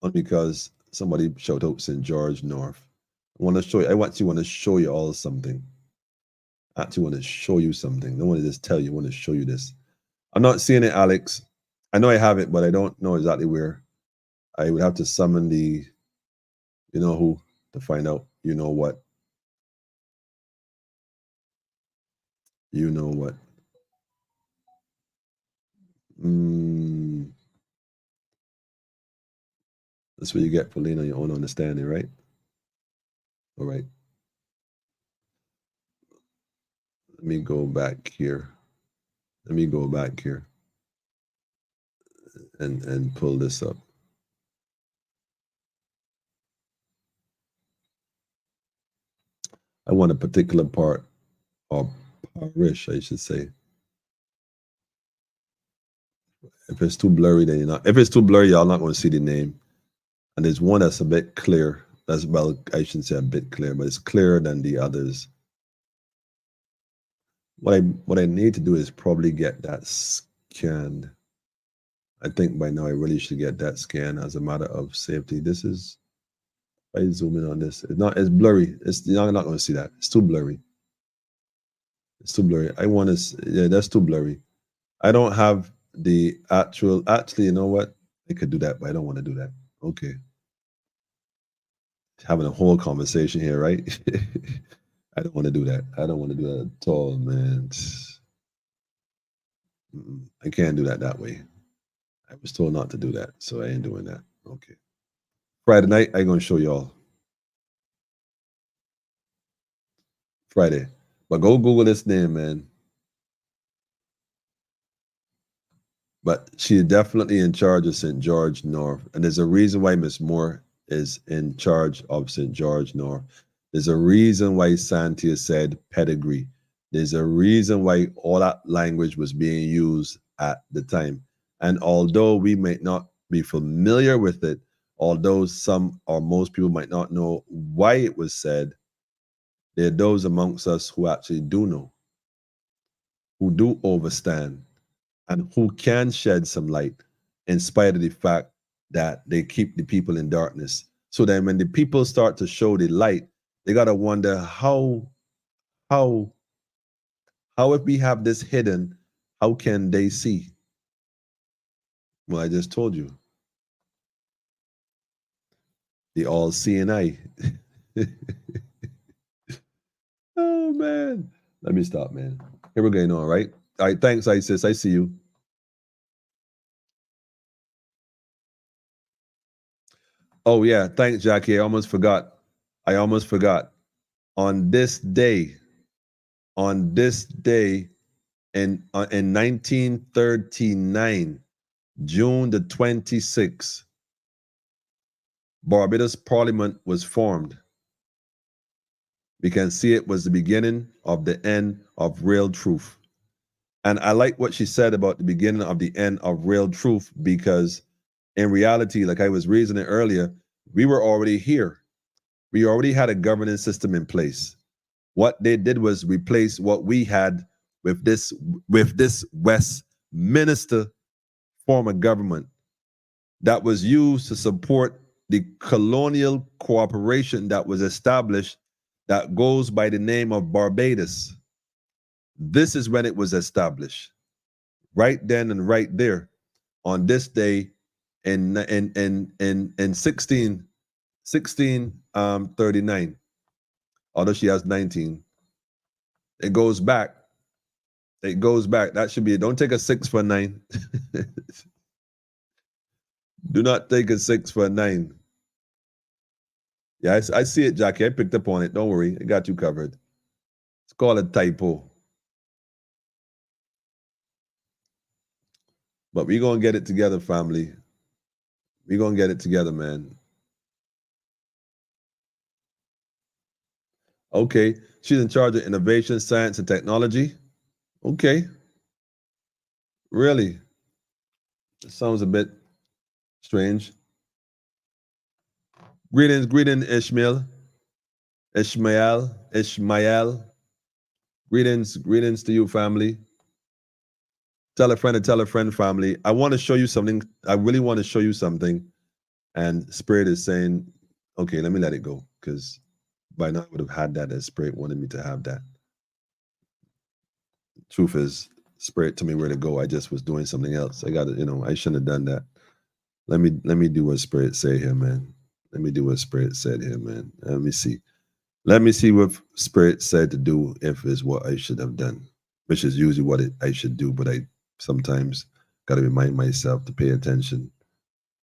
Only because somebody shout out St. George North. I want to show you. I want to show you all something. I actually want to show you something. I don't want to just tell you. I want to show you this. I'm not seeing it, Alex. I know I have it, but I don't know exactly where. I would have to summon the, you know who, to find out. You know what. You know what. That's what you get for leaning on your own understanding, right? All right. Let me go back here. Let me go back here and pull this up. I want a particular part, or parish, I should say. If it's too blurry, then you're not. If it's too blurry, y'all not going to see the name. And there's one that's a bit clear. That's, well, I shouldn't say a bit clear, but it's clearer than the others. What I need to do is probably get that scanned. I think by now I really should get that scanned as a matter of safety. This is, if I zoom in on this, it's blurry. You're not going to see that. It's too blurry. It's too blurry. I want to, yeah, that's too blurry. I don't have the actually, you know what? I could do that, but I don't want to do that. Okay. Having a whole conversation here, right? I don't want to do that. I don't want to do that at all, man. I can't do that way. I was told not to do that, so I ain't doing that. Okay. Friday night, I'm going to show y'all. Friday. But go Google this name, man. But she's definitely in charge of St. George North. And there's a reason why Miss Moore is in charge of St. George North. There's a reason why Santia said pedigree. There's a reason why all that language was being used at the time. And although we may not be familiar with it, although some or most people might not know why it was said, there are those amongst us who actually do know, who do understand, and who can shed some light in spite of the fact that they keep the people in darkness. So then when the people start to show the light, they got to wonder how if we have this hidden, how can they see? Well, I just told you. The all-seeing eye. Oh, man. Let me stop, man. Here we're going on, right? All right, thanks, Isis. I see you. Oh, yeah, thanks, Jackie. I almost forgot. On this day in 1939, June the 26th, Barbados Parliament was formed. We can see it was the beginning of the end of real truth. And I like what she said about the beginning of the end of real truth, because in reality, like I was reasoning earlier, we were already here. We already had a governance system in place. What they did was replace what we had with this Westminster form of government that was used to support the colonial cooperation that was established that goes by the name of Barbados. This is when it was established. Right then and right there on this day in 1639. Although she has 19. It goes back. That should be it. Don't take a 6 for 9. Do not take a 6 for 9. Yeah, I see it, Jackie. I picked up on it. Don't worry. I got you covered. It's called a typo. But we're going to get it together, family. We're going to get it together, man. Okay. She's in charge of innovation, science, and technology. Okay. Really? It sounds a bit strange. Greetings, Ishmael. Greetings to you, family. Tell a friend, family. I want to show you something. I really want to show you something. And Spirit is saying, okay, let me let it go, because by now I would have had that as Spirit wanted me to have that. Truth is, Spirit told me where to go. I just was doing something else. I got to, I shouldn't have done that. Let me do what Spirit say here, man. Let me do what Spirit said here, man. Let me see. Let me see what Spirit said to do if it's what I should have done, which is usually what I should do. But I sometimes got to remind myself to pay attention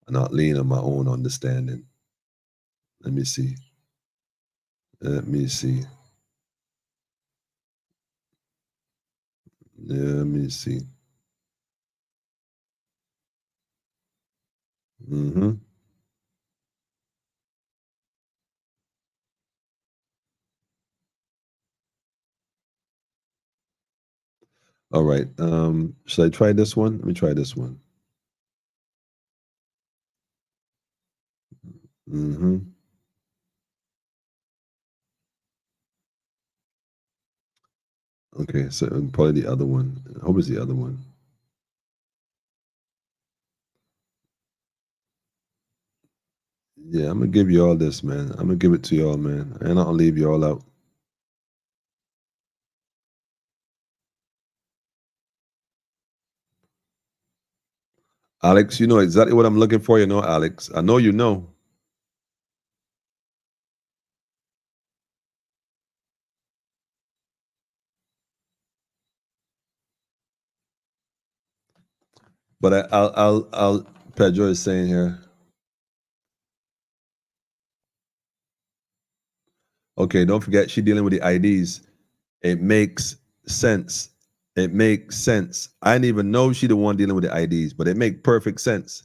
and not lean on my own understanding. Let me see. Let me see. Let me see. Mm-hmm. All right. Should I try this one? Let me try this one. Mm-hmm. Okay, so probably the other one. I hope it's the other one. Yeah, I'm gonna give you all this, man. I'm gonna give it to y'all, man. And I'll leave you all out. Alex, you know exactly what I'm looking for, Alex. I know you know. But I'll Pedro is saying here. Okay, don't forget she dealing with the IDs. It makes sense. It makes sense. I didn't even know she the one dealing with the IDs, but it make perfect sense.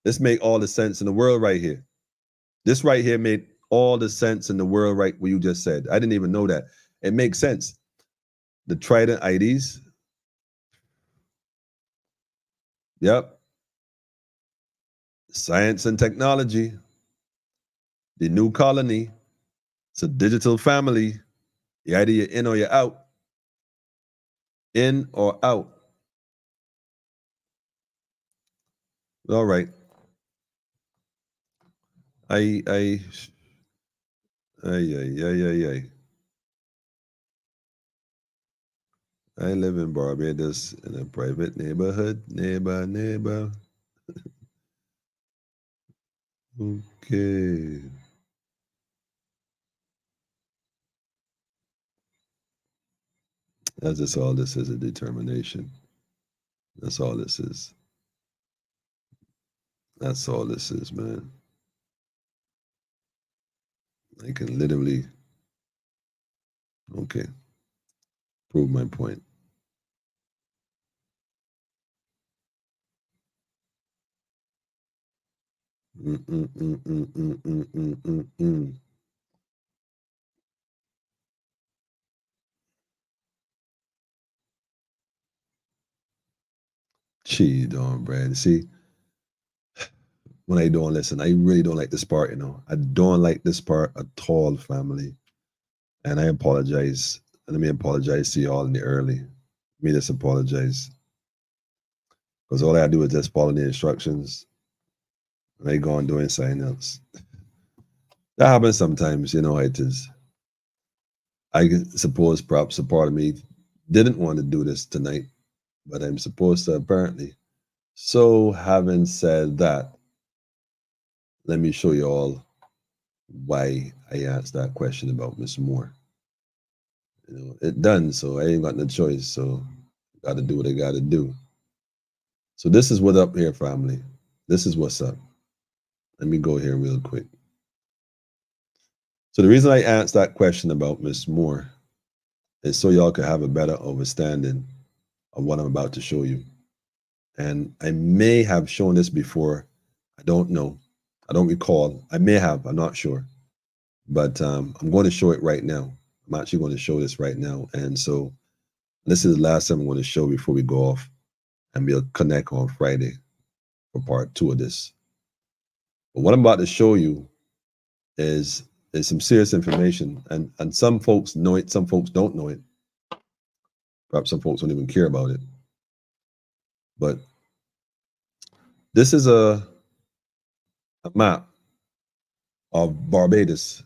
This make all the sense in the world right here. This right here made all the sense in the world right what you just said. I didn't even know that. It makes sense. The Trident IDs. Yep. Science and technology. The new colony. It's a digital family. The idea you're in or you're out. In or out. All right. Ay. I live in Barbados in a private neighborhood. Neighbor. Okay. That's just all this is, a determination. That's all this is. That's all this is, man. I can literally, okay, prove my point. Gee, darn, Brad. See, when I don't listen, I really don't like this part, I don't like this part at all, family. And I apologize. Let me apologize to you all in the early. Let me just apologize. Because all I do is just follow the instructions. And I go on doing something else. That happens sometimes, it is. I suppose perhaps a part of me didn't want to do this tonight, but I'm supposed to apparently. So having said that, let me show you all why I asked that question about Miss Moore. It done, so I ain't got no choice, so got to do what I got to do. So this is what up here, family. This is what's up. Let me go here real quick. So the reason I asked that question about Miss Moore is so y'all could have a better understanding of what I'm about to show you. And I may have shown this before. I don't know. I don't recall. I may have. I'm not sure. But I'm going to show it right now. I'm actually going to show this right now. And so this is the last time I'm going to show before we go off. And we'll connect on Friday for part 2 of this. But what I'm about to show you is some serious information. And some folks know it. Some folks don't know it. Perhaps some folks don't even care about it. But this is a a map of Barbados,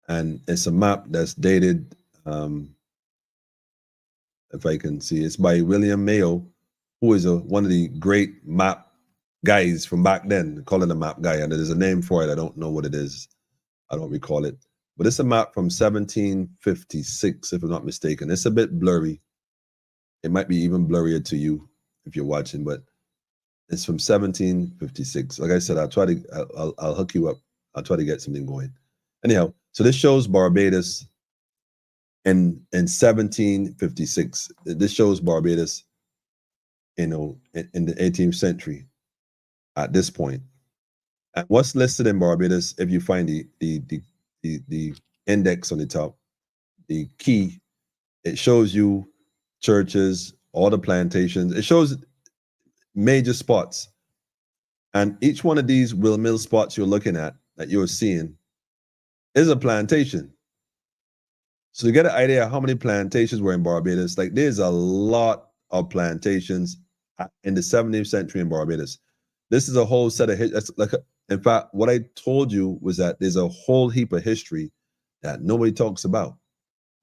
and it's a map that's dated, if I can see, it's by William Mayo, who is one of the great map guys from back then. Call it a map guy, and there's a name for it. I don't know what it is. I don't recall it. But it's a map from 1756, if I'm not mistaken. It's a bit blurry. It might be even blurrier to you if you're watching, but it's from 1756. Like I said, I'll hook you up. I'll try to get something going. Anyhow, so this shows Barbados in 1756. This shows Barbados, in the 18th century at this point. And what's listed in Barbados, if you find the index on the top, the key, it shows you churches, all the plantations. It shows major spots. And each one of these mill spots you're looking at, that you're seeing, is a plantation. So to get an idea of how many plantations were in Barbados, like there's a lot of plantations in the 17th century in Barbados. This is a whole set of in fact, what I told you was that there's a whole heap of history that nobody talks about.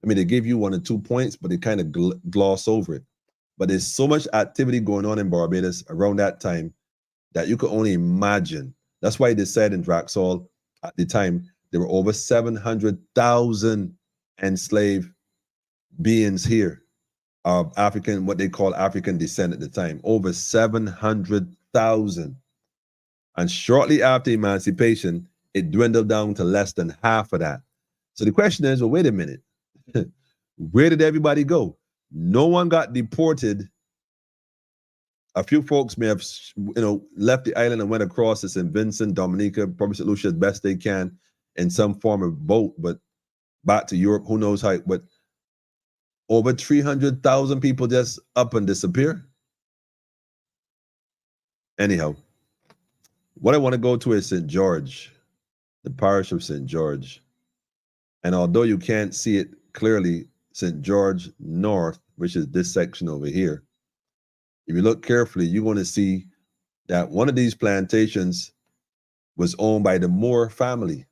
I mean, they give you 1 or 2 points, but they kind of gloss over it. But there's so much activity going on in Barbados around that time that you could only imagine. That's why they said in Vauxhall at the time, there were over 700,000 enslaved beings here of African, what they call African descent at the time, over 700,000. And shortly after emancipation, it dwindled down to less than half of that. So the question is, well, wait a minute. Where did everybody go? No one got deported. A few folks may have, left the island and went across to St. Vincent, Dominica, probably St. Lucia as best they can in some form of boat, but back to Europe, who knows how. But over 300,000 people just up and disappear. Anyhow, what I want to go to is St. George, the parish of St. George. And although you can't see it clearly, St. George North, which is this section over here, if you look carefully, you're going to see that one of these plantations was owned by the Moore family.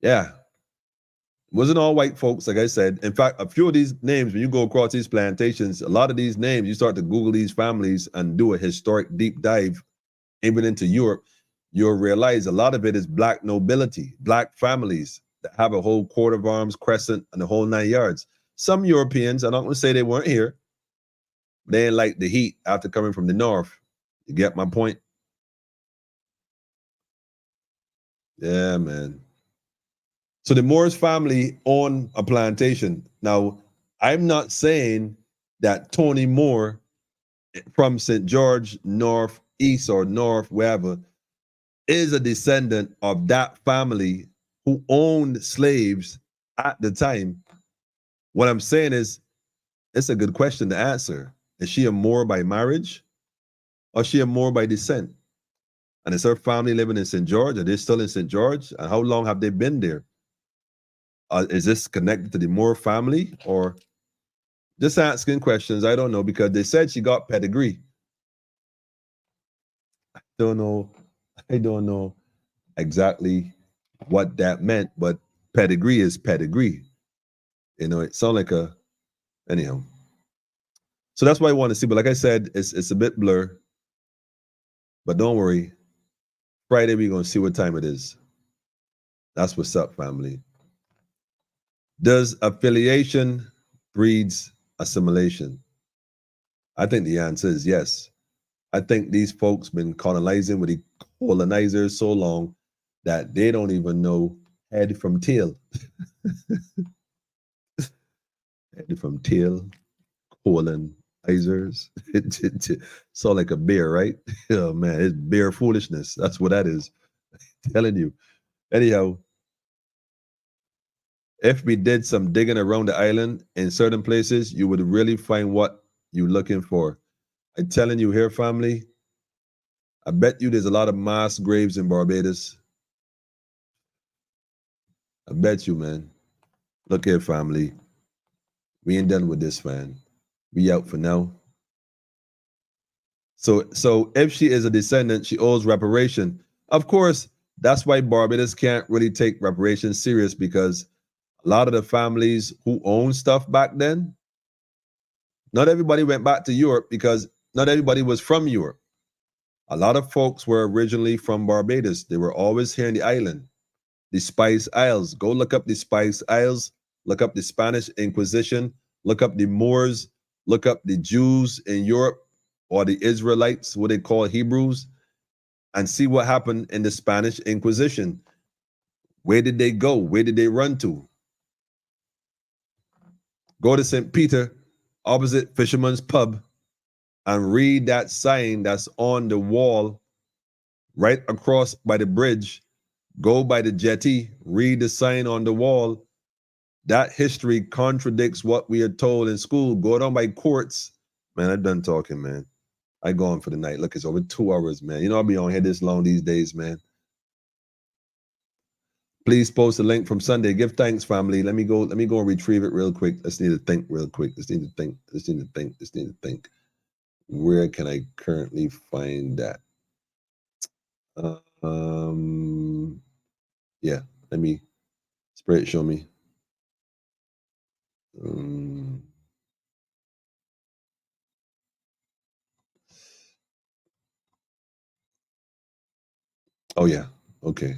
Yeah. It wasn't all white folks, like I said. In fact, a few of these names, when you go across these plantations, a lot of these names, you start to Google these families and do a historic deep dive even into Europe, you'll realize a lot of it is black nobility, black families that have a whole coat of arms, crescent, and the whole 9 yards. Some Europeans, I'm not going to say they weren't here, they didn't like the heat after coming from the north. You get my point? Yeah, man. So the Moores family own a plantation. Now, I'm not saying that Tony Moore from St. George, north, east, or north, wherever, is a descendant of that family who owned slaves at the time. What I'm saying is, it's a good question to answer. Is she a Moor by marriage, or is she a Moor by descent? And is her family living in St. George? Are they still in St. George? And how long have they been there? Is this connected to the Moore family, or just asking questions? I don't know, because they said she got pedigree. I don't know exactly what that meant, but pedigree is pedigree. It sounds like anyhow. So that's why I want to see. But like I said, it's a bit blur. But don't worry. Friday, we're going to see what time it is. That's what's up, family. Does affiliation breeds assimilation? I think the answer is yes. I think these folks been colonizing with the colonizers so long that they don't even know head from tail. Head from tail, colonizers. So like a bear, right? Oh man, it's bear foolishness. That's what that is. I'm telling you. Anyhow, if we did some digging around the island in certain places, you would really find what you're looking for. I'm telling you here, family, I bet you there's a lot of mass graves in Barbados. I bet you, man. Look here, family. We ain't done with this, man. We out for now. So if she is a descendant, she owes reparation. Of course, that's why Barbados can't really take reparations serious, because a lot of the families who owned stuff back then, not everybody went back to Europe, because not everybody was from Europe. A lot of folks were originally from Barbados. They were always here in the island. The Spice Isles. Go look up the Spice Isles. Look up the Spanish Inquisition. Look up the Moors. Look up the Jews in Europe, or the Israelites, what they call Hebrews, and see what happened in the Spanish Inquisition. Where did they go? Where did they run to? Go to St. Peter, opposite Fisherman's Pub, and read that sign that's on the wall right across by the bridge. Go by the jetty, read the sign on the wall. That history contradicts what we are told in school. Go down by Courts. Man, I'm done talking, man. I go on for the night. Look, it's over 2 hours, man. You know, I'll be on here this long these days, man. Please post a link from Sunday. Give thanks, family. Let me go and retrieve it real quick. Let's need to think real quick. Let's need to think. Where can I currently find that? Yeah, let me, Spirit, show me. Oh yeah, okay.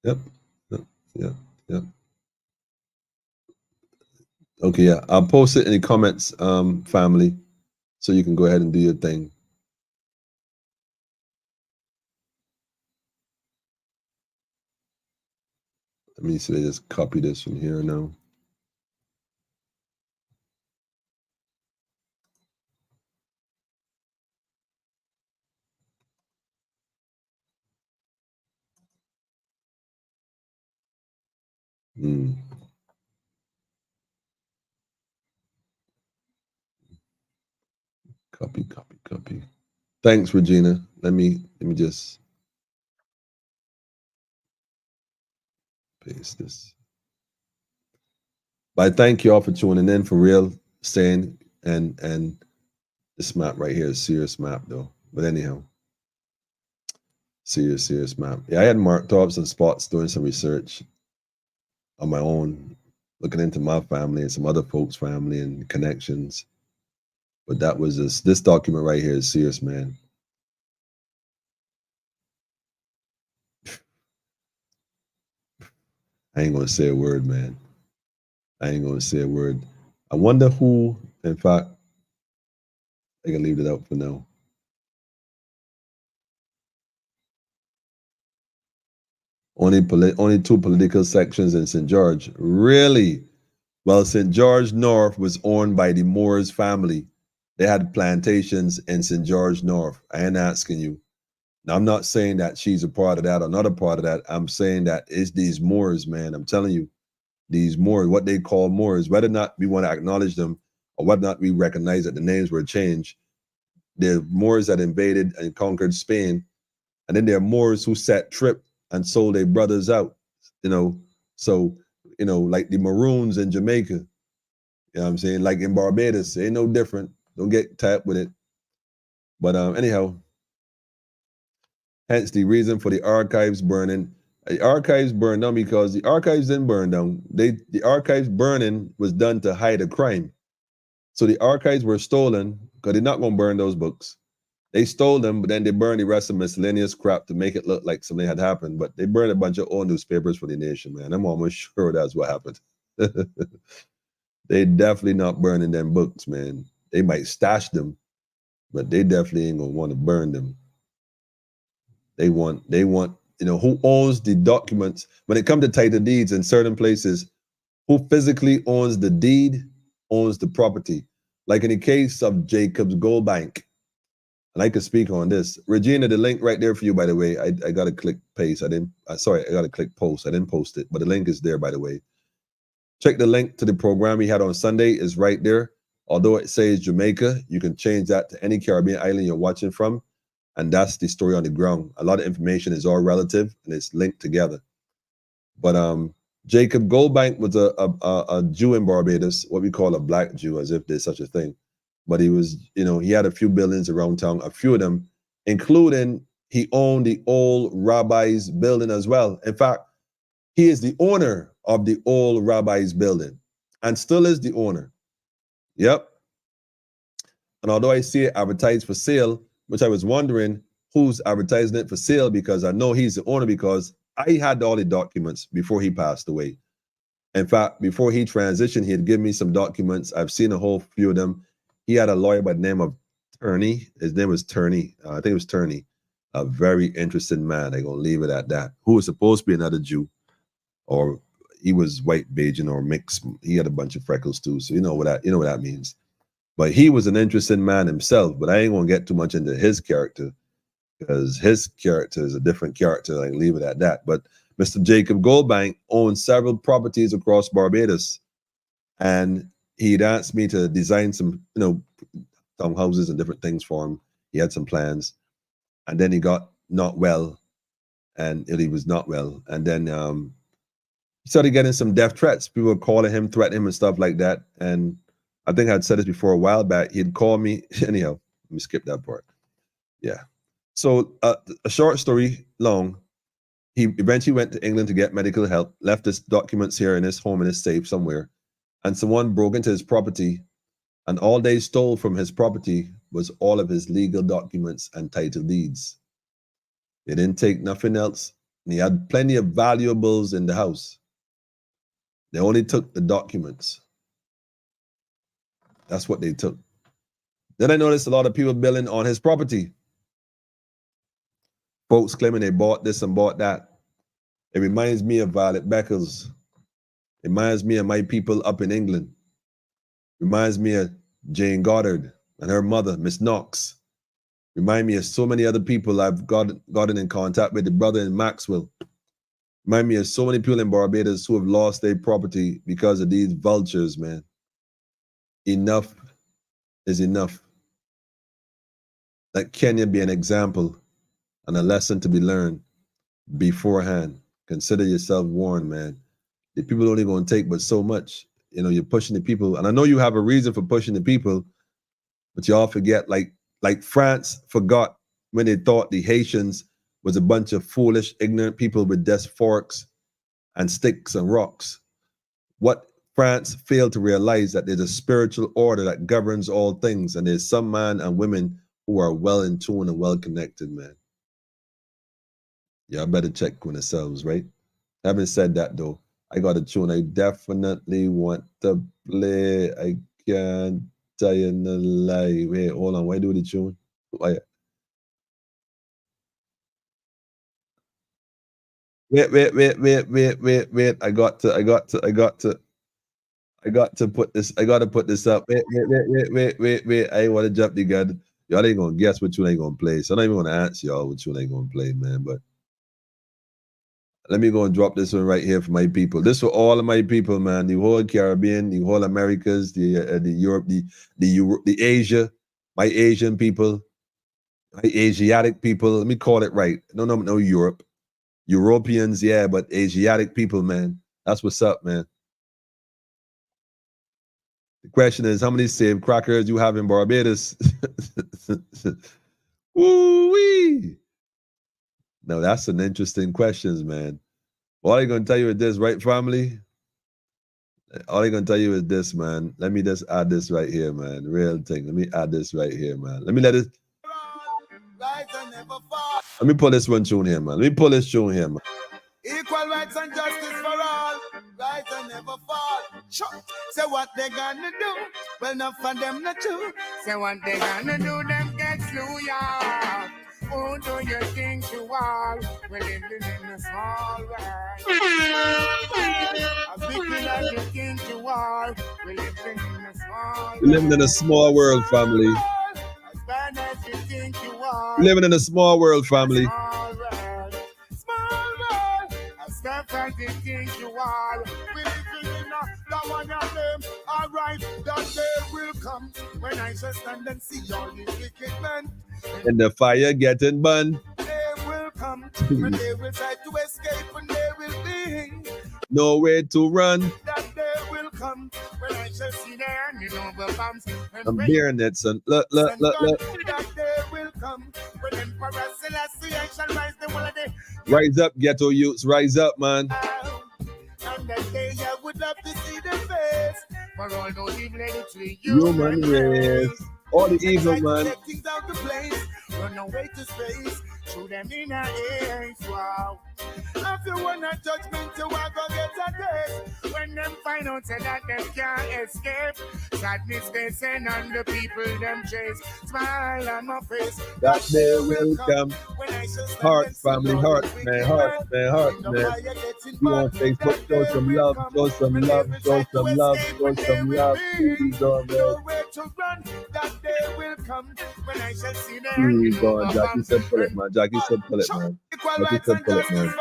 Yep. Okay, yeah. I'll post it in the comments, family, so you can go ahead and do your thing. Let me see. I just copy this from here now. Copy. Thanks, Regina. Let me just paste this. But I thank you all for tuning in, for real, staying, and this map right here is serious map though. But anyhow, serious map. Yeah, I had marked off some spots doing some research on my own, looking into my family and some other folks' family and connections. But that was this document right here is serious, man. I ain't gonna say a word, man. I ain't gonna say a word. I wonder who, in fact, I can leave it out for now. Only 2 political sections in St. George. Really? Well, St. George North was owned by the Moores family. They had plantations in St. George North. I ain't asking you. Now, I'm not saying that she's a part of that or not a part of that. I'm saying that it's these Moors, man. I'm telling you, these Moors, what they call Moors, whether or not we want to acknowledge them or whether or not we recognize that the names were changed, they're Moors that invaded and conquered Spain. And then there are Moors who set trip and sold their brothers out, you know. So, you know, like the Maroons in Jamaica, you know what I'm saying? Like in Barbados, ain't no different. Don't get tapped with it. But anyhow, hence the reason for the archives burning. The archives burned down because the archives didn't burn down. The archives burning was done to hide a crime. So the archives were stolen because they're not going to burn those books. They stole them, but then they burned the rest of miscellaneous crap to make it look like something had happened. But they burned a bunch of old newspapers for the nation, man. I'm almost sure that's what happened. They definitely not burning them books, man. They might stash them, but they definitely ain't gonna want to burn them. They want, you know, who owns the documents. When it comes to title deeds in certain places, who physically owns the deed owns the property. Like in the case of Jacob's Gold Bank. And I can speak on this. Regina, the link right there for you, by the way. I got to click paste. I got to click post. I didn't post it, but the link is there, by the way. Check the link to the program we had on Sunday is right there. Although it says Jamaica, you can change that to any Caribbean island you're watching from. And that's the story on the ground. A lot of information is all relative and it's linked together. But Jacob Goldbank was a Jew in Barbados, what we call a black Jew, as if there's such a thing. But he was, he had a few buildings around town, a few of them, including he owned the old rabbi's building as well. In fact, he is the owner of the old rabbi's building and still is the owner. Yep. And although I see it advertised for sale, which I was wondering who's advertising it for sale, because I know he's the owner, because I had all the documents before he passed away. In fact, before he transitioned, he had given me some documents. I've seen a whole few of them. He had a lawyer by the name of Turney. His name was Turney. I think it was Turney. A very interesting man. I'm going to leave it at that. Who was supposed to be another Jew, or he was white, Bajan, or mixed. He had a bunch of freckles too. So you know what that means. But he was an interesting man himself. But I ain't going to get too much into his character, because his character is a different character. I can leave it at that. But Mr. Jacob Goldbank owned several properties across Barbados, and he'd asked me to design some, some houses and different things for him. He had some plans, and then he got not well, and he was not well, and then he started getting some death threats. People were calling him, threatening him, and stuff like that. And I think I'd said this before a while back. He'd call me. Anyhow, let me skip that part. Yeah. So a short story long. He eventually went to England to get medical help, left his documents here in his home in his safe somewhere, and someone broke into his property, and all they stole from his property was all of his legal documents and title deeds. They didn't take nothing else, and he had plenty of valuables in the house. They only took the documents. That's what they took. Then I noticed a lot of people building on his property. Folks claiming they bought this and bought that. It reminds me of Violet Beckles. It reminds me of my people up in England. It reminds me of Jane Goddard and her mother, Miss Knox. Remind me of so many other people I've gotten in contact with, the brother in Maxwell. Remind me of so many people in Barbados who have lost their property because of these vultures, man. Enough is enough. Let Kenya be an example and a lesson to be learned beforehand. Consider yourself warned, man. The people only going to take but so much. You're pushing the people, and I know you have a reason for pushing the people, but you all forget, like France forgot when they thought the Haitians was a bunch of foolish, ignorant people with desk forks and sticks and rocks. What France failed to realize that there's a spiritual order that governs all things, and there's some men and women who are well in tune and well connected, man. Y'all better check on yourselves, right? Having said that, though, I got a tune I definitely want to play. I can't tell you no lie. Wait, hold on. Why do the tune? Why? Wait. I got to put this. I got to put this up. Wait. I want to jump the gun. Y'all ain't gonna guess what tune I ain't gonna play. So I'm not even gonna answer y'all what tune I ain't gonna play, man. But let me go and drop this one right here for my people. This for all of my people, man. The whole Caribbean, the whole Americas, the Europe, the Asia, my Asian people, my Asiatic people. Let me call it right. No Europe. Europeans, yeah, but Asiatic people, man. That's what's up, man. The question is, how many saved crackers you have in Barbados? Woo-wee. No, that's an interesting question, man. All I'm going to tell you is this, right, family? All I'm going to tell you is this, man. Let me just add this right here, man. Real thing. Let me add this right here, man. Let me pull this one tune here, man. Let me pull this tune here, man. Equal rights and justice for all. Rise and never fall. Sure. Say what they gonna do. Well, not for them not to. Say what they gonna do. Them get slew, yeah. Who do you think you are? We're living in a small world. As big as you think you are. We're living in a small world. We're living in a small world, family. As bad as you think you are. We're living in a small world, family. As you think you are, we living in a one of them. Alright, that day will come when I shall stand and see all these wicked men. And the fire getting burned. They will come when they will try to escape, and they will be Nowhere to run. That day will come when I shall see their noble bombs. I'm bearing it, son. Look. That day will come when Emperor Selassie I shall rise the world. Rise up, ghetto youths. Rise up, man. And that day I would love to see the face for all those evil to Human race. All the evil, man. Take things out the place, run away to space, through them in our ears. Wow. If you want a judgment, you are gonna get a taste. When them find out that them can't escape, sadness they send on the people them chase. Smile on my face. That day will come. When I Heart, family, heart, man. You on Facebook, show some love, show some love, show some love, show some love. Please don't that day will come when I shall see them. Please don't. Jackie said pull it, man. Jackie said pull it, man. Jackie said pull it, man.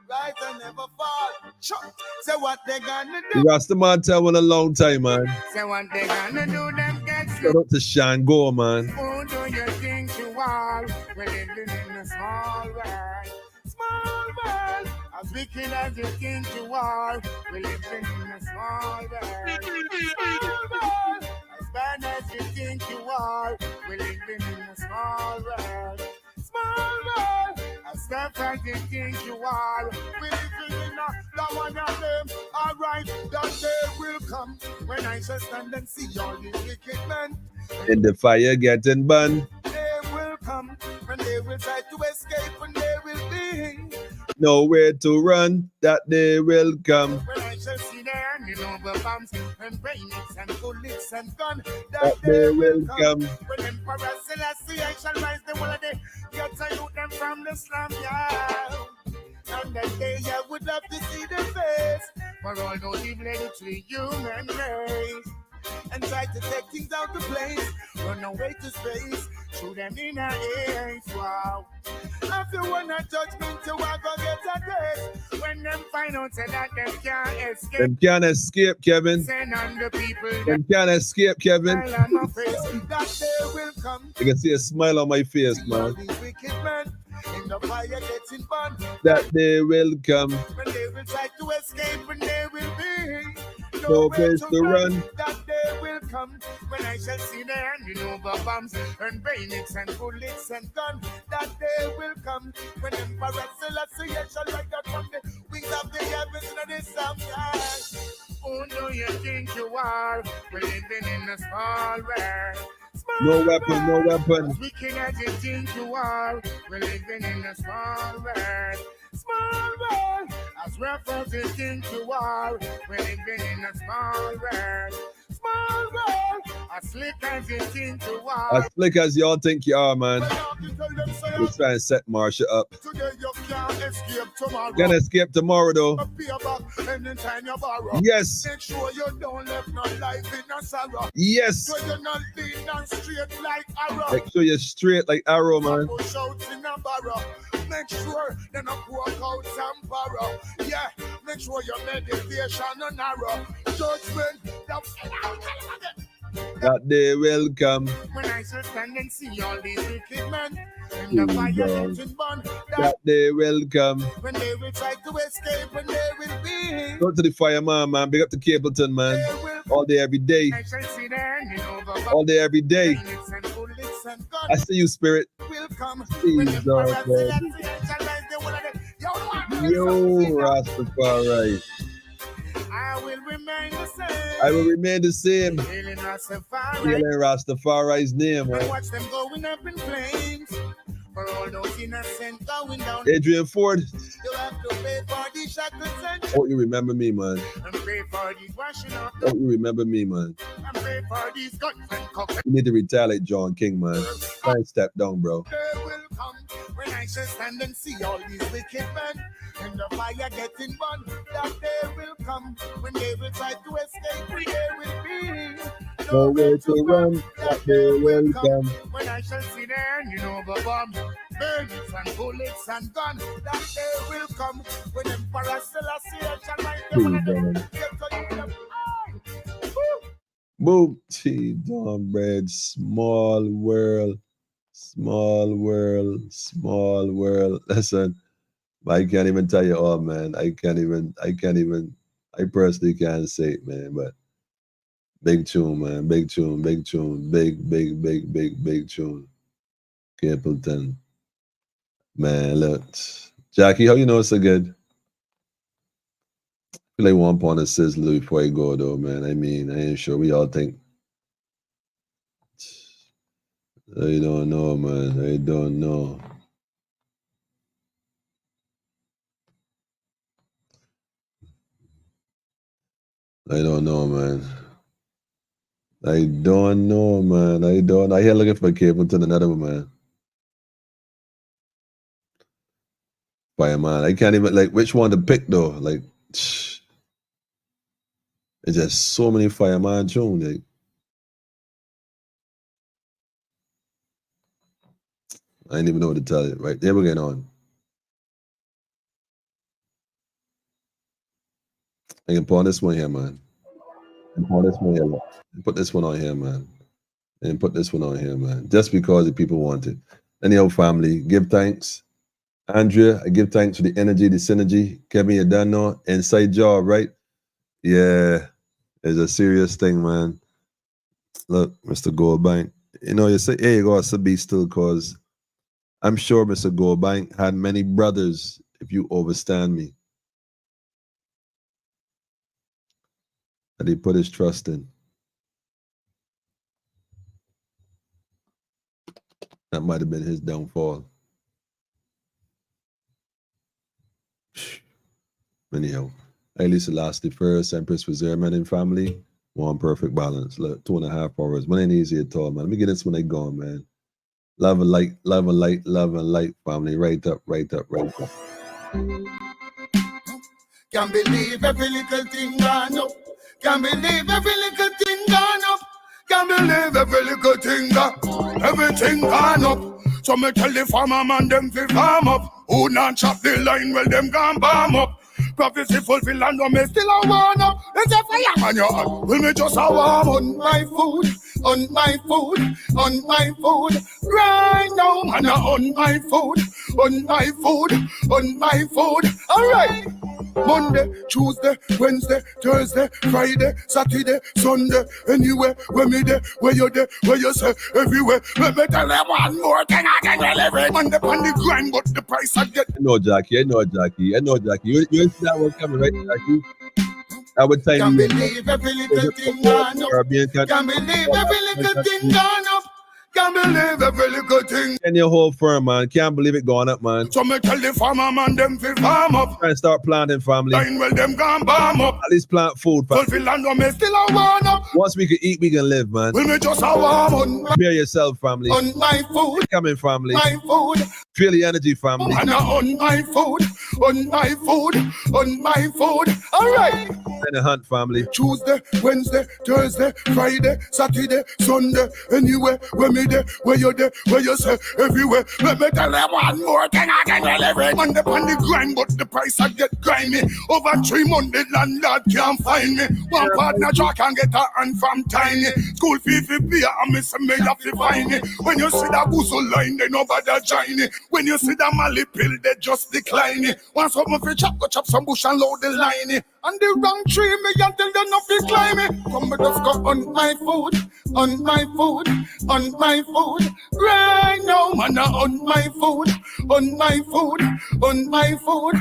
Right and never fall. Say what they gonna do. Rastaman tell one a long time, man. Say what they gonna do, them get Shout out to Shango, man. Who do you think you are? We're living in a small world. Small world. As wicked as you think you are. We're living in a small world. Small world. As bad as you think you are. We're living in a small world. Small world. As tough as you think you are. We're living in a one of them. Alright, that day will come when I shall stand and see all these wicked men. In the fire getting burned. They will come when they will try to escape, when they will be nowhere to run. That day will come when I shall see their noble bombs and bayonets and bullets and guns. That day will come when Emperor Selassie I shall rise the world. Get to loot them from the slum yard. And that day I would love to see the face for all those evil to the human race. And try to take things out of place, run away to space, through them in our ears. Wow. If you want a judgment, you are gonna get a taste. When them find out that them can't escape. Them can't escape, Kevin. Send on the people. Them can't escape, Kevin. That day will come. You can see a smile on my face, man. Wicked men in the fire getting burned. That day will come when they will try to escape, when they will be no place to run. That day will come when I shall see their noble bombs and bayonets and bullets and guns. That day will come when Emperor Selassie shall ride out from the wings of the heavens and the sunshine. Who do you think you are? We're living in a small world. No weapon, no weapon. As wicked as you think you are, we're living in a small world. Small world. As rough as you think you are, we're living in a small world. Small world. As slick as you think you are. As slick as y'all think you are, man. We're trying to set Marsha up. Today you can't escape tomorrow. Gonna escape tomorrow, though. Anytime you borrow. Yes. Make sure you don't let no life in a sorrow. Yes. So you're not lean and straight like arrow. Make sure you're straight like arrow, man. Push out in a barrow. Make sure they don't walk out and borrow. Yeah, make sure your meditation on narrow. Judgment. That day will come when I shall stand and see all these wicked men in the fire getting burned. That day will come when they will try to escape, when they will be. Go to the fireman, man. Big up to Capleton, man. All day, every day. All day, every day. I see you, Spirit. Please, Lord, man. Yo, Rastafari. I will remain the same. I will remain the same. Healing Rastafari's name, man. Watch them going up in flames. For all those innocent going down. Adrian Ford. You have to pay for the shackles and Oh, you remember me, man. and pay for the washing up. Oh, you remember me, man. And pay for these guns and cops. You need to retaliate, John King, man. Try and step down, bro. They will come when I shall stand and see all these wicked men in the fire getting burned. That day will come when they will try to escape, when they will be nowhere to run. That day will come when I shall see their the bombs, bayonets and bullets and guns. That day will come when Emperor Selassie shall rise the Boom. Gee, Bread. Small world. Small world. Small world. Listen. But I can't even tell you all, man. I personally can't say it, man. But big tune, man. Big tune. Big tune. Capleton. Man, look. Jackie, how you know it's so good? I feel like one point of sizzle before you go, though, man. I mean, I ain't sure we all think. I don't know, man. I don't know. I don't know, man. I don't know, man. I here looking for Capleton, another one, man. Fireman. I can't even, like, which one to pick, though? Like, there's just so many Fireman tunes. Like, I didn't even know what to tell you. Right, there we're getting on. I can put on this one here, man. And put this one here. And put this one on here, man. And put this one on here, man. Just because the people want it. Anyhow, family, give thanks. Andrea, I give thanks for the energy, the synergy. Kevin, you done know. Inside job, right? Yeah. It's a serious thing, man. Look, Mr. Goldbank. You know, you say, hey, you got to be still, because I'm sure Mr. Goldbank had many brothers, if you overstand me, that he put his trust in. That might have been his downfall. Anyhow, Haile Selassie first, Empress Reserve and family, one perfect balance. Look, 2.5 hours. One ain't easy at all, man. Let me get this when they gone, man. Love and light, love and light, love and light, family. Right up, right up, right up. Can't believe every little thing gone up. Can't believe every little thing gone up. Can't believe every little thing gone. Everything gone up. So me tell the farmer man them fi farm up. Who not chop the line, well them gone bomb up. Prophecy fulfill and no me still a warm up. There's a fire on your heart. Will me just a warm on my food, on my food, on my food. Right now, man, on my food, on my food, on my food. Alright. Monday, Tuesday, Wednesday, Thursday, Friday, Saturday, Sunday. Anywhere, where me there, where you there, where you say, everywhere. Let me tell you one more thing again. Well, every Monday on the grind, but the price I get. I know, Jackie. You see that one coming, right, Jackie? I would tell you. Can't believe every little thing gone up. Can't believe every little thing gone up. Can't believe every little thing. And your whole firm, man. Can't believe it going up, man. So me tell the farmer man them fi farm up. Try and start planting, family. Line well them gone bomb up. At least plant food, family. Fulfill and no me still a warm up. Once we can eat, we can live, man. Will me just a warm on. Prepare yourself, family. On my food. Coming, family. My food. Feel the energy, family. And on my food. On my food. On my food. Alright. And a hunt, family. Tuesday, Wednesday, Thursday, Friday, Saturday, Sunday. Anywhere, where me there, where you there, where you say, everywhere. Let me tell you one more thing again. Well, every Monday on the grind, but the price I get grimy. Over 3 months, the landlord can't find me. One partner Jack can get a hand from tiny. School fee for beer, and me say me have to find it. When you see that boozle line, they nobody join it. When you see that Mali pill, they just decline it. Once someone fi chop, go chop some bush and load the line. And the wrong tree, me until they not fi climb it. Come me just go on my food, on my food, on my food. Right now, man, on my food, on my food, on my food.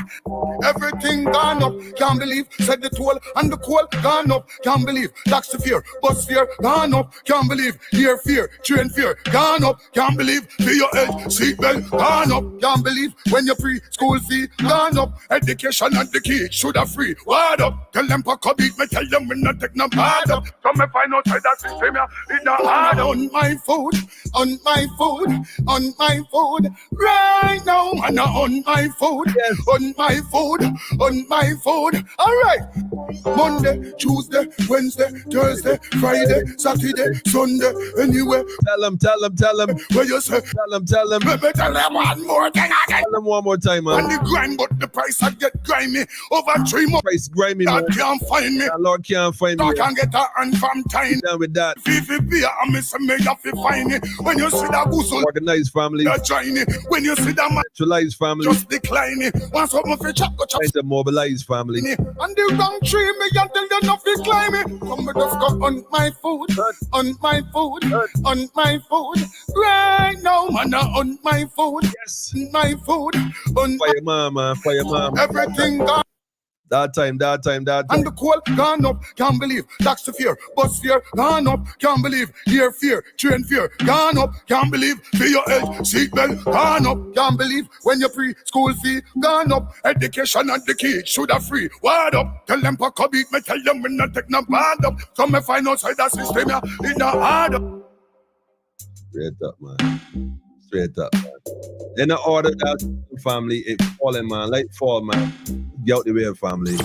Everything gone up, can't believe. Said the toll and the coal gone up, can't believe. Taxi fear, bus fear gone up, can't believe. Air fear, train fear gone up, can't believe. For your health, seatbelt gone up, can't believe. When you're free, school fee gone up. Education and the key should have free. Word up, tell them pack a beat, me tell them we not take no bad up. So me find out that system here, it not hard. On my food, on my food, on my food. Right now, man, on my food, yes. On my food, on my food. Alright. Monday, Tuesday, Wednesday, Thursday, Friday, Saturday, Sunday, anywhere. Tell them. Where you say? Tell them. Maybe tell them one more thing again. Tell them one more time, man. On the grind, but the price I get grimy. Over 3 months. Price grimy, man. God can't find me. Lord can't find me. I can get a hand from time. Down with that. Fifi beer, I miss me have to find it. When you see that boozle, organized family. When you see with a man. Neutralize family. Just decline it. Once up my free chat, go chop. Trying to mobilize family. And the wrong tree, me and tell you nothing climb it. Come me just go on my food, on my food, on my food. Right now, man, on my food, yes, my food, on fire mama, fire mama. Everything gone. That time. And the coal gone up, can't believe. Taxi fare, bus fare, gone up, can't believe. Air fare, train fare, gone up, can't believe. For your health, seatbelt, gone up, can't believe. When your pre-school fee, gone up. Education and the kids should have free. What up? Tell them pack a beat, me tell them we not take no band up. So me find outside that system, yeah, in the hard up. Straight up, man. Straight up, man. In the order that family, it falling, man. Like fall, man. Get out the way, family.